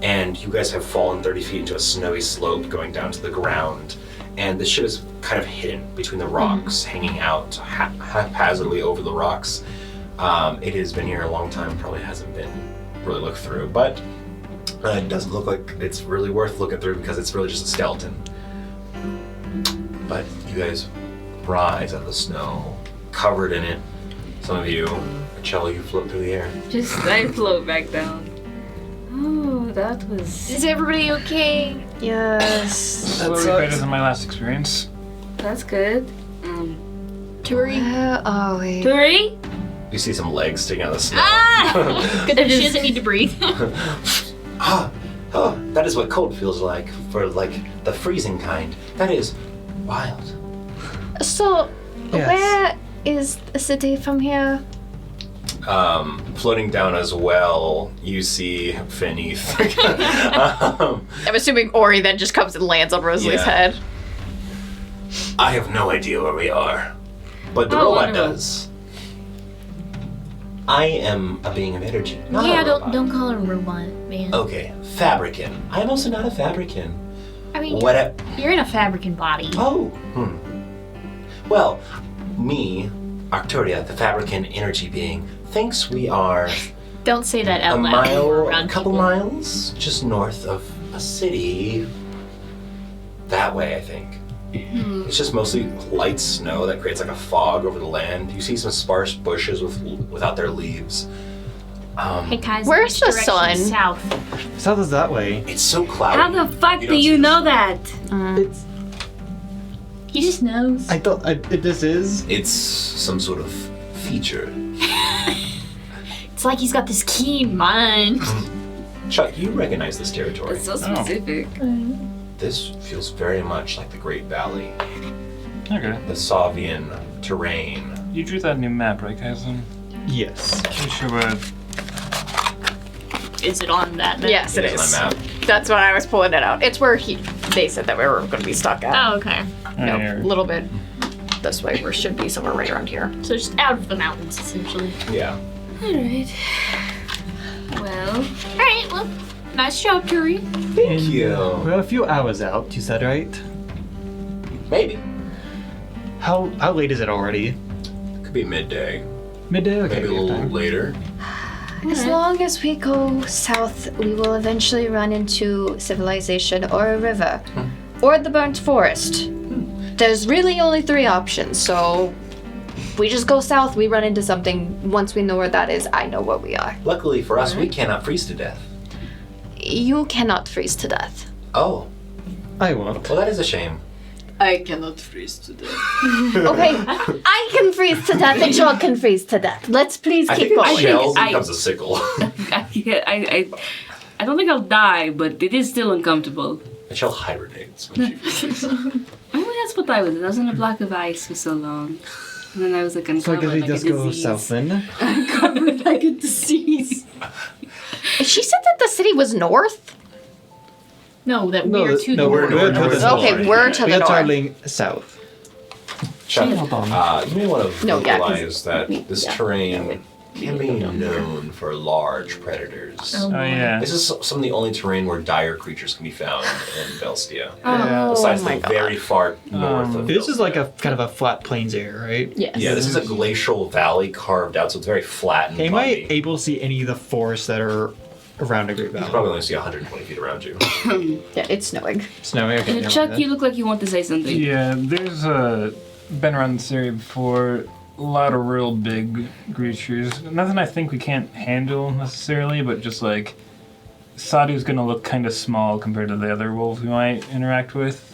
and you guys have fallen 30 feet into a snowy slope going down to the ground. And the ship is kind of hidden between the rocks, hanging out haphazardly over the rocks. It has been here a long time, probably hasn't been really looked through, but it doesn't look like it's really worth looking through because it's really just a skeleton. But you guys rise out of the snow, covered in it. Some of you, Cello, you float through the air. I float back down. Oh, that was. Is everybody okay? Yes. A little bit better than my last experience. That's good. Turi? Oh, wait. Turi? You see some legs sticking out of the snow. Good that she doesn't need to breathe. That is what cold feels like, for the freezing kind. That is wild. So, Yes. where is the city from here? floating down as well, you see Finneath. I'm assuming Ori then just comes and lands on Rosalie's head. I have no idea where we are, but the Oh, robot wonderful. does. I am a being of energy, not Yeah, a robot. don't call her a robot, man. Okay, Fabricant. I am also not a Fabricant. I mean, What? you're in a Fabricant body. Oh. Well, me, Arcturia, the Fabricant energy being, thinks we are Don't say that out a loud. mile, around a couple people. miles just north of a city. That way, I think. It's just mostly light snow that creates like a fog over the land. You see some sparse bushes without their leaves. Hey guys, Where's which the direction sun? is South. South is that way. It's so cloudy. How the fuck do don't you see know the sun. that? It's. He just knows. I thought this is. It's some sort of feature. It's like he's got this keen mind. Chuck, you recognize this territory. It's so specific. This feels very much like the Great Valley, Okay. the Savian terrain. You drew that new map, right, Kaizen? Yes. Pretty sure what. Is it on that map? Yes, it It is is. on my map. That's when I was pulling it out. It's where they said that we were going to be stuck at. Oh, okay. No, Here. a little bit this way. We should be somewhere right around here. So just out of the mountains, essentially. Yeah. Alright. Well, Alright, well, nice job, Turi. Thank you. We're a few hours out. You said right. Maybe. How late is it already? Could be midday. Midday. Okay. Maybe a we have little time. later. As long as we go south, we will eventually run into civilization or a river. Or the burnt forest. There's really only 3 options, so we just go south, we run into something. Once we know where that is, I know where we are. Luckily for us, we cannot freeze to death. You cannot freeze to death. Oh, I won't. well, that is a shame. I cannot freeze to death. Okay, I can freeze to death and Sean can freeze to death. Let's please I keep think the going. shell I- becomes a sickle. I don't think I'll die, but it is still uncomfortable. The shell hibernates when she freezes. I mean, that's what I was. I was in a block of ice for so long. And then I was like So I uncovered guess we like a just go disease. south then. Covered like a disease. She said that the city was north? No, that we're to the no, we're north. to the Okay, north. we're to We the are north. traveling south. Chuck, Hold on. you may want to No, yeah, 'cause realize that this terrain can be known for large predators. Oh, yeah. This is some of the only terrain where dire creatures can be found in Belstia. Oh, Besides my the God. very far north of This is Belstia. like a kind of a flat plains area, right? Yes. Yeah, this is a glacial valley carved out, so it's very flat and Am I bumpy. able to see any of the forests that are around the Great You Valley? probably only see 120 feet around you. Yeah, it's snowing. Snowing. Okay. never Chuck, mind you look like you want to say something. Yeah, there's been around this area before. A lot of real big creatures. Nothing I think we can't handle necessarily, but just like Sadu's gonna look kind of small compared to the other wolves we might interact with.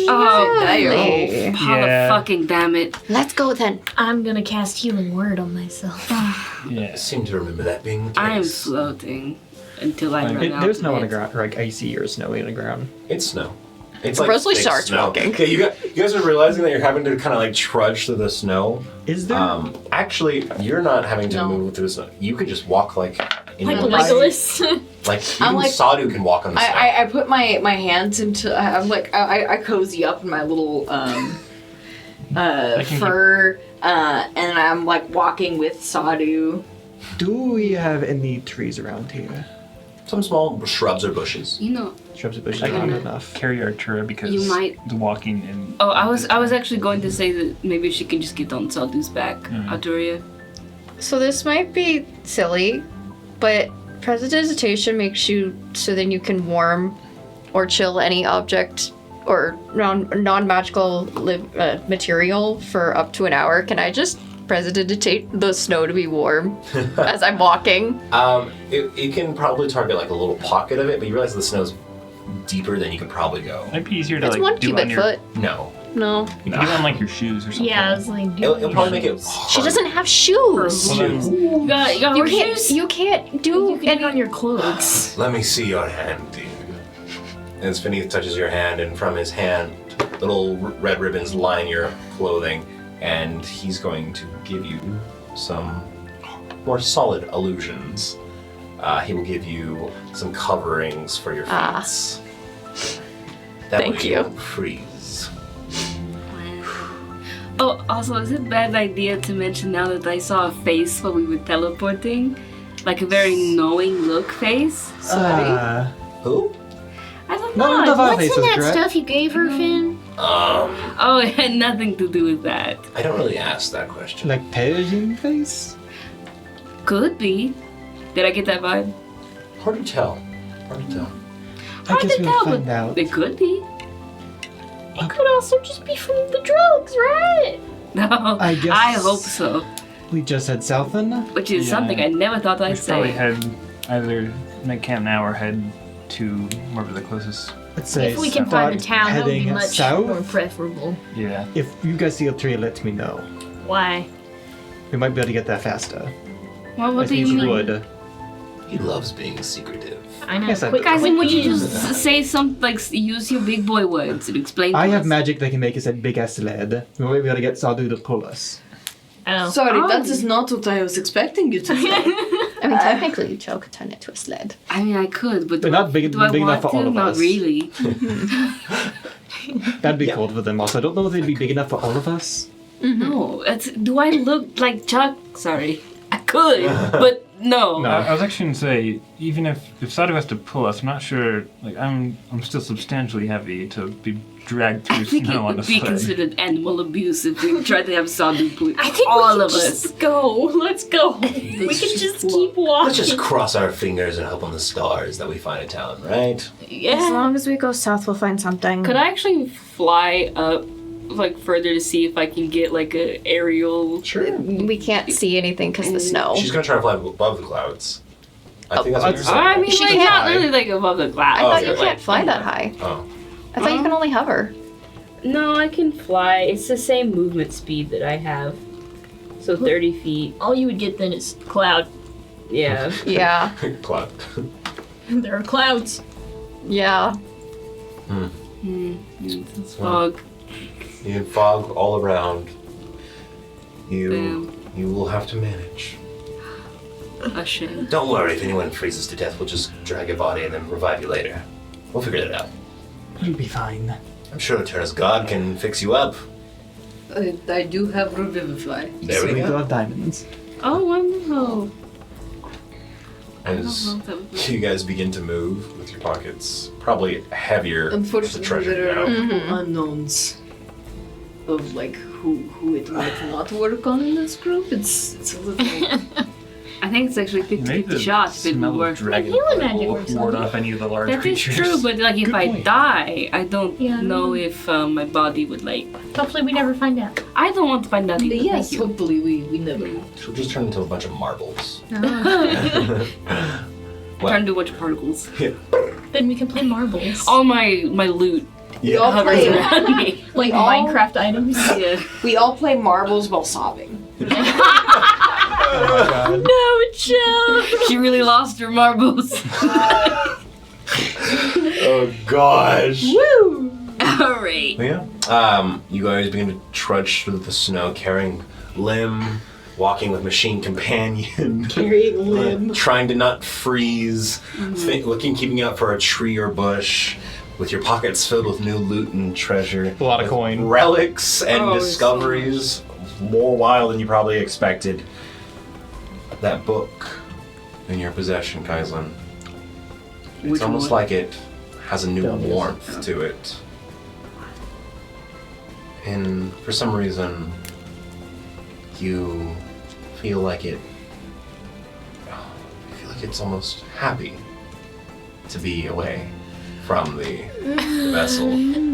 Oh, Really? Yeah. fucking damn it. Let's go then. I'm gonna cast Healing Word on myself. Yeah. I seem to remember that being the case. I am floating until I run out. There's of no on the it. ground, like icy or snowy on the ground. It's snow. It's Rosalie thick starts snow. walking. Okay, you guys are realizing that you're having to kind of like trudge through the snow. Is there? Actually, you're not having to No. move through the snow. You can just walk like in Like the Legolas. like I'm even like- Sadu can walk on the snow. I put my hands into. I'm like I cozy up in my little can fur, and I'm like walking with Sadu. Do we have any trees around here? Some small shrubs or bushes. You know. Shrubs and bushes I aren't can enough. carry Artura because You might- the walking in. Oh, I was actually going to say that maybe she can just get on Sadu's back, Arturia. So this might be silly, but prestidigitation makes you so then you can warm or chill any object or non-magical material for up to an hour. Can I just prestidigitate the snow to be warm as I'm walking? It can probably target like a little pocket of it, but you realize the snow's deeper than you can probably go. Might be easier to It's like 1 do on cubic your. foot. No. No. You can do it on like your shoes or something. Yeah, I was like, It'll probably make it She doesn't have shoes. Well, then- You got You horseshoes? can't. You can't do you can get on your clothes. Let me see your hand, dude. As Finneath touches your hand, and from his hand, little red ribbons line your clothing, and he's going to give you some more solid illusions. He will give you some coverings for your feet. That Thank way you. won't freeze. Oh, also, is it a bad idea to mention now that I saw a face while we were teleporting? Like a very knowing look face? Who? I don't No, know. the vibe What's face in was that correct. stuff you gave her, Finn? Oh, it had nothing to do with that. I don't really ask that question. Like Persian face? Could be. Did I get that vibe? Hard to tell. Hard to tell. I guess we'll tell, find but out. It could be. It could also just be from the drugs, right? No, I guess- I hope so. We just head south then? Which is Yeah. something I never thought We I'd should probably say. head either make camp now or head to wherever the closest. Let's say If we can find the start town, that would be heading much south. more preferable. Yeah. If you guys see a tree, let me know. Why? We might be able to get there faster. Well, what I do you think mean? would. He loves being secretive. I know. Yes, I quick, do. Guys, quick would you wins. just say some, like, use your big boy words and explain I to have us? magic that can make us a big ass sled. We might be able to get Sadu to pull us. Oh. Sorry, that is not what I was expecting you to say. I mean, technically, Joe could turn it to a sled. I mean, I could, but They're do not I, big- do I big want enough for to? all of Not us. really. That'd be cold for them also. I don't know if they'd be big enough for all of us. No, it's, do I look like Chuck? Sorry. I could, but no. No. I was actually gonna say, even if Sadu has to pull us, I'm not sure. Like I'm still substantially heavy to be dragged I through think it snow on a would be sled. considered animal abuse if we tried to have Sadu pull I think all we of can us. just go. Let's go. We can just keep walking. Let's just cross our fingers and hope on the stars that we find a town, right? As Yeah. long as we go south, we'll find something. Could I actually fly up, like, further to see if I can get, like, a aerial... Sure. We can't see anything because of the snow. She's gonna try to fly above the clouds. I think that's what you're Oh, saying. I mean, She like, can't not fly. really, like, above the I clouds. thought okay. you but, can't like, fly that high. Oh. I thought you can only hover. No, I can fly. It's the same movement speed that I have. So 30 feet. All you would get then is cloud. Yeah. Yeah. Cloud. There are clouds. Yeah. It's fog. You have fog all around. You Damn. you will have to manage. A shame. Don't worry, if anyone freezes to death, we'll just drag your body and then revive you later. We'll figure that out. You'll be fine. I'm sure Eterna's God can fix you up. I do have Revivify. There we We go. do have diamonds. Oh, wonderful. As you guys begin to move with your pockets, probably heavier with the Unfortunately, treasure there are now. unknowns of like who it might not work on in this group. It's a little. I think it's actually 50-50 shots, but smell we're... of dragon healing blood magic will works on ward you. off any of the large That is creatures. true, but like if Good I point. die, I don't Yeah, I know know. if my body would like... Hopefully we never find out. I don't want to find out either, Yes, thank you. hopefully we never. She'll just turn into a bunch of marbles. I turn into a bunch of particles. Then we can play marbles. All my loot We all hovers play. around me. like all- Minecraft items. Yeah. We all play marbles while sobbing. Oh my god. No, chill. She really lost her marbles. Oh gosh. Alright. Yeah. You guys begin to trudge through the snow, carrying Lim, walking with machine companion, Carrying limb. trying to not freeze, keeping out for a tree or bush, with your pockets filled with new loot and treasure. A lot of with coin. relics and Oh, discoveries, more wild than you probably expected. That book in your possession, Kaislin. It's Which almost one? like it has a new Tell me. warmth to it. And for some reason, you feel like it's almost happy to be away from the vessel.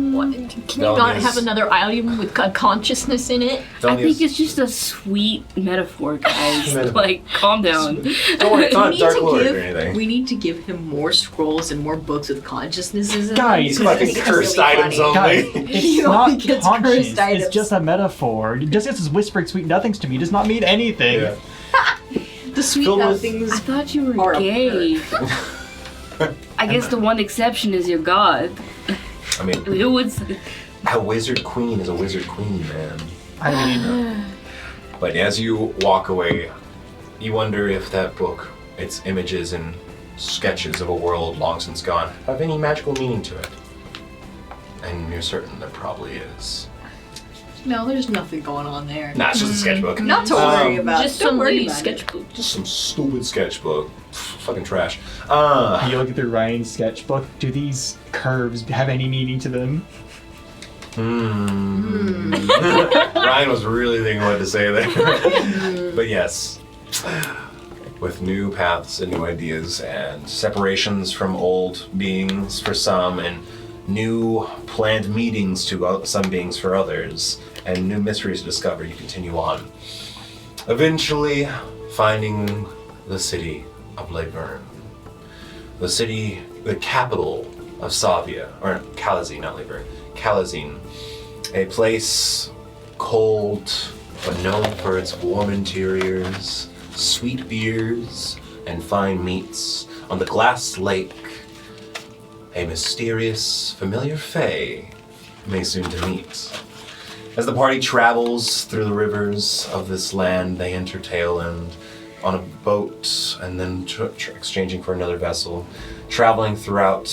What? Can you No, not yes. have another item with consciousness in it? I think it's just a sweet metaphor, guys. Metaphor. Like, calm down. Don't worry, it's not We need Dark to Lord give- or anything. We need to give him more scrolls and more books with consciousnesses in Guys, them. Fucking think it's cursed really items funny. Guys, only. it's He not only gets conscious. cursed It's items. just a metaphor. Just because it's whispering sweet nothings to me does not mean anything. Yeah. The sweet Filled with- nothings. I thought you Are were a gay. I guess the one exception is your god. I mean, It was... a wizard queen is a wizard queen, man. I mean, But as you walk away, you wonder if that book, its images and sketches of a world long since gone, have any magical meaning to it. And you're certain there probably is. No, there's nothing going on there. Nah, it's just a sketchbook. Not to worry about. Just Don't some worry little about it. sketchbook. Just some stupid sketchbook. Fucking trash. You look through Ryan's sketchbook. Do these curves have any meaning to them? Ryan was really thinking what to say there. But yes. With new paths and new ideas and separations from old beings for some and new planned meetings to some beings for others and new mysteries to discover, you continue on. Eventually finding the city of Laverne. The city, the capital of Savia, or Calazine, not Laverne, Calazine. A place cold but known for its warm interiors, sweet beers, and fine meats. On the glass lake, a mysterious, familiar fae may soon to meet. As the party travels through the rivers of this land, they enter Tailend on a boat and then exchanging for another vessel, traveling throughout,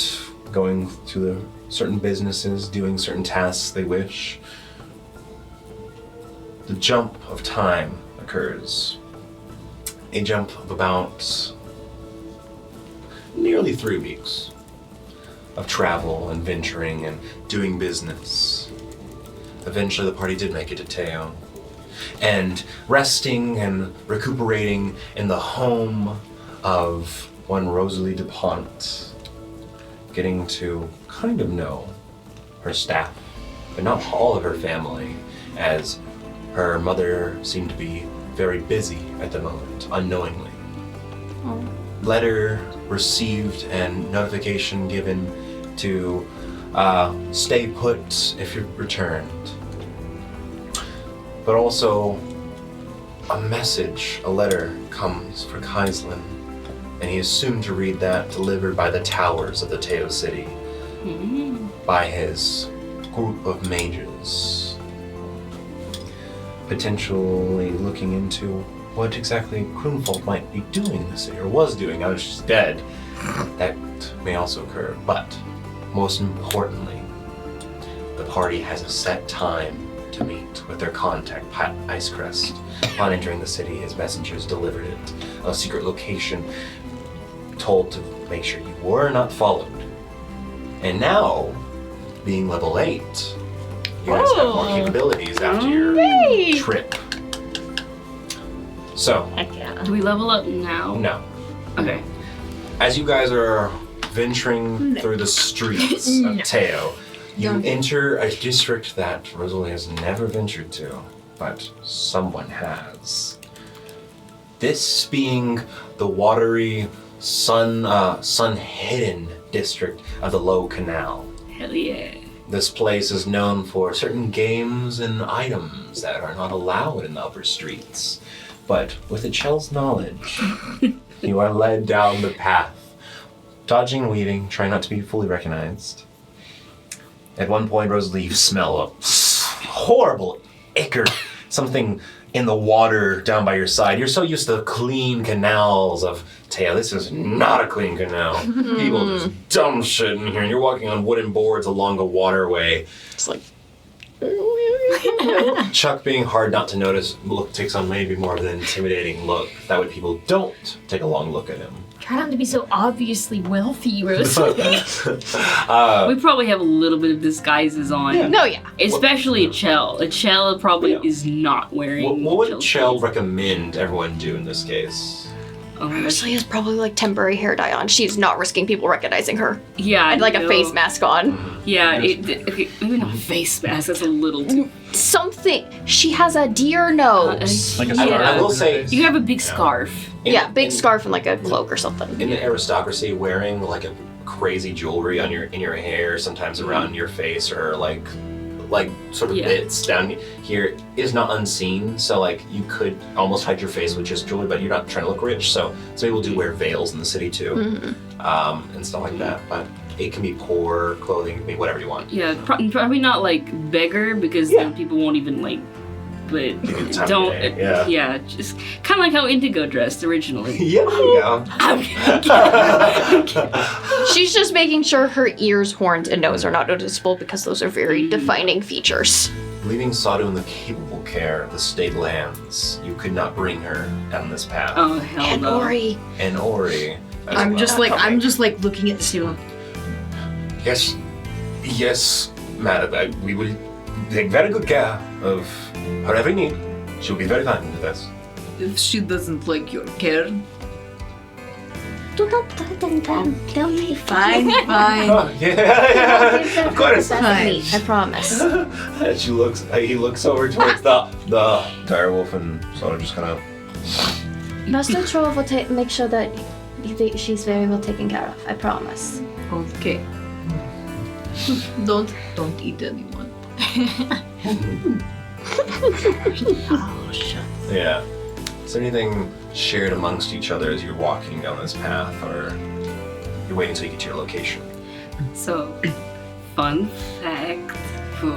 going to the certain businesses, doing certain tasks they wish. The jump of time occurs. A jump of about nearly 3 weeks of travel and venturing and doing business. Eventually the party did make it to Teo, and resting and recuperating in the home of one Rosalie DuPont, getting to kind of know her staff, but not all of her family, as her mother seemed to be very busy at the moment, unknowingly. Letter received and notification given to stay put if you're returned. But also a message, a letter comes for Kaislin, and he is soon to read that delivered by the towers of the Teo City by his group of mages, potentially looking into what exactly Kroonfold might be doing in the city, or was doing. I was just dead. That may also occur, but most importantly, the party has a set time to meet with their contact, Pat Icecrest. Upon entering the city, his messengers delivered it, a secret location, told to make sure you were not followed. And now, being level 8, you guys have more capabilities after your trip. So, Heck yeah. Do we level up now? no. Okay. As you guys are venturing through the streets of Teo, you enter a district that Rosalie has never ventured to, but someone has. This being the watery, sun-hidden district of the Low Canal. Hell yeah. This place is known for certain games and items that are not allowed in the upper streets. But with a Chell's knowledge, you are led down the path, dodging and weaving, trying not to be fully recognized. At one point, Rosalie, you smell a horrible ichor, something in the water down by your side. You're so used to the clean canals of Teo. This is not a clean canal. People just dump shit in here, and you're walking on wooden boards along a waterway. It's like, Chuck, being hard not to notice, takes on maybe more of an intimidating look. That way people don't take a long look at him. Try not to be so obviously wealthy, Rose. We probably have a little bit of disguises on. no, yeah. Especially a Chell. A Chell probably is not wearing. What would Chell's Chell face. recommend everyone do in this case? Rosalie has probably like temporary hair dye on. She's not risking people recognizing her. Yeah. And like a no. face mask on. Yeah, okay, maybe not a face mask. That's a little too. Something. She has a deer nose. Like a Yeah. scarf. I will say, You have a big scarf. Yeah, big scarf and like a cloak or something. in the aristocracy, wearing like a crazy jewelry on in your hair, sometimes around your face, or like sort of bits down here, is not unseen. So like you could almost hide your face with just jewelry, but you're not trying to look rich. So some people do wear veils in the city too, and stuff like that. But it can be poor clothing, it can be whatever you want. Yeah, probably not like beggar, because then people won't even like but Give you the time of don't. day, yeah. Just kind of like how Indigo dressed originally. Yeah, She's just making sure her ears, horns, and nose are not noticeable because those are very defining features. Leaving Sadu in the capable care of the state lands, you could not bring her down this path. Oh hell And no. Ori. And Ori. as I'm well. just like looking at the table. Yes, madam. We will take very good care of her every need. She'll be very fine with us. If she doesn't like your care, Do not threaten them. They'll leave. fine, fine. Oh, yeah, of course. Fine. I promise. And he looks over towards the direwolf and sort of just kind of. Master Trove will make sure that she's very well taken care of. I promise. Okay. Don't eat anyone. Oh shit. Yeah. Is there anything shared amongst each other as you're walking down this path, or you're waiting until you get to your location? So, fun fact for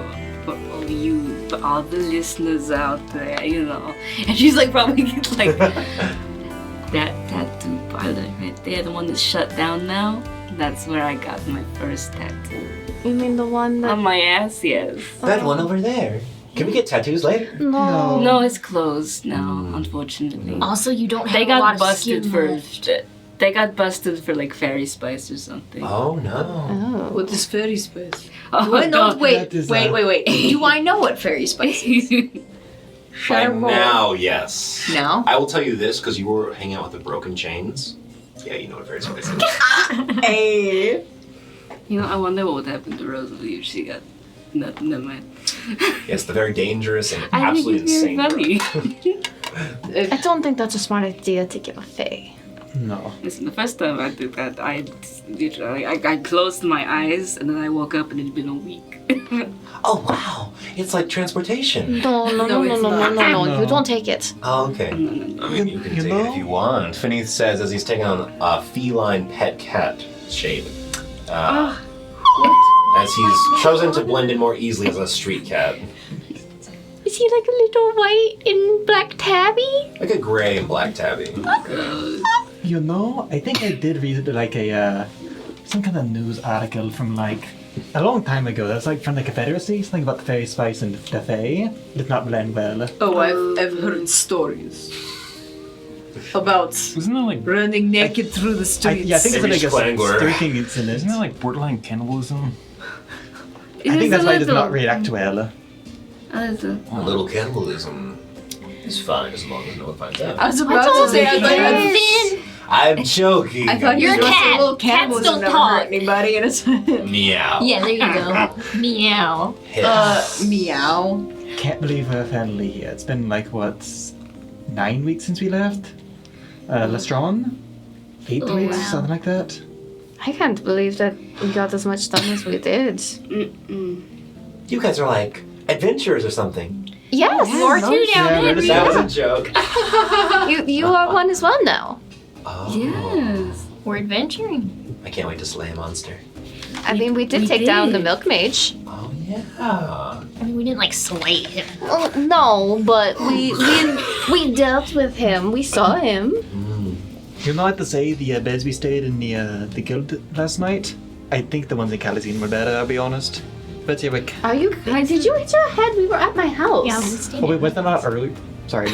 all the listeners out there, you know. And she's like probably like that tattoo parlor right there, the one that's shut down now. That's where I got my first tattoo. You mean the one that? On my ass, yes. That one over there. Can we get tattoos later? No. No, it's closed now, unfortunately. Also, you don't have They a lot got of busted skin for left. they got busted for like fairy spice or something. Oh no. Oh. What is fairy spice? Oh, Wait, no, don't- wait, That is, wait. Do I know what fairy spice is? By Should I roll? now, yes. Now? I will tell you this because you were hanging out with the broken chains. Yeah, you know what very spicy is. Hey. You know, I wonder what would happen to Rosalie if she got never mind. Yes, the very dangerous and I think absolutely it's very insane. funny. I don't think that's a smart idea to give a fae. No. Listen, the first time I did that, I closed my eyes and then I woke up and it'd been a week. Oh wow, it's like transportation. No, it's not. no. You don't take it. Oh, okay. No. I mean, you can You take it know? if you want. Finney says as he's taking on a feline pet cat shape. As he's chosen to blend in more easily as a street cat. Is he like a little white and black tabby? Like a gray and black tabby. You know, I think I did read like a some kind of news article from like a long time ago. That's like from the Confederacy, something about the fairy spice and the fae did not blend well. Oh, I've heard stories about Isn't that like running naked through the I streets. think it's like a Squangler. streaking incident. isn't that like borderline cannibalism? I think that's why it does not react well. A little cannibalism is fine as long as no one finds out. I was about to say, I thought you had Finn, I'm joking. I thought you You're were a going to say, cat. well, Cats cannibalism don't never talk. hurt anybody, and it's Meow. yeah, there you go. Meow. Hiss. meow. Can't believe we're finally here. It's been like what, 9 weeks since we left? Lestron? 8 Oh, weeks, wow. something like that. I can't believe that we got as much done as we did. You guys are like adventurers or something. Yes, More two down Yeah, in. That was a joke. you are one as well now. Oh. Yes. We're adventuring. I can't wait to slay a monster. I mean, we did we take down the did. milk mage. Oh yeah. I mean, we didn't like slay him. Oh, no, but we dealt with him. We saw him. You know what to say, the beds we stayed in the guild last night? I think the ones in Calazine were better, I'll be honest. But yeah, like, Are you? Did you hit your head? We were at my house. Yeah, we stayed. oh wait, was that not early? Sorry.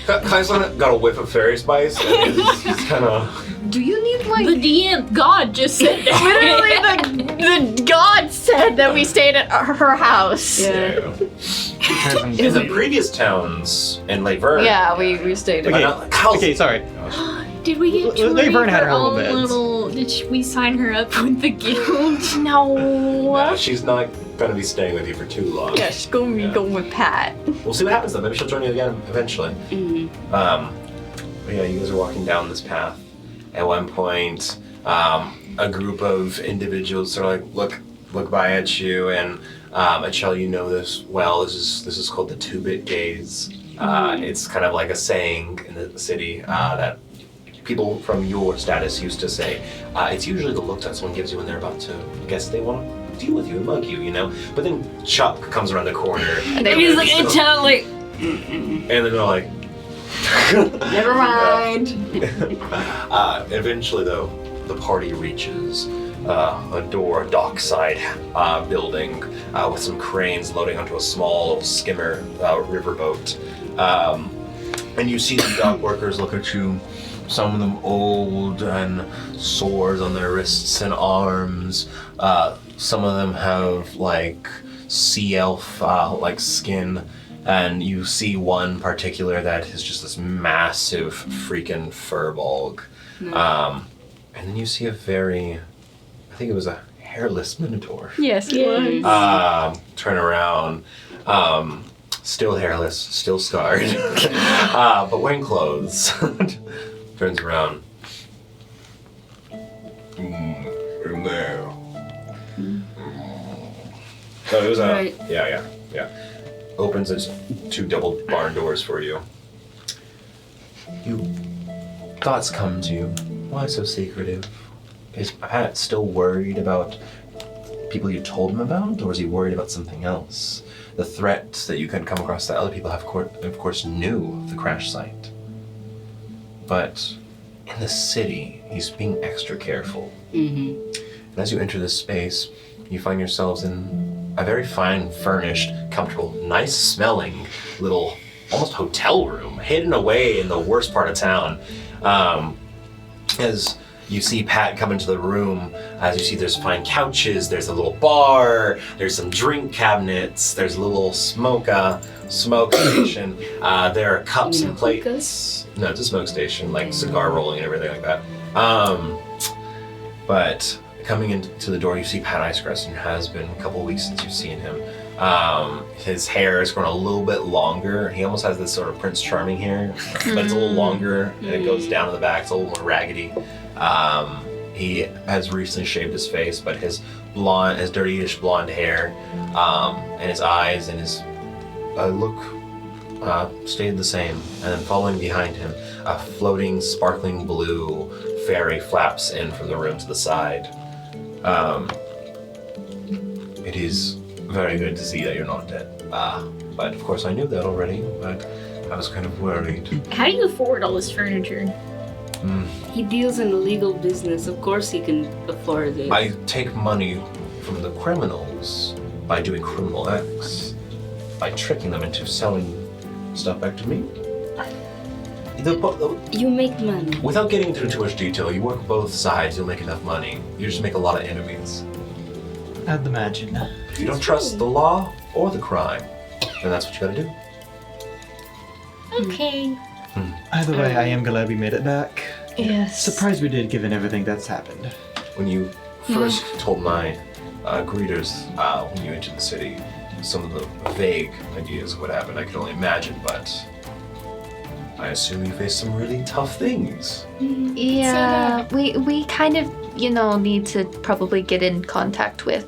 Kai's got a whiff of fairy spice. And he's kind of. Do you need The like DM God just said that. Literally, the god said that we stayed at her house. Yeah. In the previous towns in Lake Verne. Yeah, we stayed at Okay. Okay, sorry. Did we get to Lady Verne had her own own beds. little? Did we sign her up with the guild? No. No, she's not gonna be staying with you for too long. Yeah, she's going to be going with Pat. We'll see what happens though. Maybe she'll join you again eventually. But yeah, you guys are walking down this path. At one point, a group of individuals sort of like look by at you, and Achel, you know this well. This is called the two-bit gaze. It's kind of like a saying in the city that people from your status used to say. It's usually the look that someone gives you when they're about to guess they want deal with you and mug you, you know? But then Chuck comes around the corner. And he's like, it's like, And then they're like, Never mind. Eventually, though, the party reaches a dockside building with some cranes loading onto a small skimmer riverboat. And you see the dock workers look at you, some of them old and sores on their wrists and arms. Some of them have like sea elf like skin. And you see one particular that is just this massive freaking furball. And then you see a I think it was a hairless minotaur. Yes, it was. Turn around. Still hairless, still scarred, but wearing clothes. Turns around. In there. So it was Right. Yeah. Opens its 2 double barn doors for you. Thoughts come to you. Why so secretive? Is Pat still worried about people you told him about, or is he worried about something else? The threat that you can come across that other people have, of course, knew of the crash site. But in the city, he's being extra careful. mm-hmm. And as you enter this space, you find yourselves in a very fine, furnished, comfortable, nice-smelling little, almost hotel room, hidden away in the worst part of town. As you see Pat come into the room, as you see there's fine couches, there's a little bar, there's some drink cabinets, there's a little smoke station. There are cups and plates. No, it's a smoke station, like cigar rolling and everything like that. But coming into the door, you see Pat Icecrest, and it has been a couple of weeks since you've seen him. His hair has grown a little bit longer. He almost has this sort of Prince Charming hair, but it's a little longer, and it goes down to the back. It's a little more raggedy. He has recently shaved his face, but his dirtyish blonde hair, and his eyes and his look stayed the same. And then following behind him, a floating, sparkling blue fairy flaps in from the room to the side. It is very good to see that you're not dead. But of course I knew that already, but I was kind of worried. How do you afford all this furniture? He deals in legal business. Of course he can afford it. I take money from the criminals by doing criminal acts, by tricking them into selling stuff back to me. You make money. Without getting into too much detail, you work both sides, you'll make enough money. You just make a lot of enemies. I'd imagine. If you don't trust the law or the crime, then that's what you gotta do. Okay. Either way, I am glad we made it back. Yes. Surprised we did, given everything that's happened. When you first told my greeters when you entered the city, some of the vague ideas of what happened, I could only imagine, but I assume you faced some really tough things. Yeah, we kind of, need to probably get in contact with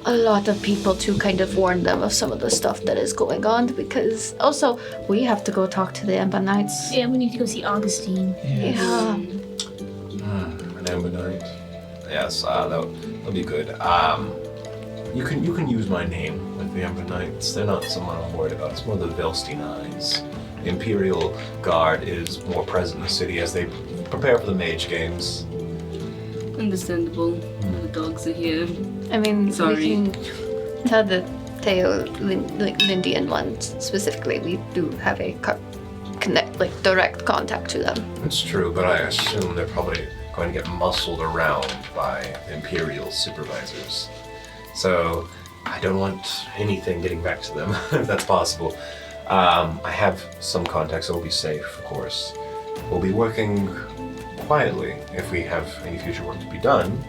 a lot of people to kind of warn them of some of the stuff that is going on, because also we have to go talk to the Ember Knights. Yeah, we need to go see Augustine. Yeah. An Ember Knight. Yes, that'll be good. You can use my name with the Ember Knights. They're not someone I'm worried about. It's more the Velstein Eyes. The Imperial Guard is more present in the city as they prepare for the Mage Games. Understandable. The dogs are here. I mean, Sorry. we can tell the Theo Lindian ones specifically. We do have a direct contact to them. It's true, but I assume they're probably going to get muscled around by the Imperial supervisors. So I don't want anything getting back to them, if that's possible. I have some contacts that will be safe, of course. We'll be working quietly if we have any future work to be done,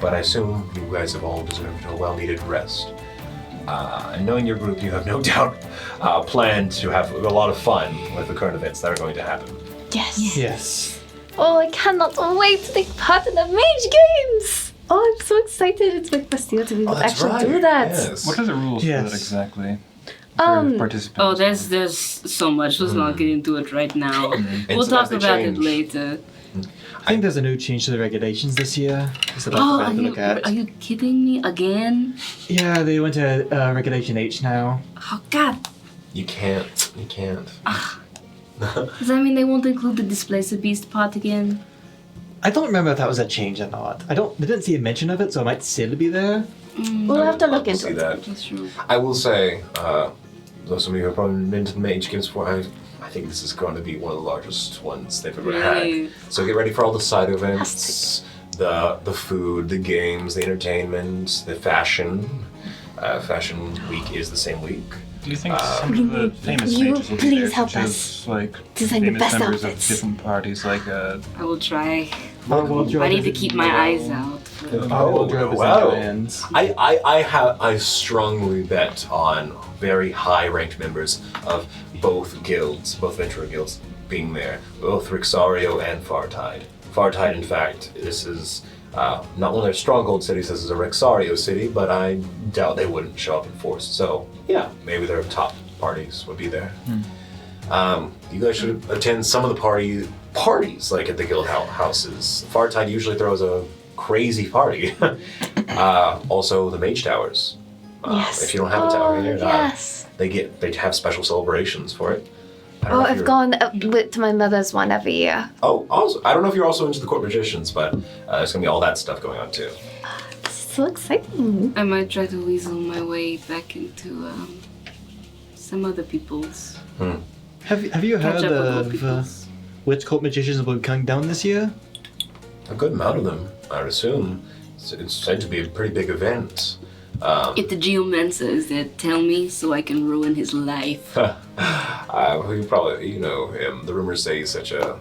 but I assume you guys have all deserved a well-needed rest. And knowing your group, you have no doubt planned to have a lot of fun with the current events that are going to happen. Yes. Yes. Oh, I cannot wait to take part in the Mage Games! Oh, I'm so excited. It's my first year to be able to actually do that. Yes. What are the rules Yes. for that exactly? For participants? Oh, there's so much. Let's not get into it right now. And We'll talk sometimes they about it change. later. I think there's a new change to the regulations this year. It's about Oh, to look at. are you kidding me again? Yeah, they went to Regulation H now. Oh God! You can't. You can't. Does that mean they won't include the Displacer Beast part again? I don't remember if that was a change or not. I didn't see a mention of it, so it might still be there. We'll have to look Love into see it. that. That's true. I will say, those of you who have probably been to the Mage Games before, I think this is going to be one of the largest ones they've ever Really? had. So get ready for all the side events, the food, the games, the entertainment, the fashion. Fashion Week is the same week. Do you think some of the famous you mages will be please there, help such us as like design the famous best members outfits. of different parties, like I will try. Wardrobe I need to is keep in my Joanne's. eyes out. Wardrobe is in wow. Joanne's. I strongly bet on very high-ranked members of both guilds, both Ventura guilds, being there. Both Rixario and Fartide. Fartide, in fact, this is not one of their stronghold cities. This is a Rixario city, but I doubt they wouldn't show up in force. So yeah, maybe their top parties would be there. You guys should attend some of the parties, like at the guild houses. Fartide usually throws a crazy party. Also, the Mage Towers. Yes. If you don't have a tower here, yes. they have special celebrations for it. I don't Oh, know if I've you're- gone to my mother's one every year. Oh, also, I don't know if you're also into the court magicians, but there's gonna be all that stuff going on too. So exciting. I might try to weasel my way back into some other people's. Have you Catch heard up with old of people's. which cult magicians will be coming down this year? A good amount of them, I would assume. It's said to be a pretty big event. If the geomancer is there, tell me so I can ruin his life. You probably know him. The rumors say he's such a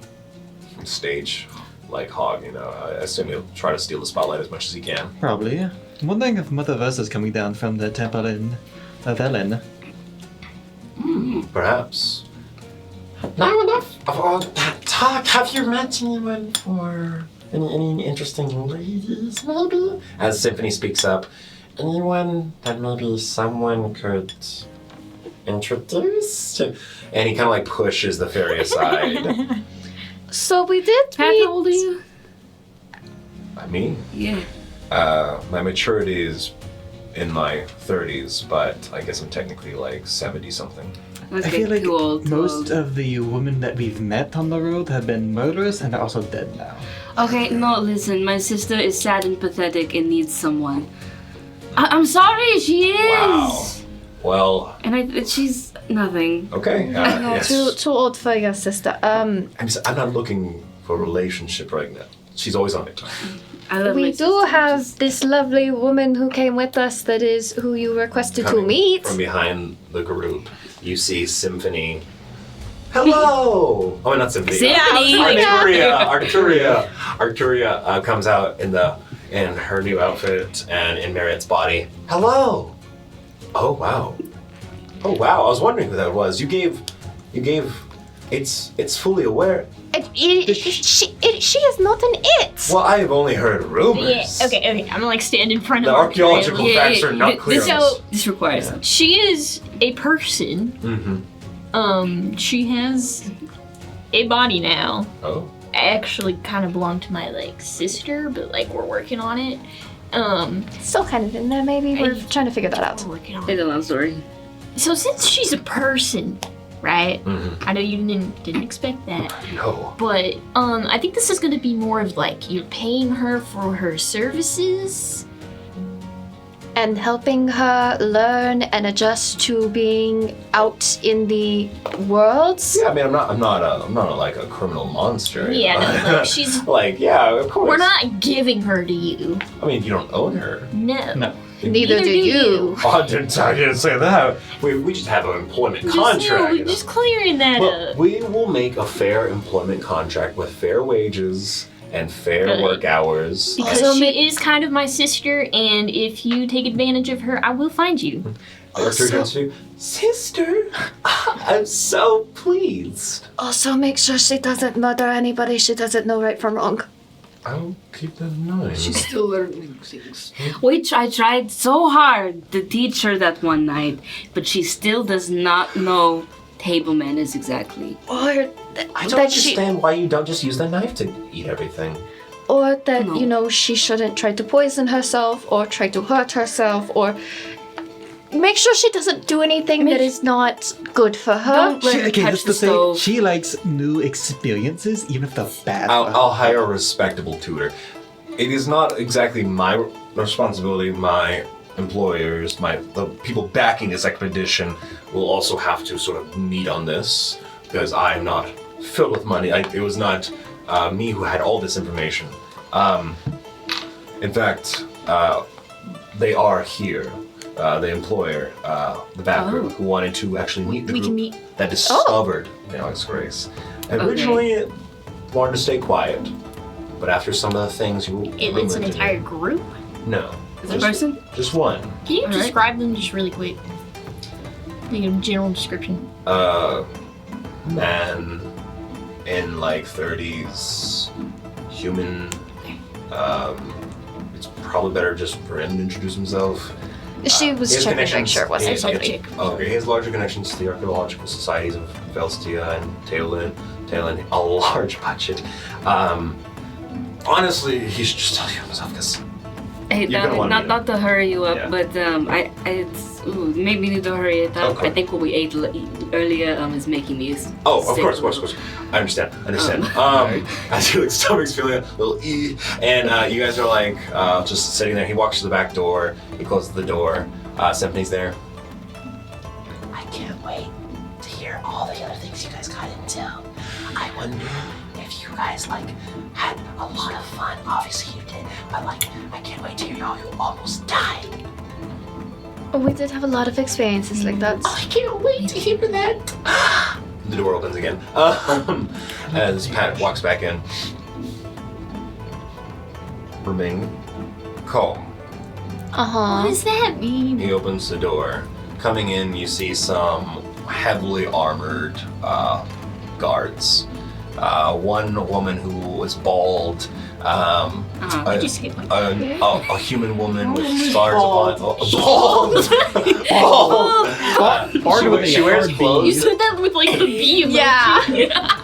stage-like hog. I assume he'll try to steal the spotlight as much as he can. Probably. I'm wondering if Mother Versa's coming down from the temple in Velen. Perhaps. Now enough of all that talk. Have you met anyone for any interesting ladies, maybe? As Symphony speaks up, Anyone that maybe someone could introduce? and he kind of like pushes the fairy aside. So we did Pat, meet. how old are you? Me? Yeah. My maturity is in my 30s, but I guess I'm technically like 70-something. Let's I feel get like too old. most of the women that we've met on the road have been murderous and are also dead now. Okay, no, listen. My sister is sad and pathetic and needs someone. I'm sorry, she is. Wow. Well, And she's nothing. okay. Yes. Too old for your sister. I'm not looking for a relationship right now. She's always on it. I love We my do sister. have this lovely woman who came with us that is who you requested to Coming meet. From behind the group, you see Symphony. Hello! Oh, not Symphony. Symphony! Arturia comes out in her new outfit and in Marriott's body. Hello! Oh wow. Oh wow, I was wondering who that was. You gave it's fully aware. She is not an it. Well, I have only heard rumors. Yeah, okay. I'm gonna like stand in front The of archaeological Arturia. facts are not clear. So This requires she is a person. Mm-hmm. She has a body now. Oh. Actually, kind of belonged to my like sister, but like we're working on it. Still kind of in there, maybe. We're trying to figure that out. We're working on It's it. a long story. So since she's a person, right? Mm-hmm. I know you didn't expect that. No. But I think this is gonna be more of like you're paying her for her services. And helping her learn and adjust to being out in the world. Yeah, I mean, I'm not like a criminal monster. Yeah, no, she's. like, yeah, of course. We're not giving her to you. I mean, you don't own her. No. No. Neither do you. Oh, I didn't say that. We just have an employment contract. We're just clearing that Well, up. we will make a fair employment contract with fair wages and fair Good. work hours. Because Also, she is kind of my sister, and if you take advantage of her, I will find you. Arthur turns to you, Sister, I'm so pleased. Also, make sure she doesn't murder anybody she doesn't know right from wrong. I'll keep that in mind. She's still learning things. I tried so hard to teach her that one night, but she still does not know table manners exactly. Or I don't that understand why you don't just use the knife to eat everything. or that No. she shouldn't try to poison herself or try to hurt herself or make sure she doesn't do anything that is not good for her. Don't let her touch the stove. she likes new experiences, even if they're bad. for her. I'll hire a respectable tutor. It is not exactly my responsibility. My employers, the people backing this expedition, will also have to sort of meet on this because I'm not filled with money. It was not me who had all this information. In fact, they are here. The employer, the backer, who wanted to actually meet the group that discovered Alex Grace. Originally, wanted to stay quiet, but after some of the things It's an entire group. No, Is it a person? just one. Can you Alright. describe them just really quick? Like a general description. Man in like 30s, human. It's probably better just for him to introduce himself. She was He has checking to make connections- sure it wasn't he has- somebody. Okay, he has larger connections to the archaeological societies of Velstia and Tailwind, a large budget. Honestly, he should just tell you himself because Hey, You're gonna wanna meet not to hurry you up, Yeah. but maybe need to hurry it up. Okay. I think what we ate earlier is making me sick. of course. I understand. As your stomach's feeling a little and you guys are like just sitting there. He walks to the back door. He closes the door. Symphony's there. I can't wait to hear all the other things you guys got into. I wonder if you guys had a lot of fun. Obviously you did, but I can't wait to hear how you almost died. We did have a lot of experiences like that. I can't wait to hear that. The door opens again. As Pat walks back in. Remain calm. What does that mean? He opens the door. Coming in, you see some heavily armored guards. One woman who was bald. I just hit my A human woman with scars upon. Bald. Bald. She wears You clothes. said that with like the B emoji. Yeah.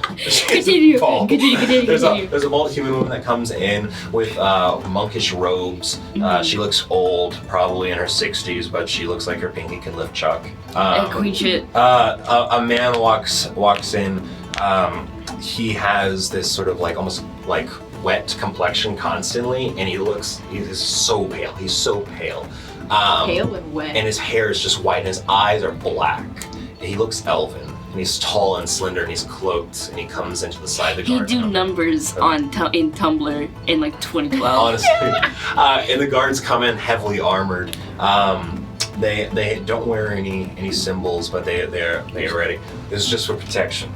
Continue. Bald. Continue. There's a bald human woman that comes in with monkish robes. She looks old, probably in her 60s, but she looks like her pinky can lift Chuck. Queen shit. A man walks in. He has this sort of almost wet complexion constantly, and he's so pale. He's so pale. Pale and wet. And his hair is just white, and his eyes are black. And he looks elven. And he's tall and slender, and he's cloaked, and he comes into the side of the He guard. do numbers in Tumblr in 2012. Honestly. And the guards come in heavily armored. They don't wear any symbols, but they're ready. This is just for protection.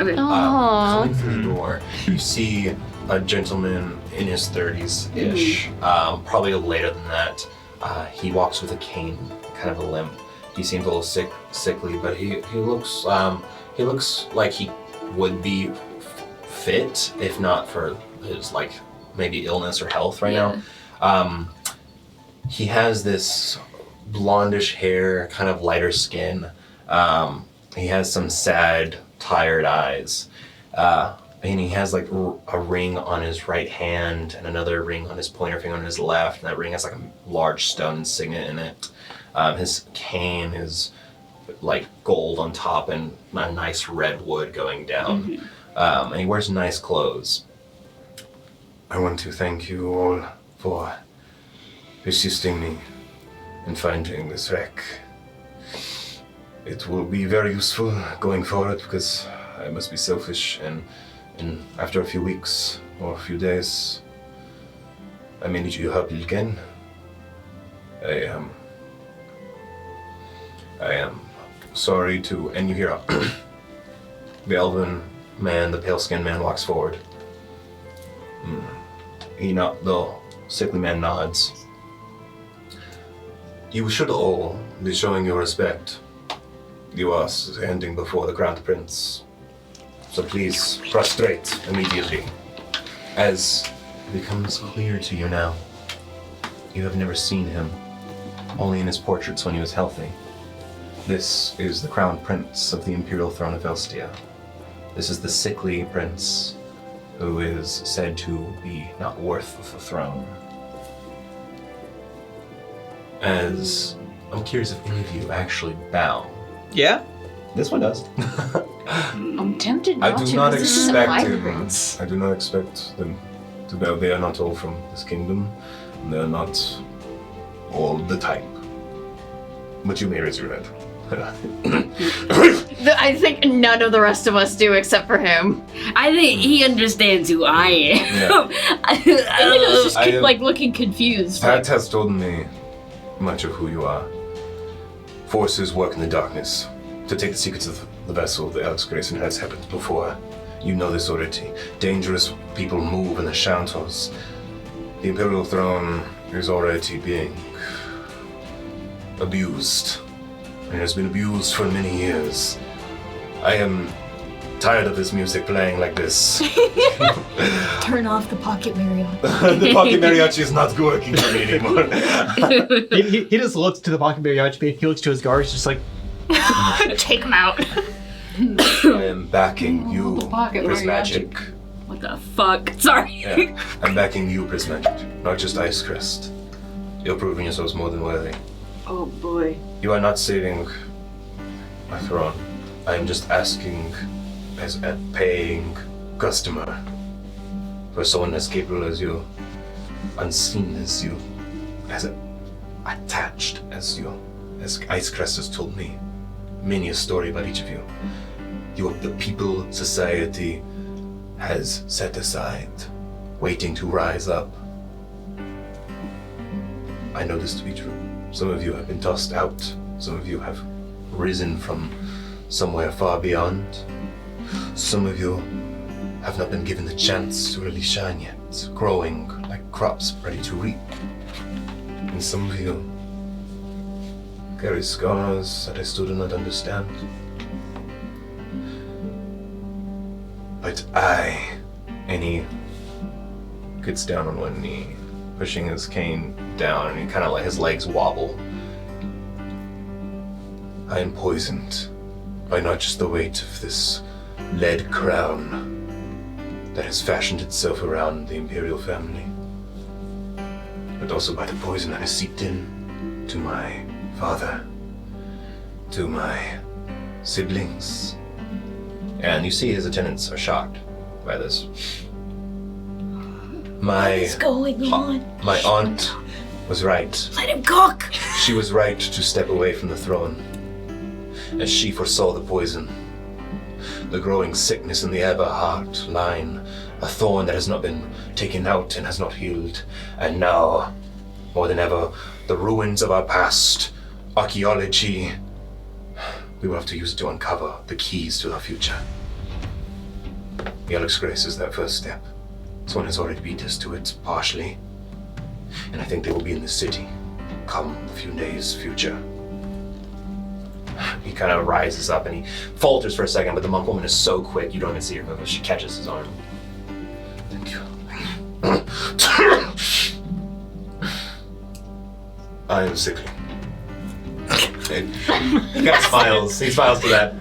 Okay. Coming through the door, you see a gentleman in his 30s-ish, probably later than that. He walks with a cane, kind of a limp. He seems a little sickly, but he looks like he would be fit if not for his maybe illness or health right now. He has this blondish hair, kind of lighter skin. He has some sad, tired eyes. And he has a ring on his right hand and another ring on his pointer finger on his left. And that ring has a large stone signet in it. His cane is gold on top and a nice red wood going down. And he wears nice clothes. I want to thank you all for assisting me in finding this wreck. It will be very useful going forward because I must be selfish and after a few weeks or a few days, I may need your help again. I am sorry to, and you hear the elven man, the pale-skinned man walks forward. The sickly man nods. You should all be showing your respect. You are standing before the Crown Prince. So please, prostrate immediately. As becomes clear to you now, you have never seen him, only in his portraits when he was healthy. This is the Crown Prince of the Imperial Throne of Velstia, This is the sickly prince who is said to be not worth the throne. As I'm curious if any of you actually bow. Yeah. This one does. I'm tempted I not do to. not because this isn't expect my him. prince. I do not expect them to bow. They are not all from this kingdom. And they are not all the type. But you may raise your head. I think none of the rest of us do except for him. I think he understands who I am. I think I was just I am- looking confused. Pat has told me much of who you are. Forces work in the darkness to take the secrets of the vessel, the Alex Grayson has happened before. You know this already. Dangerous people move in the shadows. The Imperial throne is already being abused. It has been abused for many years. I am tired of this music playing like this. Turn off the pocket mariachi. The pocket mariachi is not working for me anymore. He just looks to the pocket mariachi. He looks to his guards, just like, Take him out. I am backing you, The pocket Prismagik. What the fuck? Sorry. Yeah, I'm backing you, Prismagik, not just Icecrest. You're proving yourselves more than worthy. Oh boy. You are not saving my throne. I am just asking as a paying customer for someone as capable as you, unseen as you, as attached as you, as Icecrest has told me many a story about each of you. You are the people society has set aside, waiting to rise up. I know this to be true. Some of you have been tossed out. Some of you have risen from somewhere far beyond. Some of you have not been given the chance to really shine yet, growing like crops ready to reap. And some of you carry scars that I still do not understand. But and he gets down on one knee, pushing his cane down, and he kind of like his legs wobble. I am poisoned by not just the weight of this lead crown that has fashioned itself around the Imperial family, but also by the poison that has seeped in to my father, to my siblings. And you see his attendants are shocked by this. What's going on? My aunt was right. Let him cook. She was right to step away from the throne, as she foresaw the poison, the growing sickness in the Eberhard line, a thorn that has not been taken out and has not healed. And now, more than ever, the ruins of our past, archaeology, we will have to use it to uncover the keys to our future. The Alex Grace is that first step. Someone has already beat us to it, partially. And I think they will be in the city, come a few days future. He kind of rises up and he falters for a second, but the monk woman is so quick you don't even see her move. She catches his arm. Thank you. I am sickly. And he kind of smiles. He smiles to that.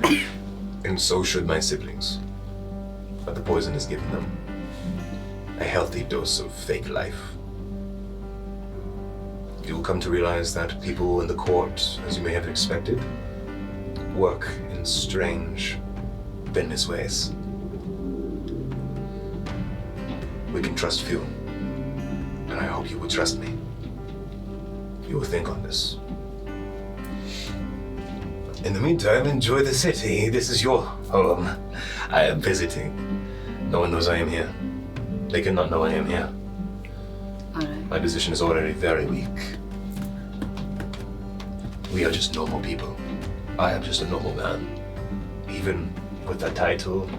And so should my siblings. But the poison has given them a healthy dose of fake life. You will come to realize that people in the court, as you may have expected, work in strange, Venice ways. We can trust few, and I hope you will trust me. You will think on this. In the meantime, enjoy the city. This is your home. I am visiting. No one knows I am here. They cannot know I am here. Alright. My position is already very weak. We are just normal people. I am just a normal man. Even with that title,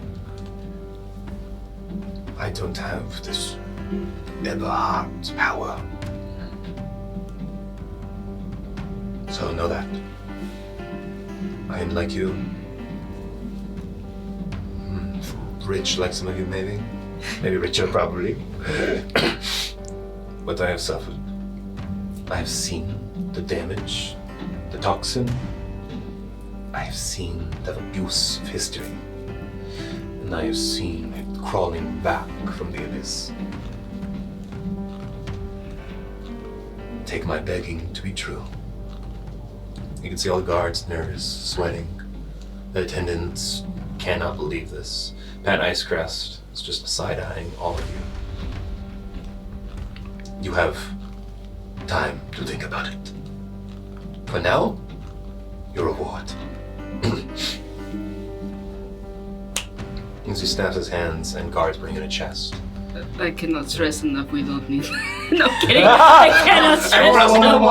I don't have this Eberhard's power. So know that. I am like you. Rich like some of you, maybe. Maybe richer, probably. But I have suffered. I have seen the damage, the toxin. I have seen the abuse of history. And and I have seen it crawling back from the abyss. Take my begging to be true. You can see all the guards, nervous, sweating. The attendants cannot believe this. Pat Icecrest is just side-eyeing all of you. You have time to think about it. For now, your reward. As he snaps his hands and guards bring in a chest. I cannot stress enough. We don't need. No I'm kidding. I cannot stress enough.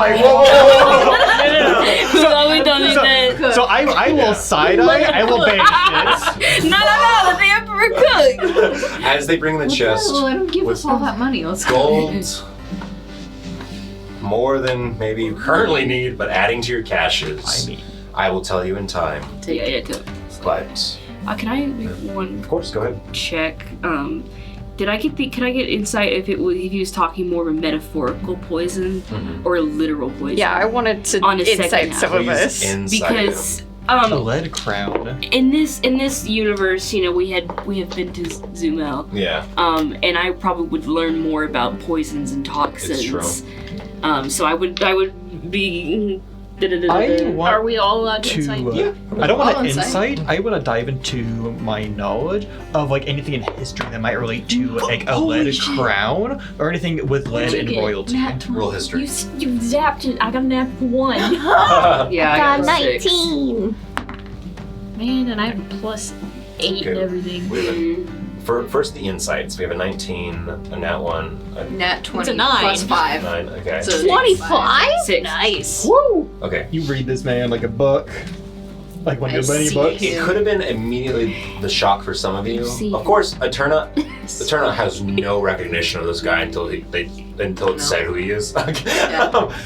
No, we don't need that. So I will side eye. I will banish it. No. Let the emperor cook. As they bring the chest Well, I don't give with us all that money. Let's go. gold, more than maybe you currently need, but adding to your caches. I will tell you in time. Yeah. But Can I make one of course, go ahead. check? Could I get insight if he was talking more of a metaphorical poison or a literal poison? Yeah, I wanted to On his second insight half. some of Please this. insight Because A lead crown. in this universe, we have been to Zumel. Yeah. And I probably would learn more about poisons and toxins. It's true. So I would be. I want Are we all allowed to to. insight? I don't want All to insight. insight. I want to dive into my knowledge of like anything in history that might relate to like a lead crown or anything with lead and royalty. Roll history. You zapped it. I got an nat 1. Yeah, I got 6. 19. Man, and I have a plus 8 Okay. and everything. We have first the insights. We have a 19, a nat 1, a Nat 20 It's a 9. plus 5. 9. Okay. So 25? 6. Nice. Woo! Okay. You read this man like a book, like one of the many books. It could have been immediately the shock for some of you. See. Of course, Eterna has no recognition of this guy until it's said who he is.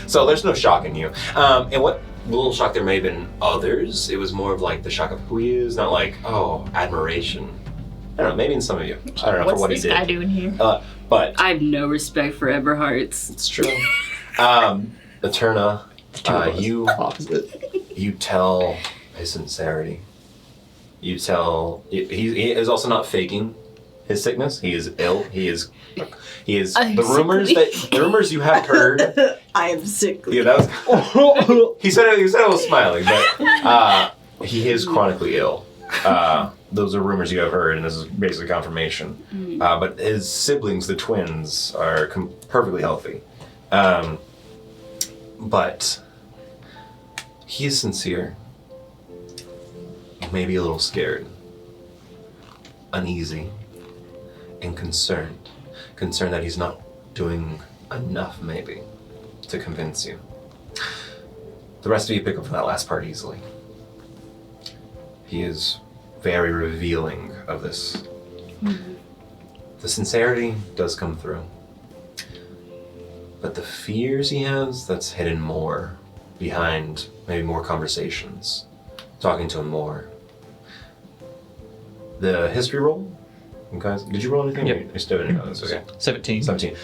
So there's no shock in you. And what little shock there may have been others, it was more of like the shock of who he is, not like, oh, admiration. I don't know, maybe in some of you. I don't know What's for what this he did. guy doing here? But I have no respect for Everhearts. it's true. Eterna, you tell his sincerity. You tell he is also not faking his sickness. He is ill. He is the rumors you have heard. I am sickly. Yeah, that was. He said it was smiling, but he is chronically ill. Those are rumors you have heard, and this is basically confirmation. But his siblings, the twins, are perfectly healthy. But he is sincere. Maybe a little scared, uneasy, and concerned. Concerned that he's not doing enough, maybe, to convince you. The rest of you pick up from that last part easily. He is very revealing of this. The sincerity does come through. But the fears he has, that's hidden more behind maybe more conversations. Talking to him more. The history roll? You guys, did you roll anything? Yep. You still didn't know this, okay. 17. 17.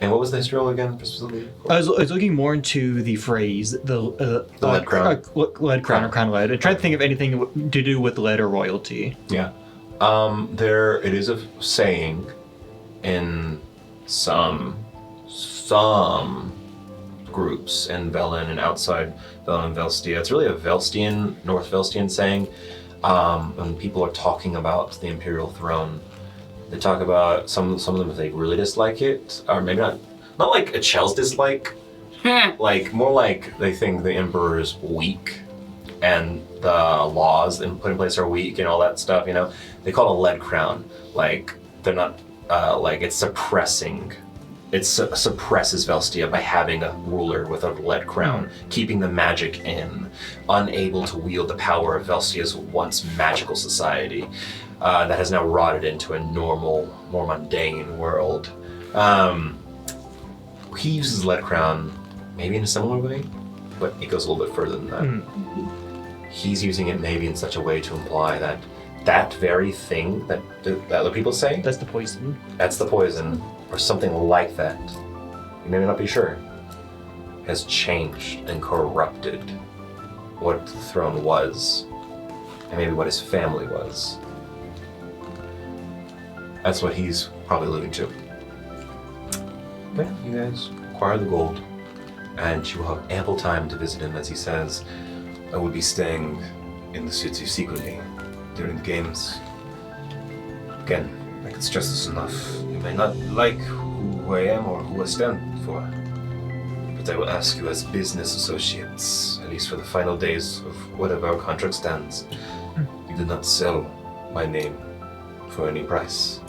And what was the history roll again, specifically? I was looking more into the phrase, the lead crown. Lead crown or crown of lead, and trying to think of anything to do with lead or royalty. Yeah. It is a saying in some groups in Velen and outside Velen and Velstia. It's really a Velstian, North Velstian saying. When people are talking about the Imperial throne, they talk about some of them if they really dislike it, or maybe not like a Chell's dislike, like more like they think the Emperor is weak and the laws put in place are weak and all that stuff, They call it a lead crown. Like, they're not, like, it's suppressing. It suppresses Velstia by having a ruler with a lead crown, keeping the magic in, unable to wield the power of Velstia's once magical society that has now rotted into a normal, more mundane world. He uses lead crown maybe in a similar way, but it goes a little bit further than that. He's using it maybe in such a way to imply that very thing that other people say, That's the poison. that's the poison, or something like that, you may not be sure, has changed and corrupted what the throne was, and maybe what his family was. That's what he's probably alluding to. Well, you guys acquire the gold, and you will have ample time to visit him, as he says, I will be staying in the city secretly during the games. Again, I can stress this enough. You may not like who I am or who I stand for, but I will ask you as business associates, at least for the final days of whatever our contract stands, you do not sell my name for any price.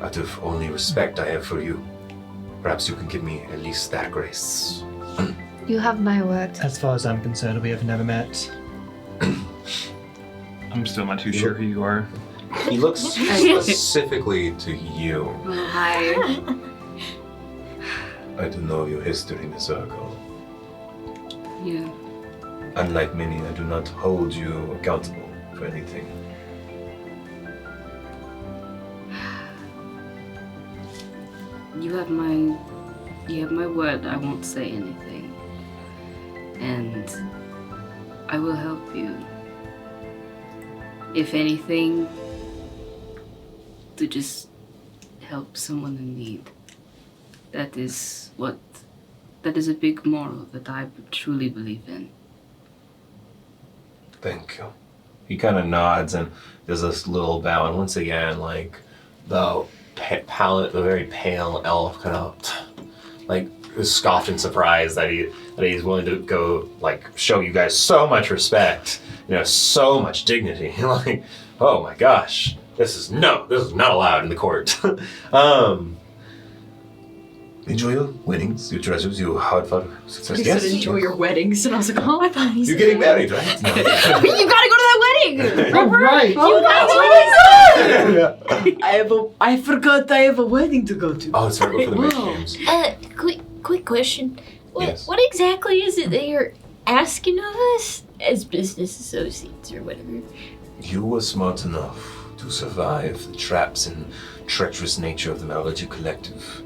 Out of only respect I have for you, perhaps you can give me at least that grace. You have my word. As far as I'm concerned, we have never met. I'm still not too sure who you are. He looks specifically to you. Oh, hi. I do know your history, Miss Urkel. Yeah. Unlike many, I do not hold you accountable for anything. You have my word. I won't say anything. And I will help you. If anything, to just help someone in need. That is a big moral that I truly believe in. Thank you. He kind of nods and does this little bow, and once again, like, the very pale elf kind of, like, is scoffed in surprise that he's willing to go, like, show you guys so much respect, so much dignity. Like, oh my gosh, this is not allowed in the court. Enjoy your winnings, your treasures, your hard-fought success. You said enjoy your weddings, and I was like, oh, I thought he You're said getting married, right? No. you gotta go to that wedding! Oh, right. I forgot I have a wedding to go to. Oh, it's right before the main Whoa. games. Quick question. Yes. What exactly is it that you're asking of us as business associates or whatever? You were smart enough to survive the traps and treacherous nature of the Malology Collective.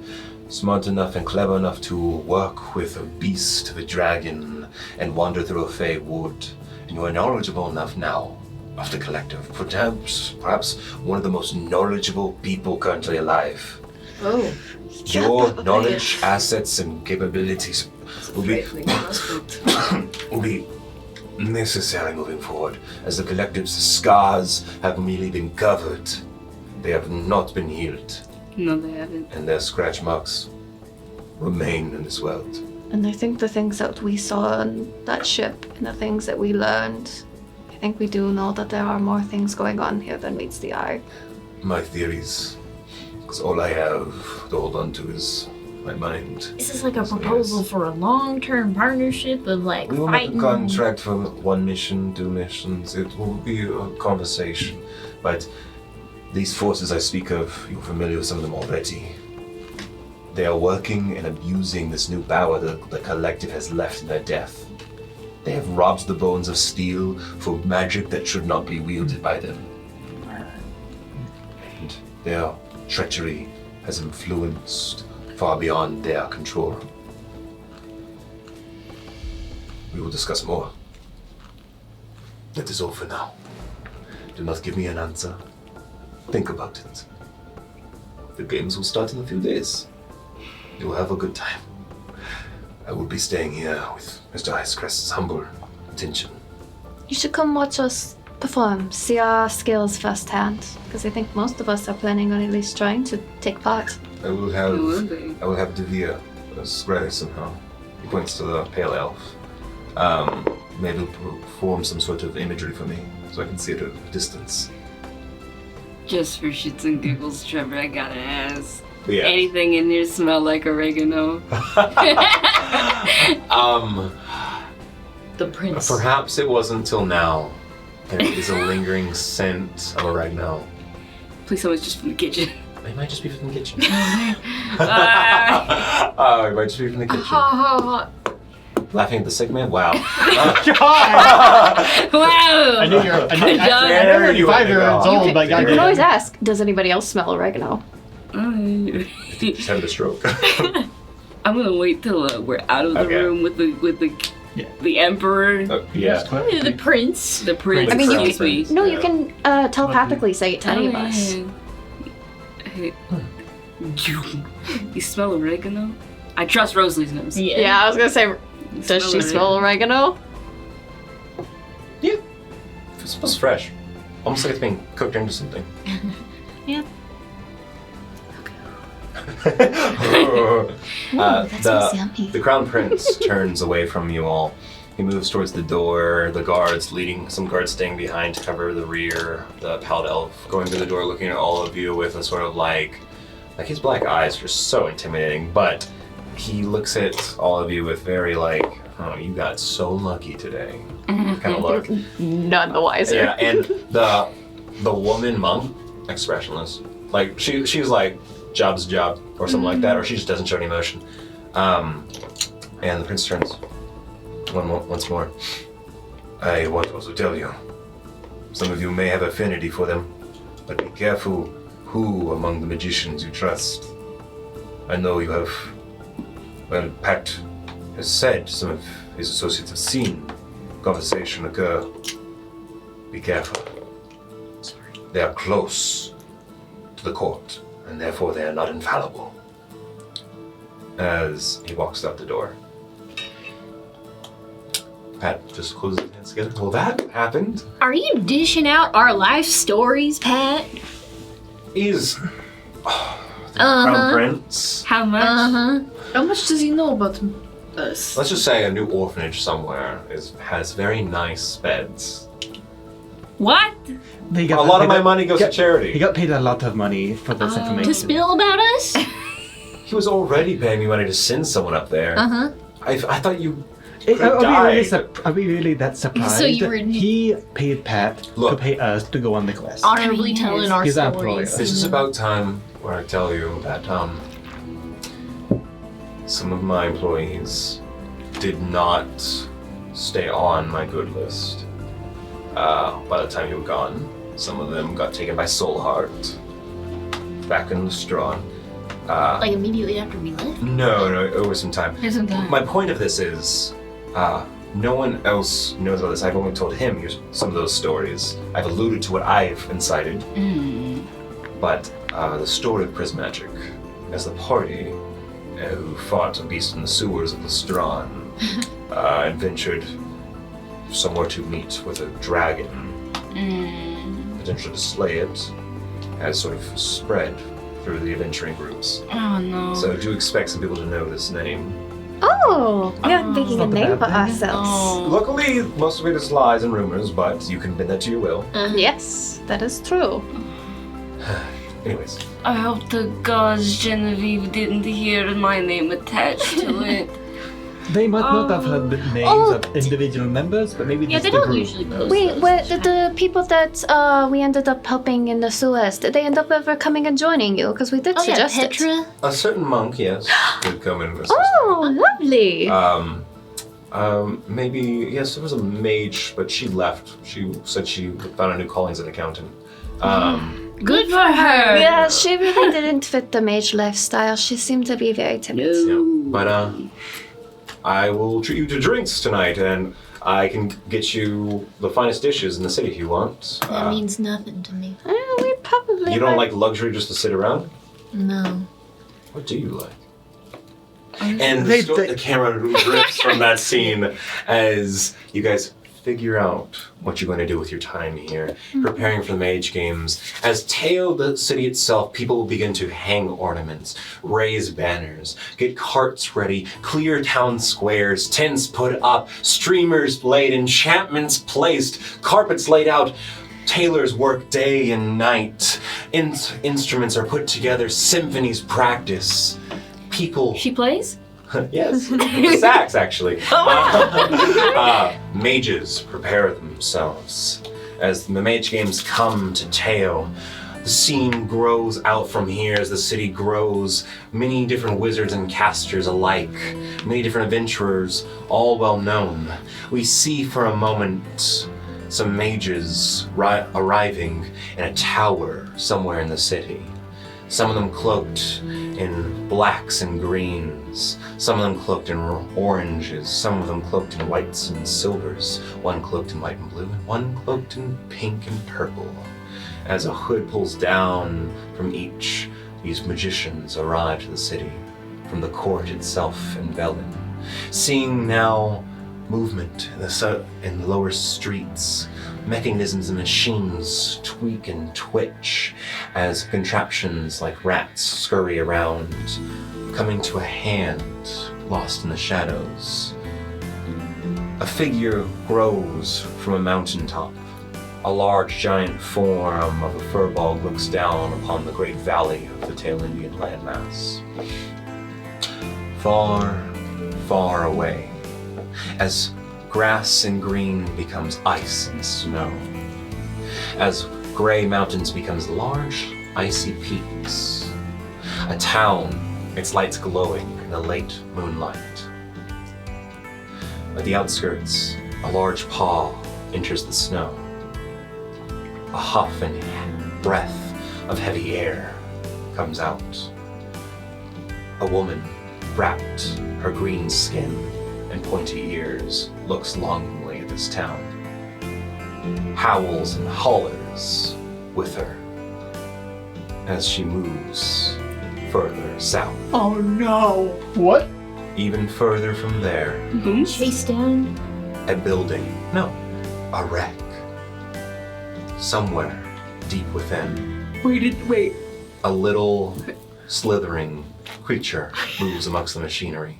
Smart enough and clever enough to work with a beast of a dragon and wander through a fey wood. And you are knowledgeable enough now of the Collective. Perhaps one of the most knowledgeable people currently alive. Oh. Your knowledge, assets, and capabilities will be necessary moving forward, as the Collective's scars have merely been covered. They have not been healed. No, they haven't. And their scratch marks remain in this world. And I think the things that we saw on that ship and the things that we learned, I think we do know that there are more things going on here than meets the eye. My theories, because all I have to hold on to is my mind. Is this like a proposal for a long-term partnership of like We will make a fighting? contract for 1 mission, 2 missions. It will be a conversation. But these forces I speak of, you're familiar with some of them already. They are working and abusing this new power that the Collective has left in their death. They have robbed the bones of steel for magic that should not be wielded by them. And their treachery has influenced far beyond their control. We will discuss more. That is all for now. Do not give me an answer. Think about it. The games will start in a few days. You will have a good time. I will be staying here with Mr. Icecrest's humble attention. You should come watch us perform, see our skills firsthand, because I think most of us are planning on at least trying to take part. I will have Devere spread somehow. He points to the pale elf. Maybe perform some sort of imagery for me so I can see it at a distance. Just for shits and giggles, Trevor, I gotta ask. Yeah. Anything in here smell like oregano? The prince. Perhaps it wasn't until now. There is a lingering scent of oregano. Please tell me it's just from the kitchen. It might just be from the kitchen. Uh, It might just be from the kitchen. Laughing at the sick man? Wow. Wow! I knew you're. I knew There you you're 5-year-olds went. old, but You can always ask, does anybody else smell oregano? Just having a stroke. I'm gonna wait till we're out of the Okay. room with the emperor, Yeah. The prince. the prince. I mean, you excuse me. No, you can telepathically say it to any of us. Hey, you smell oregano? I trust Rosalie's nose. Yeah, I was gonna say, does she smell oregano? Yeah. It smells fresh. Almost like it's being cooked into something. Yeah. That smells yummy. The Crown Prince turns away from you all. He moves towards the door, the guards leading, some guards staying behind to cover the rear, the pallid elf going through the door looking at all of you with a sort of like his black eyes are so intimidating, but he looks at all of you with very like, oh, you got so lucky today kind of look. None the wiser. Yeah, and the woman monk, expressionless. Like she's like, job's a job, or something like that, or she just doesn't show any emotion. And the prince turns once more. I want to also tell you, some of you may have affinity for them, but be careful who among the magicians you trust. I know you have, well, Pat has said some of his associates have seen conversation occur. Be careful. They are close to the court, and therefore they are not infallible. As he walks out the door, Pat just closes his hands together. Well, that happened. Are you dishing out our life stories, Pat? He's the Crown Prince. How much? How much does he know about us? Let's just say a new orphanage somewhere has very nice beds. What? They A lot of my money goes to He charity. got paid a lot of money for this information. To spill about us? He was already paying me money to send someone up there. I thought you Are we really that surprised? So you were- He paid Pat to Look. pay us to go on the quest. Honorably telling our He's our stories. employer. This is about time where I tell you that some of my employees did not stay on my good list. By the time you were gone, some of them got taken by Soulheart, back in the straw. Like immediately after we left? No, over some time. Isn't that? My point of this is, no one else knows about this. I've only told him some of those stories. I've alluded to what I've incited. But the story of Prismagik, as the party who fought a beast in the sewers of the Strahd, and ventured somewhere to meet with a dragon, potentially to slay it, has sort of spread through the adventuring groups. Oh no. So do expect some people to know this name. Oh, we are making a Not a name bad for thing. ourselves. Oh. Luckily, most of it is lies and rumors, but you can bend that to your will. Yes, that is true. Anyways, I hope the gods Genevieve didn't hear my name attached to it. They might not have heard the names of individual members, but maybe Yeah, just they the don't group. usually post Wait, those. what the people that we ended up helping in the sewers, did they end up ever coming and joining you? Because we did Oh yeah, suggest it. Petra. a certain monk, yes, did come and assist. Oh, lovely. Maybe, yes, there was a mage, but she left. She said she found a new calling as an accountant. Good for her. Yeah, she really didn't fit the mage lifestyle. She seemed to be very timid. Yeah. But, I will treat you to drinks tonight, and I can get you the finest dishes in the city if you want. That means nothing to me. We probably You don't might- like luxury just to sit around? No. What do you like? And They- the camera drifts from that scene as you guys figure out what you're going to do with your time here, preparing for the Mage Games. As Tale, the city itself, people will begin to hang ornaments, raise banners, get carts ready, clear town squares, tents put up, streamers laid, enchantments placed, carpets laid out. Tailors work day and night. Instruments are put together, symphonies practice. People She plays? yes, the sax actually. Mages prepare themselves. As the Mage Games come to Tale, the scene grows out from here as the city grows. Many different wizards and casters alike, many different adventurers, all well known. We see for a moment some mages arriving in a tower somewhere in the city. Some of them cloaked in blacks and greens, some of them cloaked in oranges, some of them cloaked in whites and silvers, one cloaked in white and blue, and one cloaked in pink and purple. As a hood pulls down from each, these magicians arrive to the city from the court itself in Velen, seeing now movement in the lower streets, mechanisms and machines tweak and twitch as contraptions like rats scurry around, coming to a hand lost in the shadows. A figure grows from a mountaintop. A large giant form of a furball looks down upon the great valley of the Taelindian landmass. Far, far away, as grass and green becomes ice and snow, as gray mountains becomes large, icy peaks, a town, its lights glowing in the late moonlight. At the outskirts, a large paw enters the snow. A huff and breath of heavy air comes out. A woman, wrapped her green skin and pointy ears, looks longingly at this town. Howls and hollers with her as she moves further south. Oh no. What? Even further from there, Chase down. a building, no, a wreck. Somewhere deep within, Wait. a little slithering creature moves amongst the machinery,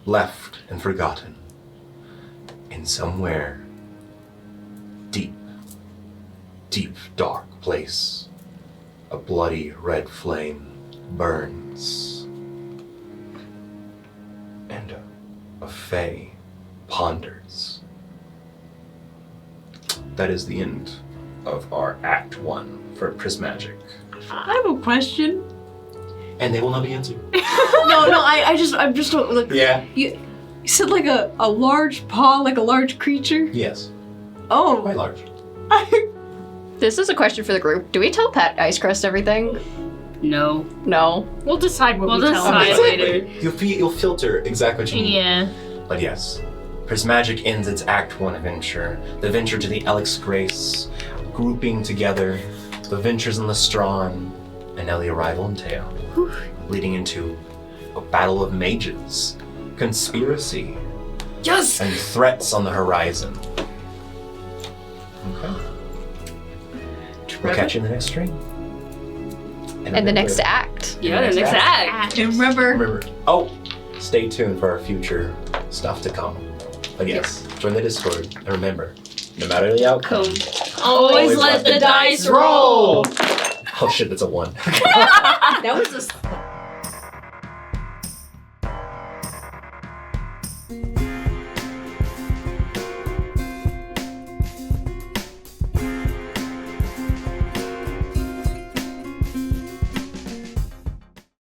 left and forgotten. In somewhere deep, dark place, a bloody red flame burns. And a fae ponders. That is the end of our Act 1 for Prismagik. I have a question. And they will not be answered. No, I'm just like Yeah. you said like a large paw, like a large creature. Yes. Oh, Quite large. This is a question for the group. Do we tell Pat Ice Crest everything? No. No. We'll decide what We'll we tell decide him. later. You'll filter exactly what you need. Yeah. But yes, Prismagik ends its Act 1 adventure. The venture to the Alex Grace, grouping together the ventures in Lestron, and now the arrival in Teo, leading into a battle of mages, conspiracy, yes. and threats on the horizon. Okay. We'll catch you in the next stream. And the next act. Yeah, the next act. And remember, Stay tuned for our future stuff to come. But yes, join the Discord, and remember, no matter the outcome, Always let the dice roll. oh shit, that's a 1. that was a